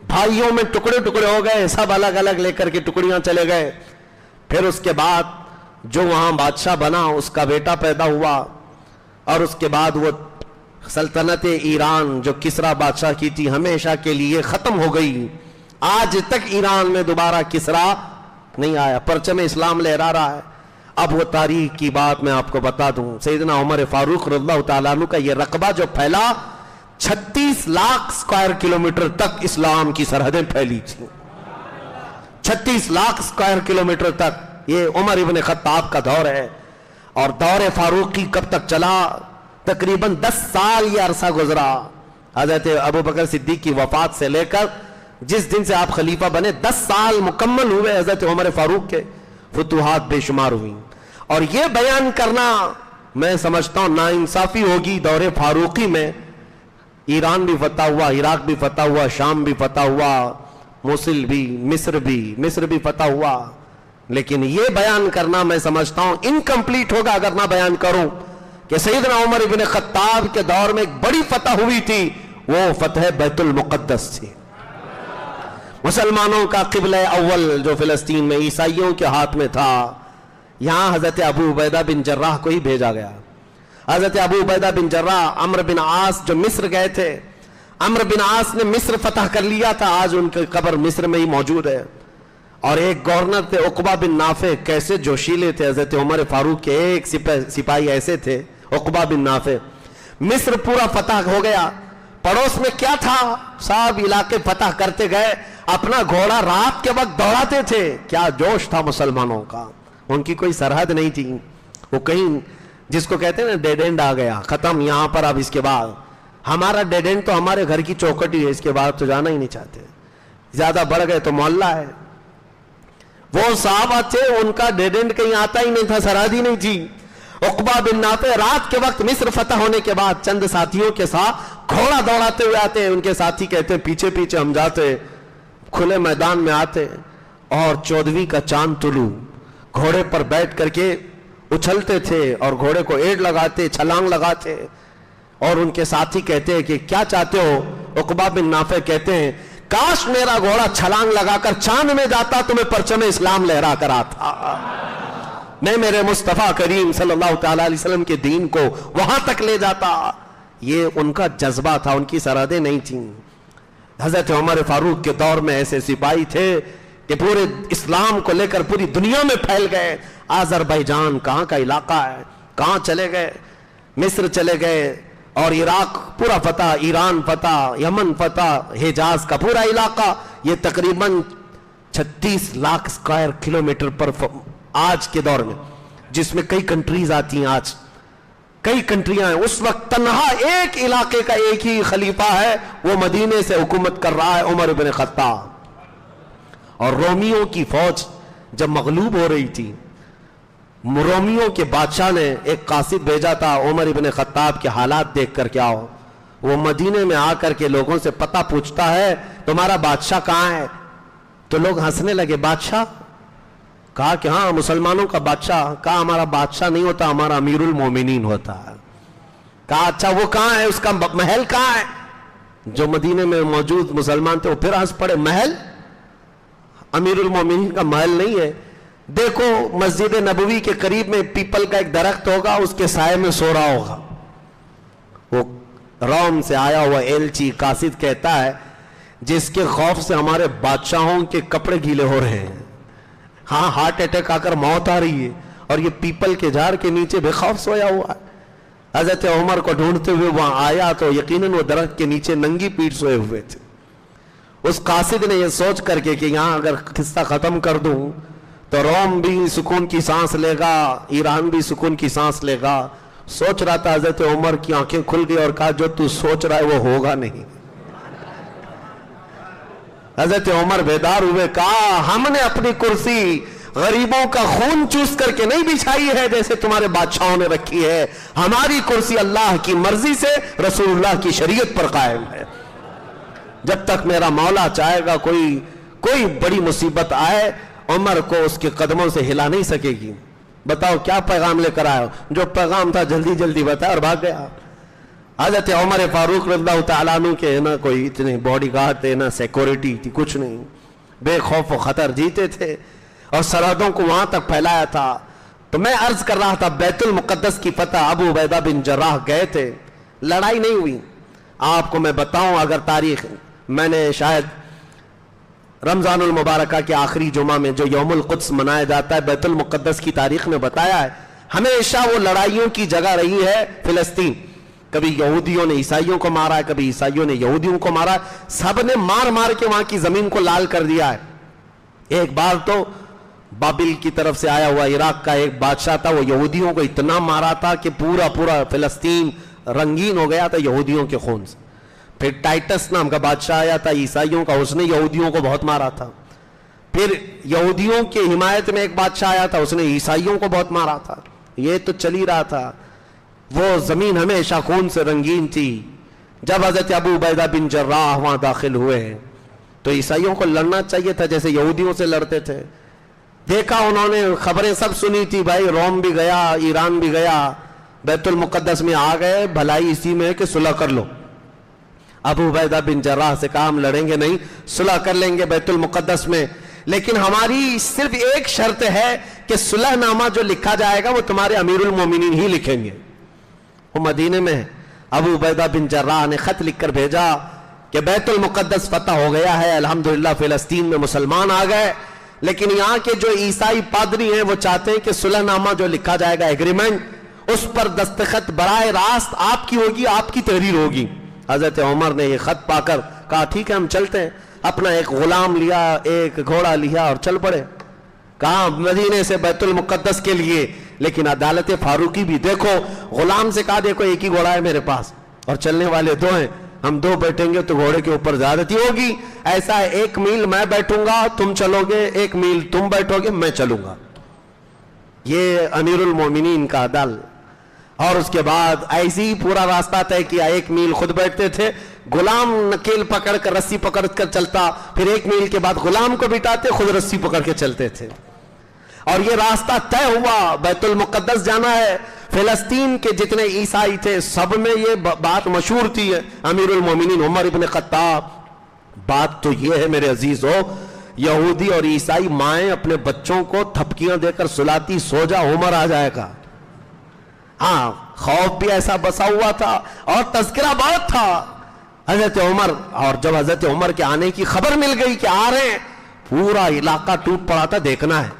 بھائیوں میں ٹکڑے ٹکڑے ہو گئے، سب الگ الگ لے کر کے ٹکڑیاں چلے گئے۔ پھر اس کے بعد جو وہاں بادشاہ بنا اس کا بیٹا پیدا ہوا، اور اس کے بعد وہ سلطنت ایران جو کسریٰ بادشاہ کی تھی ہمیشہ کے لیے ختم ہو گئی۔ آج تک ایران میں دوبارہ کسریٰ نہیں آیا، پرچم اسلام لہرا رہا ہے۔ اب وہ تاریخ کی بات میں آپ کو بتا دوں، سیدنا عمر فاروق رضی اللہ تعالیٰ عنہ کا یہ رقبہ جو پھیلا، 36 لاکھ اسکوائر کلومیٹر تک اسلام کی سرحدیں پھیلی تھیں، 36 لاکھ اسکوائر کلومیٹر تک۔ یہ عمر ابن خطاب کا دور ہے، اور دور فاروقی کب تک چلا؟ تقریباً 10 سال یہ عرصہ گزرا، حضرت ابو بکر صدیق کی وفات سے لے کر جس دن سے آپ خلیفہ بنے 10 سال مکمل ہوئے حضرت عمر فاروق کے، فتوحات بے شمار ہوئی۔ اور یہ بیان کرنا میں سمجھتا ہوں ناانصافی ہوگی، دور فاروقی میں ایران بھی فتح ہوا، عراق بھی فتح ہوا، شام بھی فتح ہوا، موصل بھی، مصر بھی فتح ہوا، لیکن یہ بیان کرنا میں سمجھتا ہوں انکمپلیٹ ہوگا اگر نہ بیان کروں کہ سیدنا عمر ابن خطاب کے دور میں ایک بڑی فتح ہوئی تھی، وہ فتح بیت المقدس تھی، مسلمانوں کا قبلہ اول جو فلسطین میں عیسائیوں کے ہاتھ میں تھا۔ یہاں حضرت ابو عبیدہ بن جراح کو ہی بھیجا گیا۔ حضرت ابو عبیدہ بن جراح عمرو بن عاص جو مصر گئے تھے، عمرو بن عاص نے مصر فتح کر لیا تھا، آج ان کی قبر مصر میں ہی موجود ہے۔ اور ایک گورنر تھے عقبہ بن نافع، کیسے جوشیلے تھے حضرت عمر فاروق کے ایک سپاہی ایسے تھے عقبہ بن نافع۔ مصر پورا فتح ہو گیا، پڑوس میں کیا تھا؟ سب علاقے فتح کرتے گئے، اپنا گھوڑا رات کے وقت دوڑاتے تھے۔ کیا جوش تھا مسلمانوں کا، ان کی کوئی سرحد نہیں تھی، وہ کہیں جس کو کہتے ہیں نا ڈیڈ اینڈ آ گیا، ختم یہاں پر۔ اب اس کے بعد ہمارا ڈیڈ اینڈ تو ہمارے گھر کی چوکٹ ہی ہے، اس کے بعد تو جانا ہی نہیں چاہتے، زیادہ بڑھ گئے تو محلہ ہے۔ وہ صحابہ تھے ان کا ڈیڈ اینڈ کہیں آتا ہی نہیں تھا، سرحد ہی نہیں تھی۔ عقبہ بن نافع رات کے وقت مصر فتح ہونے کے بعد چند ساتھیوں کے ساتھ گھوڑا دوڑاتے ہوئے آتے، ان کے ساتھی کہتے پیچھے پیچھے ہم جاتے، کھلے میدان میں آتے، اور 14ویں کا چاند طلوع گھوڑے پر بیٹھ کر کے اچھلتے تھے، اور گھوڑے کو ایڑ لگاتے، چھلانگ لگاتے، اور ان کے ساتھی کہتے ہیں کہ کیا چاہتے ہو؟ عقبہ بن نافع کہتے ہیں کاش میرا گھوڑا چھلانگ لگا کر چاند میں جاتا تو میں پرچم اسلام لہرا کر آتا، میں میرے مصطفیٰ کریم صلی اللہ تعالی علیہ وسلم کے دین کو وہاں تک لے جاتا۔ یہ ان کا جذبہ تھا، ان کی سرحدیں نہیں تھیں۔ حضرت عمر فاروق کے دور میں ایسے سپاہی تھے کہ پورے اسلام کو لے کر پوری دنیا میں پھیل گئے۔ آذربائیجان کہاں کا علاقہ ہے، کہاں چلے گئے، مصر چلے گئے، اور عراق پورا فتح، ایران فتح، یمن فتح، حجاز کا پورا علاقہ، یہ تقریباً 36 لاکھ اسکوائر کلومیٹر پر آج کے دور میں، جس میں کئی کنٹریز آتی ہیں، آج کئی کنٹریاں ہیں۔ اس وقت تنہا ایک علاقے کا ایک ہی خلیفہ ہے، وہ مدینے سے حکومت کر رہا ہے، عمر بن خطاب۔ اور رومیوں کی فوج جب مغلوب ہو رہی تھی، رومیوں کے بادشاہ نے ایک قاصد بھیجا تھا عمر بن خطاب کے حالات دیکھ کر کیا ہو، وہ مدینے میں آ کر کے لوگوں سے پتہ پوچھتا ہے تمہارا بادشاہ کہاں ہے؟ تو لوگ ہنسنے لگے، بادشاہ کہا کہ ہاں مسلمانوں کا بادشاہ. کہا ہمارا بادشاہ نہیں ہوتا, ہمارا امیر المومنین ہوتا ہے. کہا اچھا وہ کہاں ہے, اس کا محل کہاں ہے؟ جو مدینے میں موجود مسلمان تھے وہ پھر ہنس پڑے, محل امیر المومنین کا محل نہیں ہے. دیکھو مسجد نبوی کے قریب میں پیپل کا ایک درخت ہوگا, اس کے سائے میں سو رہا ہوگا. وہ روم سے آیا ہوا ایلچی قاصد کہتا ہے جس کے خوف سے ہمارے بادشاہوں کے کپڑے گیلے ہو رہے ہیں. ہاں ہارٹ اٹیک آ کر موت آ رہی ہے, اور یہ پیپل کے جھاڑ کے نیچے بے خوف سویا ہوا ہے. حضرت عمر کو ڈھونڈتے ہوئے وہاں آیا تو یقیناً وہ درخت کے نیچے ننگی پیٹھ سوئے ہوئے تھے. اس قاصد نے یہ سوچ کر کے کہ یہاں اگر قصہ ختم کر دوں تو روم بھی سکون کی سانس لے گا, ایران بھی سکون کی سانس لے گا. سوچ رہا تھا, حضرت عمر کی آنکھیں کھل گئی اور کہا جو تو سوچ رہا ہے وہ ہوگا نہیں. حضرت عمر بیدار ہوئے, کہا ہم نے اپنی کرسی غریبوں کا خون چوس کر کے نہیں بچھائی ہے جیسے تمہارے بادشاہوں نے رکھی ہے. ہماری کرسی اللہ کی مرضی سے رسول اللہ کی شریعت پر قائم ہے. جب تک میرا مولا چاہے گا کوئی بڑی مصیبت آئے, عمر کو اس کے قدموں سے ہلا نہیں سکے گی. بتاؤ کیا پیغام لے کر آئے ہو؟ جو پیغام تھا جلدی جلدی بتایا اور بھاگ گیا. حضرت عمر فاروق رضی اللہ تعالیٰ عنہ کے نہ کوئی اتنے باڈی گارڈ تھے, نہ سیکورٹی تھی, کچھ نہیں. بے خوف و خطر جیتے تھے اور سرحدوں کو وہاں تک پھیلایا تھا. تو میں عرض کر رہا تھا بیت المقدس کی فتح ابو عبیدہ بن جراح گئے تھے, لڑائی نہیں ہوئی. آپ کو میں بتاؤں اگر تاریخ, میں نے شاید رمضان المبارکہ کے آخری جمعہ میں جو یوم القدس منایا جاتا ہے بیت المقدس کی تاریخ میں بتایا ہے, ہمیشہ وہ لڑائیوں کی جگہ رہی ہے فلسطین. کبھی یہودیوں نے عیسائیوں کو مارا ہے, کبھی عیسائیوں نے یہودیوں کو مارا ہے. سب نے مار مار کے وہاں کی زمین کو لال کر دیا ہے. ایک بار تو بابل کی طرف سے آیا ہوا عراق کا ایک بادشاہ تھا, وہ یہودیوں کو اتنا مارا تھا کہ پورا فلسطین رنگین ہو گیا تھا یہودیوں کے خون سے. پھر ٹائٹس نام کا بادشاہ آیا تھا عیسائیوں کا, اس نے یہودیوں کو بہت مارا تھا. پھر یہودیوں کی حمایت میں ایک بادشاہ آیا تھا, اس نے عیسائیوں کو بہت مارا تھا. یہ تو چل ہی رہا تھا. وہ زمین ہمیشہ خون سے رنگین تھی. جب حضرت ابو عبیدہ بن جراح وہاں داخل ہوئے تو عیسائیوں کو لڑنا چاہیے تھا جیسے یہودیوں سے لڑتے تھے. دیکھا انہوں نے, خبریں سب سنی تھی, بھائی روم بھی گیا, ایران بھی گیا, بیت المقدس میں آ گئے, بھلائی اسی میں ہے کہ صلح کر لو. ابو عبیدہ بن جراح سے کہا ہم لڑیں گے نہیں, صلح کر لیں گے بیت المقدس میں, لیکن ہماری صرف ایک شرط ہے کہ صلح نامہ جو لکھا جائے گا وہ تمہارے امیر المومنین ہی لکھیں گے. وہ مدینے میں ہے. ابو عبیدہ بن جراح نے خط لکھ کر بھیجا کہ بیت المقدس فتح ہو گیا ہے, الحمدللہ فلسطین میں مسلمان آ گئے, لیکن یہاں کے جو عیسائی پادری ہیں وہ چاہتے ہیں کہ صلح نامہ جو لکھا جائے گا ایگریمنٹ, اس پر دستخط براہ راست آپ کی ہوگی, آپ کی تحریر ہوگی. حضرت عمر نے یہ خط پا کر کہا ٹھیک ہے ہم چلتے ہیں. اپنا ایک غلام لیا, ایک گھوڑا لیا اور چل پڑے. کہا مدینے سے بیت المقدس کے لیے. لیکن عدالت فاروقی بھی دیکھو, غلام سے کہا دیکھو ایک ہی گھوڑا ہے میرے پاس اور چلنے والے دو ہیں, ہم دو بیٹھیں گے تو گھوڑے کے اوپر زیادتی ہوگی. ایسا ہے 1 میل میں بیٹھوں گا تم چلو گے, 1 میل تم بیٹھو گے میں چلوں گا. یہ امیر المومنین کا عدل. اور اس کے بعد ایسی ہی پورا راستہ طے کیا. 1 میل خود بیٹھتے تھے, غلام نکیل پکڑ کر رسی پکڑ کر چلتا, پھر 1 میل کے بعد غلام کو بٹاتے, خود رسی پکڑ کے چلتے تھے. اور یہ راستہ طے ہوا, بیت المقدس جانا ہے. فلسطین کے جتنے عیسائی تھے سب میں یہ بات مشہور تھی. امیر المومنین عمر ابن خطاب, بات تو یہ ہے میرے عزیزو, یہودی اور عیسائی مائیں اپنے بچوں کو تھپکیاں دے کر سلاتی, سو جا عمر آ جائے گا. ہاں خوف بھی ایسا بسا ہوا تھا اور تذکرہ بہت تھا. حضرت عمر, اور جب حضرت عمر کے آنے کی خبر مل گئی کہ آ رہے ہیں, پورا علاقہ ٹوٹ پڑا تھا. دیکھنا ہے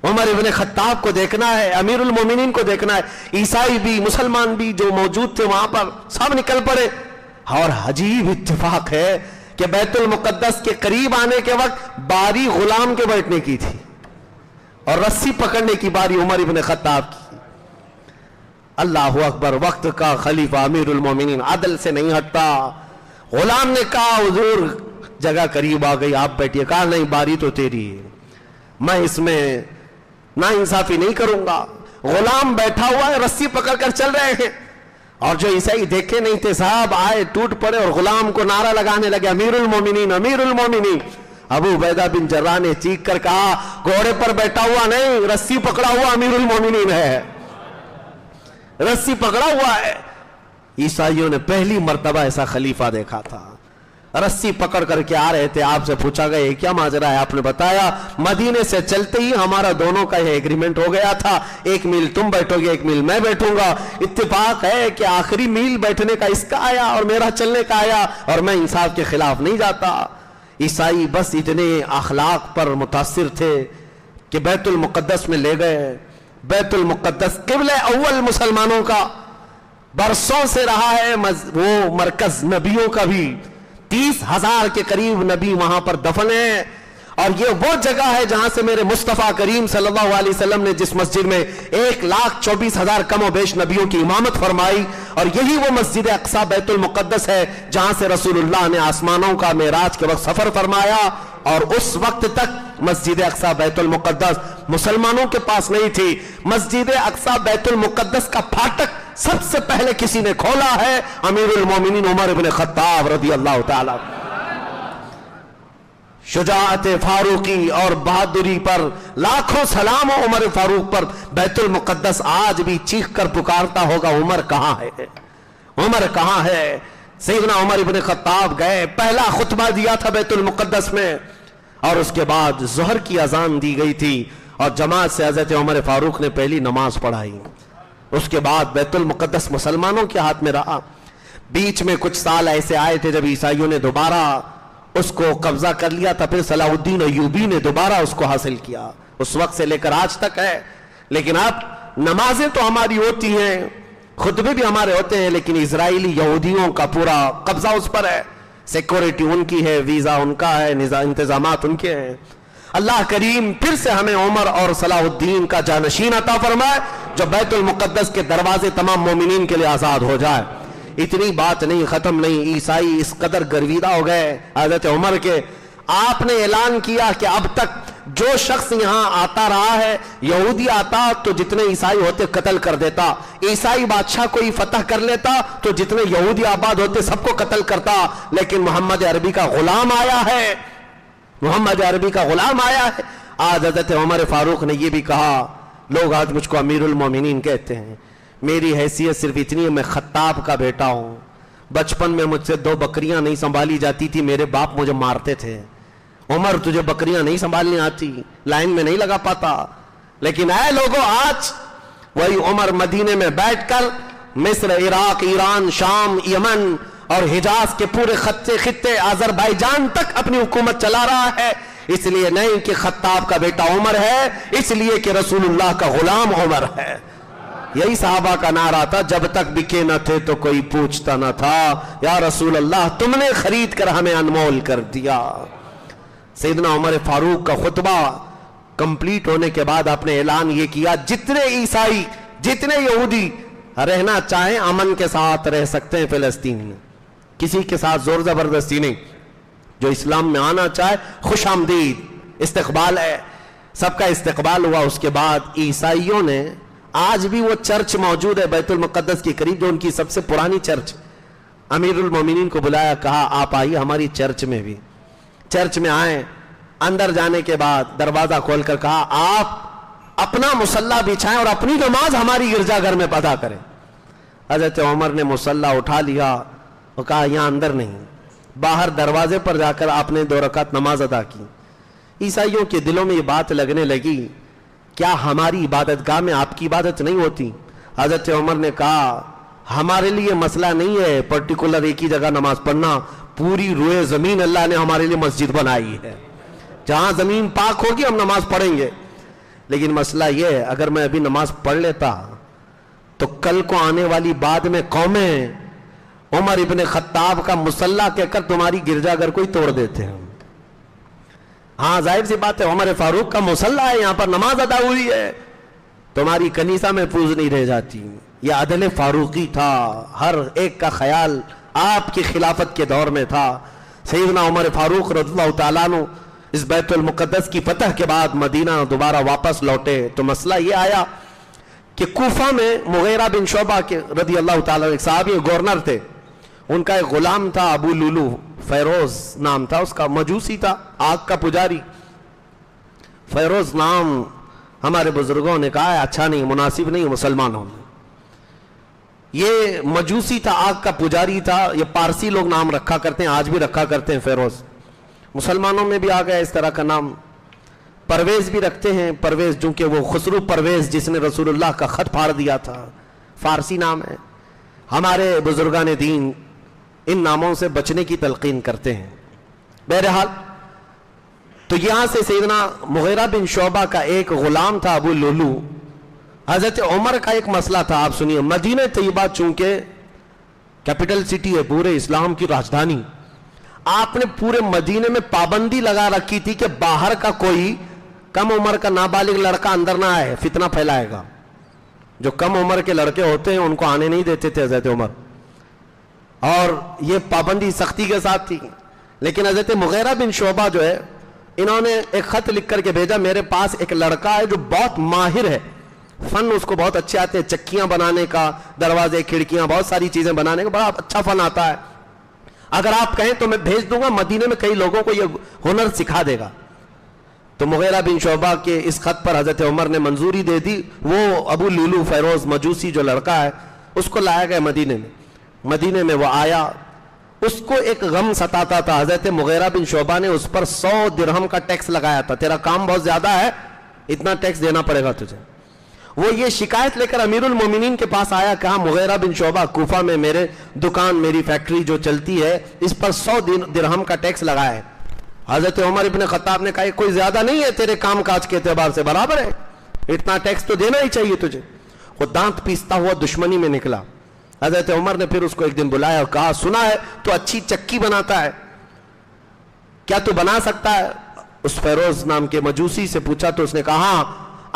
عمر ابن خطاب کو, دیکھنا ہے امیر المومنین کو, دیکھنا ہے. عیسائی بھی مسلمان بھی جو موجود تھے وہاں پر سب نکل پڑے. اور عجیب اتفاق ہے کہ بیت المقدس کے قریب آنے کے وقت باری غلام کے بیٹھنے کی تھی اور رسی پکڑنے کی باری عمر ابن خطاب کی. اللہ اکبر, وقت کا خلیفہ امیر المومنین عدل سے نہیں ہٹتا. غلام نے کہا حضور جگہ قریب آ گئی, آپ بیٹھیے. کہا نہیں باری تو تیری ہے, میں اس میں نا انصافی نہیں کروں گا. غلام بیٹھا ہوا ہے, رسی پکڑ کر چل رہے ہیں. اور جو عیسائی دیکھے نہیں تھے صاحب آئے, ٹوٹ پڑے اور غلام کو نعرہ لگانے لگے امیر المومنین امیر المومنین. ابو عبیدہ بن جراح نے چیخ کر کہا گھوڑے پر بیٹھا ہوا نہیں، رسی پکڑا ہوا امیر المومنین ہے، رسی پکڑا ہوا ہے۔ عیسائیوں نے پہلی مرتبہ ایسا خلیفہ دیکھا تھا، رسی پکڑ کر کے آ رہے تھے۔ آپ سے پوچھا گیا یہ کیا ماجرا ہے؟ آپ نے بتایا مدینے سے چلتے ہی ہمارا دونوں کا یہ ایگریمنٹ ہو گیا تھا، ایک میل تم بیٹھو گے، ایک میل میں بیٹھوں گا۔ اتفاق ہے کہ آخری میل بیٹھنے کا اس کا آیا اور میرا چلنے کا آیا، اور میں انصاف کے خلاف نہیں جاتا۔ عیسائی بس اتنے اخلاق پر متاثر تھے کہ بیت المقدس میں لے گئے۔ بیت المقدس قبلہ اول مسلمانوں کا برسوں سے رہا ہے، وہ مرکز نبیوں کا بھی، 30,000 کے قریب نبی وہاں پر دفن ہیں، اور یہ وہ جگہ ہے جہاں سے میرے مصطفیٰ کریم صلی اللہ علیہ وسلم نے جس مسجد میں 1,24,000 کم و بیش نبیوں کی امامت فرمائی، اور یہی وہ مسجد اقصی بیت المقدس ہے جہاں سے رسول اللہ نے آسمانوں کا معراج کے وقت سفر فرمایا، اور اس وقت تک مسجد اقصی بیت المقدس مسلمانوں کے پاس نہیں تھی۔ مسجد اقصی بیت المقدس کا پھاٹک سب سے پہلے کسی نے کھولا ہے، امیر المومنین عمر ابن خطاب رضی اللہ تعالی۔ شجاعت فاروقی اور بہادری پر لاکھوں سلام ہو عمر فاروق پر۔ بیت المقدس آج بھی چیخ کر پکارتا ہوگا عمر کہاں ہے، عمر کہاں ہے۔ سیدنا عمر ابن خطاب گئے، پہلا خطبہ دیا تھا بیت المقدس میں، اور اس کے بعد ظہر کی اذان دی گئی تھی، اور جماعت سے حضرت عمر فاروق نے پہلی نماز پڑھائی۔ اس کے بعد بیت المقدس مسلمانوں کے ہاتھ میں رہا۔ بیچ میں کچھ سال ایسے آئے تھے جب عیسائیوں نے دوبارہ اس کو قبضہ کر لیا تھا، پھر صلاح الدین ایوبی نے دوبارہ اس کو حاصل کیا، اس وقت سے لے کر آج تک ہے۔ لیکن اب نمازیں تو ہماری ہوتی ہیں، خطبے بھی ہمارے ہوتے ہیں، لیکن اسرائیلی یہودیوں کا پورا قبضہ اس پر ہے، سیکورٹی ان کی ہے، ویزا ان کا ہے، انتظامات ان کے ہیں۔ اللہ کریم پھر سے ہمیں عمر اور صلاح الدین کا جانشین عطا فرمائے، جو بیت المقدس کے دروازے تمام مومنین کے لیے آزاد ہو جائے۔ اتنی بات نہیں، ختم نہیں، عیسائی اس قدر گرویدہ ہو گئے حضرت عمر کے، آپ نے اعلان کیا کہ اب تک جو شخص یہاں آتا رہا ہے، یہودی آتا تو جتنے عیسائی ہوتے قتل کر دیتا، عیسائی بادشاہ کوئی فتح کر لیتا تو جتنے یہودی آباد ہوتے سب کو قتل کرتا، لیکن محمد عربی کا غلام آیا ہے، محمد عربی کا غلام آیا ہے۔ آج حضرت عمر فاروق نے یہ بھی کہا، لوگ آج مجھ کو امیر المومنین کہتے ہیں، میری حیثیت صرف اتنی ہے میں خطاب کا بیٹا ہوں، بچپن میں مجھ سے 2 بکریاں نہیں سنبھالی جاتی تھی، میرے باپ مجھے مارتے تھے، عمر تجھے بکریاں نہیں سنبھالنی آتی، لائن میں نہیں لگا پاتا۔ لیکن اے لوگوں، آج وہی عمر مدینے میں بیٹھ کر مصر، عراق، ایران، شام، یمن اور حجاز کے پورے خطے آذربائیجان تک اپنی حکومت چلا رہا ہے، اس لیے نہیں کہ خطاب کا بیٹا عمر ہے، اس لیے کہ رسول اللہ کا غلام عمر ہے۔ یہی صحابہ کا نعرہ تھا، جب تک بکے نہ تھے تو کوئی پوچھتا نہ تھا، یا رسول اللہ تم نے خرید کر ہمیں انمول کر دیا۔ سیدنا عمر فاروق کا خطبہ کمپلیٹ ہونے کے بعد آپ نے اعلان یہ کیا، جتنے عیسائی، جتنے یہودی رہنا چاہیں امن کے ساتھ رہ سکتے ہیں فلسطین میں، کسی کے ساتھ زور زبردستی نہیں، جو اسلام میں آنا چاہے خوش آمدید، استقبال ہے، سب کا استقبال ہوا۔ اس کے بعد عیسائیوں نے، آج بھی وہ چرچ موجود ہے بیت المقدس کے قریب جو ان کی سب سے پرانی چرچ، امیر المومنین کو بلایا، کہا آپ آئیے ہماری چرچ میں بھی۔ چرچ میں آئے، اندر جانے کے بعد دروازہ کھول کر کہا آپ اپنا مصلی بچھائیں اور اپنی نماز ہماری گرجا گھر میں ادا کریں۔ حضرت عمر نے مصلی اٹھا لیا اور کہا یہاں اندر نہیں، باہر دروازے پر جا کر آپ نے 2 رکعت نماز ادا کی۔ عیسائیوں کے دلوں میں یہ بات لگنے لگی، کیا ہماری عبادت گاہ میں آپ کی عبادت نہیں ہوتی؟ حضرت عمر نے کہا ہمارے لیے مسئلہ نہیں ہے پرٹیکولر ایک ہی جگہ نماز پڑھنا، پوری روئے زمین اللہ نے ہمارے لیے مسجد بنائی ہے، جہاں زمین پاک ہوگی ہم نماز پڑھیں گے۔ لیکن مسئلہ یہ ہے، اگر میں ابھی نماز پڑھ لیتا تو کل کو آنے والی بعد میں قومیں عمر ابن خطاب کا مصلی کہہ کر تمہاری گرجا گھر کو ہی توڑ دیتے ہیں۔ ہاں ظاہر سی بات ہے، عمر فاروق کا مصلی ہے، یہاں پر نماز ادا ہوئی ہے، تمہاری کنیسہ محفوظ نہیں رہ جاتی۔ یہ عدل فاروقی تھا، ہر ایک کا خیال آپ کی خلافت کے دور میں تھا۔ سیدنا عمر فاروق رضی اللہ تعالیٰ عنہ اس بیت المقدس کی فتح کے بعد مدینہ دوبارہ واپس لوٹے تو مسئلہ یہ آیا کہ کوفہ میں مغیرہ بن شعبہ کے رضی اللہ تعالیٰ ایک صحابی گورنر تھے، ان کا ایک غلام تھا ابو لولو فیروز نام تھا اس کا، مجوسی تھا، آگ کا پجاری۔ فیروز نام ہمارے بزرگوں نے کہا ہے اچھا نہیں، مناسب نہیں مسلمان ہونا۔ یہ مجوسی تھا، آگ کا پجاری تھا، یہ پارسی لوگ نام رکھا کرتے ہیں، آج بھی رکھا کرتے ہیں فیروز۔ مسلمانوں میں بھی آ گیا اس طرح کا نام۔ پرویز بھی رکھتے ہیں، پرویز جو کہ وہ خسرو پرویز جس نے رسول اللہ کا خط پھاڑ دیا تھا، فارسی نام ہے۔ ہمارے بزرگان دین ان ناموں سے بچنے کی تلقین کرتے ہیں۔ بہرحال تو یہاں سے سیدنا مغیرہ بن شعبہ کا ایک غلام تھا ابو لولو۔ حضرت عمر کا ایک مسئلہ تھا، آپ سنیے۔ مدینہ طیبہ چونکہ کیپٹل سٹی ہے، پورے اسلام کی راجدھانی، آپ نے پورے مدینے میں پابندی لگا رکھی تھی کہ باہر کا کوئی کم عمر کا نابالغ لڑکا اندر نہ آئے، فتنہ پھیلائے گا۔ جو کم عمر کے لڑکے ہوتے ہیں ان کو آنے نہیں دیتے تھے حضرت عمر، اور یہ پابندی سختی کے ساتھ تھی۔ لیکن حضرت مغیرہ بن شعبہ جو ہے، انہوں نے ایک خط لکھ کر کے بھیجا، میرے پاس ایک لڑکا ہے جو بہت ماہر ہے، فن اس کو بہت اچھے آتے ہیں، چکیاں بنانے کا، دروازے کھڑکیاں، بہت ساری چیزیں بنانے کا بڑا اچھا فن آتا ہے، اگر آپ کہیں تو میں بھیج دوں گا، مدینے میں کئی لوگوں کو یہ ہنر سکھا دے گا۔ تو مغیرہ بن شعبہ کے اس خط پر حضرت عمر نے منظوری دے دی۔ وہ ابو لولو فیروز مجوسی جو لڑکا ہے اس کو لایا گیا مدینے میں۔ مدینے میں وہ آیا، اس کو ایک غم ستاتا تھا۔ حضرت مغیرہ بن شعبہ نے اس پر 100 درہم کا ٹیکس لگایا تھا، تیرا کام بہت زیادہ ہے، اتنا ٹیکس دینا پڑے گا تجھے۔ وہ یہ شکایت لے کر امیر المومنین کے پاس آیا، کہا مغیرہ بن شعبہ کوفہ میں میرے دکان، میری فیکٹری جو چلتی ہے، اس پر 100 درہم کا ٹیکس لگایا ہے۔ حضرت عمر ابن خطاب نے کہا یہ کوئی زیادہ نہیں ہے، تیرے کام کاج کے اعتبار سے برابر ہے، اتنا ٹیکس تو دینا ہی چاہیے تجھے۔ وہ دانت پیستا ہوا دشمنی میں نکلا۔ حضرت عمر نے پھر اس کو ایک دن بلایا اور کہا سنا ہے تو اچھی چکی بناتا ہے، کیا تو بنا سکتا ہے؟ اس فیروز نام کے مجوسی سے پوچھا تو اس نے کہا ہاں،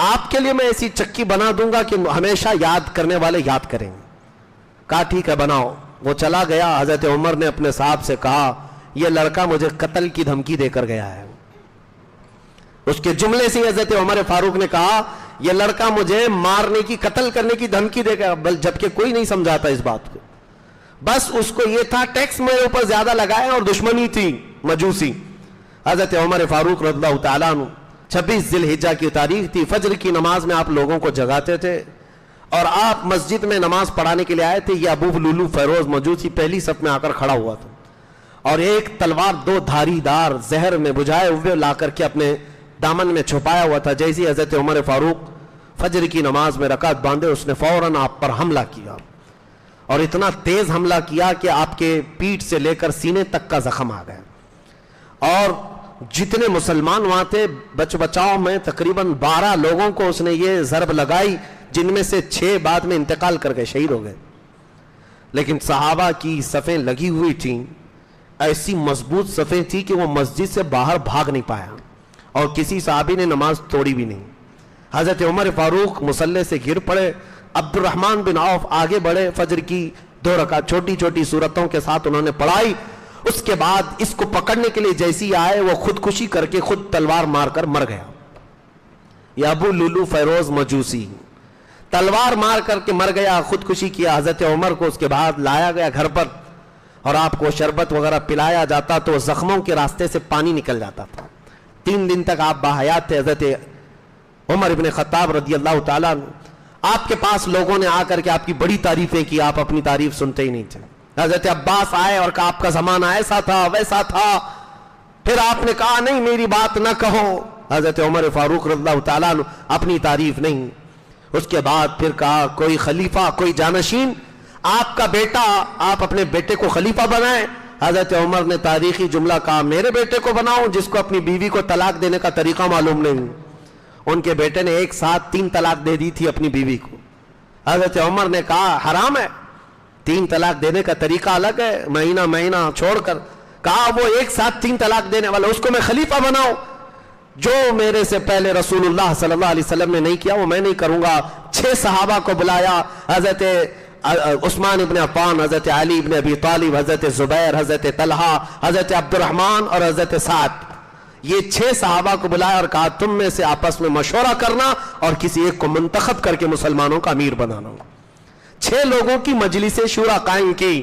آپ کے لیے میں ایسی چکی بنا دوں گا کہ ہمیشہ یاد کرنے والے یاد کریں گے۔ کہا ٹھیک ہے بناؤ۔ وہ چلا گیا۔ حضرت عمر نے اپنے صاحب سے کہا یہ لڑکا مجھے قتل کی دھمکی دے کر گیا ہے۔ اس کے جملے سے حضرت عمر فاروق نے کہا یہ لڑکا مجھے مارنے کی، قتل کرنے کی دھمکی دے گا، جبکہ کوئی نہیں سمجھاتا اس بات کو، بس اس کو یہ تھا ٹیکس میرے اوپر زیادہ لگائے اور دشمنی تھی مجوسی۔ حضرت عمر فاروق رضی اللہ تعالیٰ عنہ 26 ذی الحجہ کی تاریخ تھی، فجر کی نماز میں آپ لوگوں کو جگاتے تھے اور آپ مسجد میں نماز پڑھانے کے لیے آئے تھے۔ یہ ابو لولو فیروز مجوسی پہلی صف میں آ کر کھڑا ہوا تھا اور ایک تلوار 2 دھاری دار زہر میں بجھائے ہوئے لا کر کے اپنے دامن میں چھپایا ہوا تھا۔ جیسے حضرت عمر فاروق فجر کی نماز میں رکعت باندھے، اس نے فوراً آپ پر حملہ کیا اور اتنا تیز حملہ کیا کہ آپ کے پیٹھ سے لے کر سینے تک کا زخم آ گیا، اور جتنے مسلمان وہاں تھے بچ بچاؤ میں تقریباً 12 لوگوں کو اس نے یہ ضرب لگائی، جن میں سے 6 بعد میں انتقال کر گئے، شہید ہو گئے۔ لیکن صحابہ کی صفیں لگی ہوئی تھیں، ایسی مضبوط صفیں تھی کہ وہ مسجد سے باہر بھاگ نہیں پایا اور کسی صحابی نے نماز توڑی بھی نہیں۔ حضرت عمر فاروق مصلی سے گر پڑے، عبد الرحمن بن عوف آگے بڑھے، فجر کی 2 رکعت چھوٹی چھوٹی صورتوں کے ساتھ انہوں نے پڑھائی۔ اس کے بعد اس کو پکڑنے کے لیے جیسی آئے وہ خودکشی کر کے خود تلوار مار کر مر گیا۔ یہ ابو لولو فیروز مجوسی تلوار مار کر کے مر گیا، خودکشی کیا۔ حضرت عمر کو اس کے بعد لایا گیا گھر پر اور آپ کو شربت وغیرہ پلایا جاتا تو زخموں کے راستے سے پانی نکل جاتا تھا۔ 3 دن تک آپ باحیات تھے۔ حضرت عمر ابن خطاب رضی اللہ تعالیٰ عنہ، آپ کے پاس لوگوں نے آ کر کے آپ کی بڑی تعریفیں کی، آپ اپنی تعریف سنتے ہی نہیں تھے۔ حضرت عباس آئے اور کہا آپ کا زمانہ ایسا تھا ویسا تھا، پھر آپ نے کہا نہیں میری بات نہ کہو۔ حضرت عمر فاروق رضی اللہ تعالیٰ عنہ اپنی تعریف نہیں۔ اس کے بعد پھر کہا کوئی خلیفہ، کوئی جانشین، آپ کا بیٹا، آپ اپنے بیٹے کو خلیفہ بنائیں۔ حضرت عمر نے تاریخی جملہ کہا میرے بیٹے کو بناؤں جس کو اپنی بیوی کو طلاق دینے کا طریقہ معلوم نہیں۔ ان کے بیٹے نے ایک ساتھ 3 طلاق دے دی تھی اپنی بیوی کو۔ حضرت عمر نے کہا حرام ہے، 3 طلاق دینے کا طریقہ الگ ہے، مہینہ مہینہ چھوڑ کر۔ کہا وہ ایک ساتھ 3 طلاق دینے والا، اس کو میں خلیفہ بناؤں؟ جو میرے سے پہلے رسول اللہ صلی اللہ علیہ وسلم نے نہیں کیا وہ میں نہیں کروں گا۔ 6 صحابہ کو بلایا، حضرت عثمان ابن عفان، حضرت علی ابن ابی طالب، حضرت زبیر، حضرت طلحہ، حضرت عبد الرحمن اور حضرت سعد، یہ 6 صحابہ کو بلایا اور کہا تم میں سے آپس میں مشورہ کرنا اور کسی ایک کو منتخب کر کے مسلمانوں کا امیر بنانا۔ 6 لوگوں کی مجلس شورا قائم کی،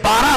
12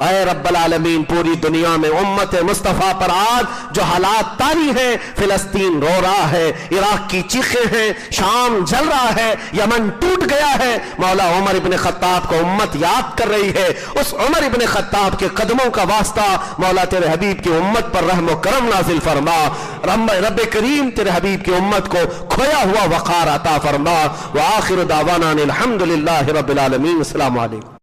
اے رب العالمین پوری دنیا میں امت مصطفیٰ پر آج جو حالات طاری ہیں، فلسطین رو رہا ہے، عراق کی چیخیں ہیں، شام جل رہا ہے، یمن ٹوٹ گیا ہے، مولا عمر ابن خطاب کو امت یاد کر رہی ہے، اس عمر ابن خطاب کے قدموں کا واسطہ مولا تیرے حبیب کی امت پر رحم و کرم نازل فرما، رب کریم تیرے حبیب کی امت کو کھویا ہوا وقار عطا فرما۔ وآخر دعوانا الحمدللہ رب العالمین۔ السلام علیکم۔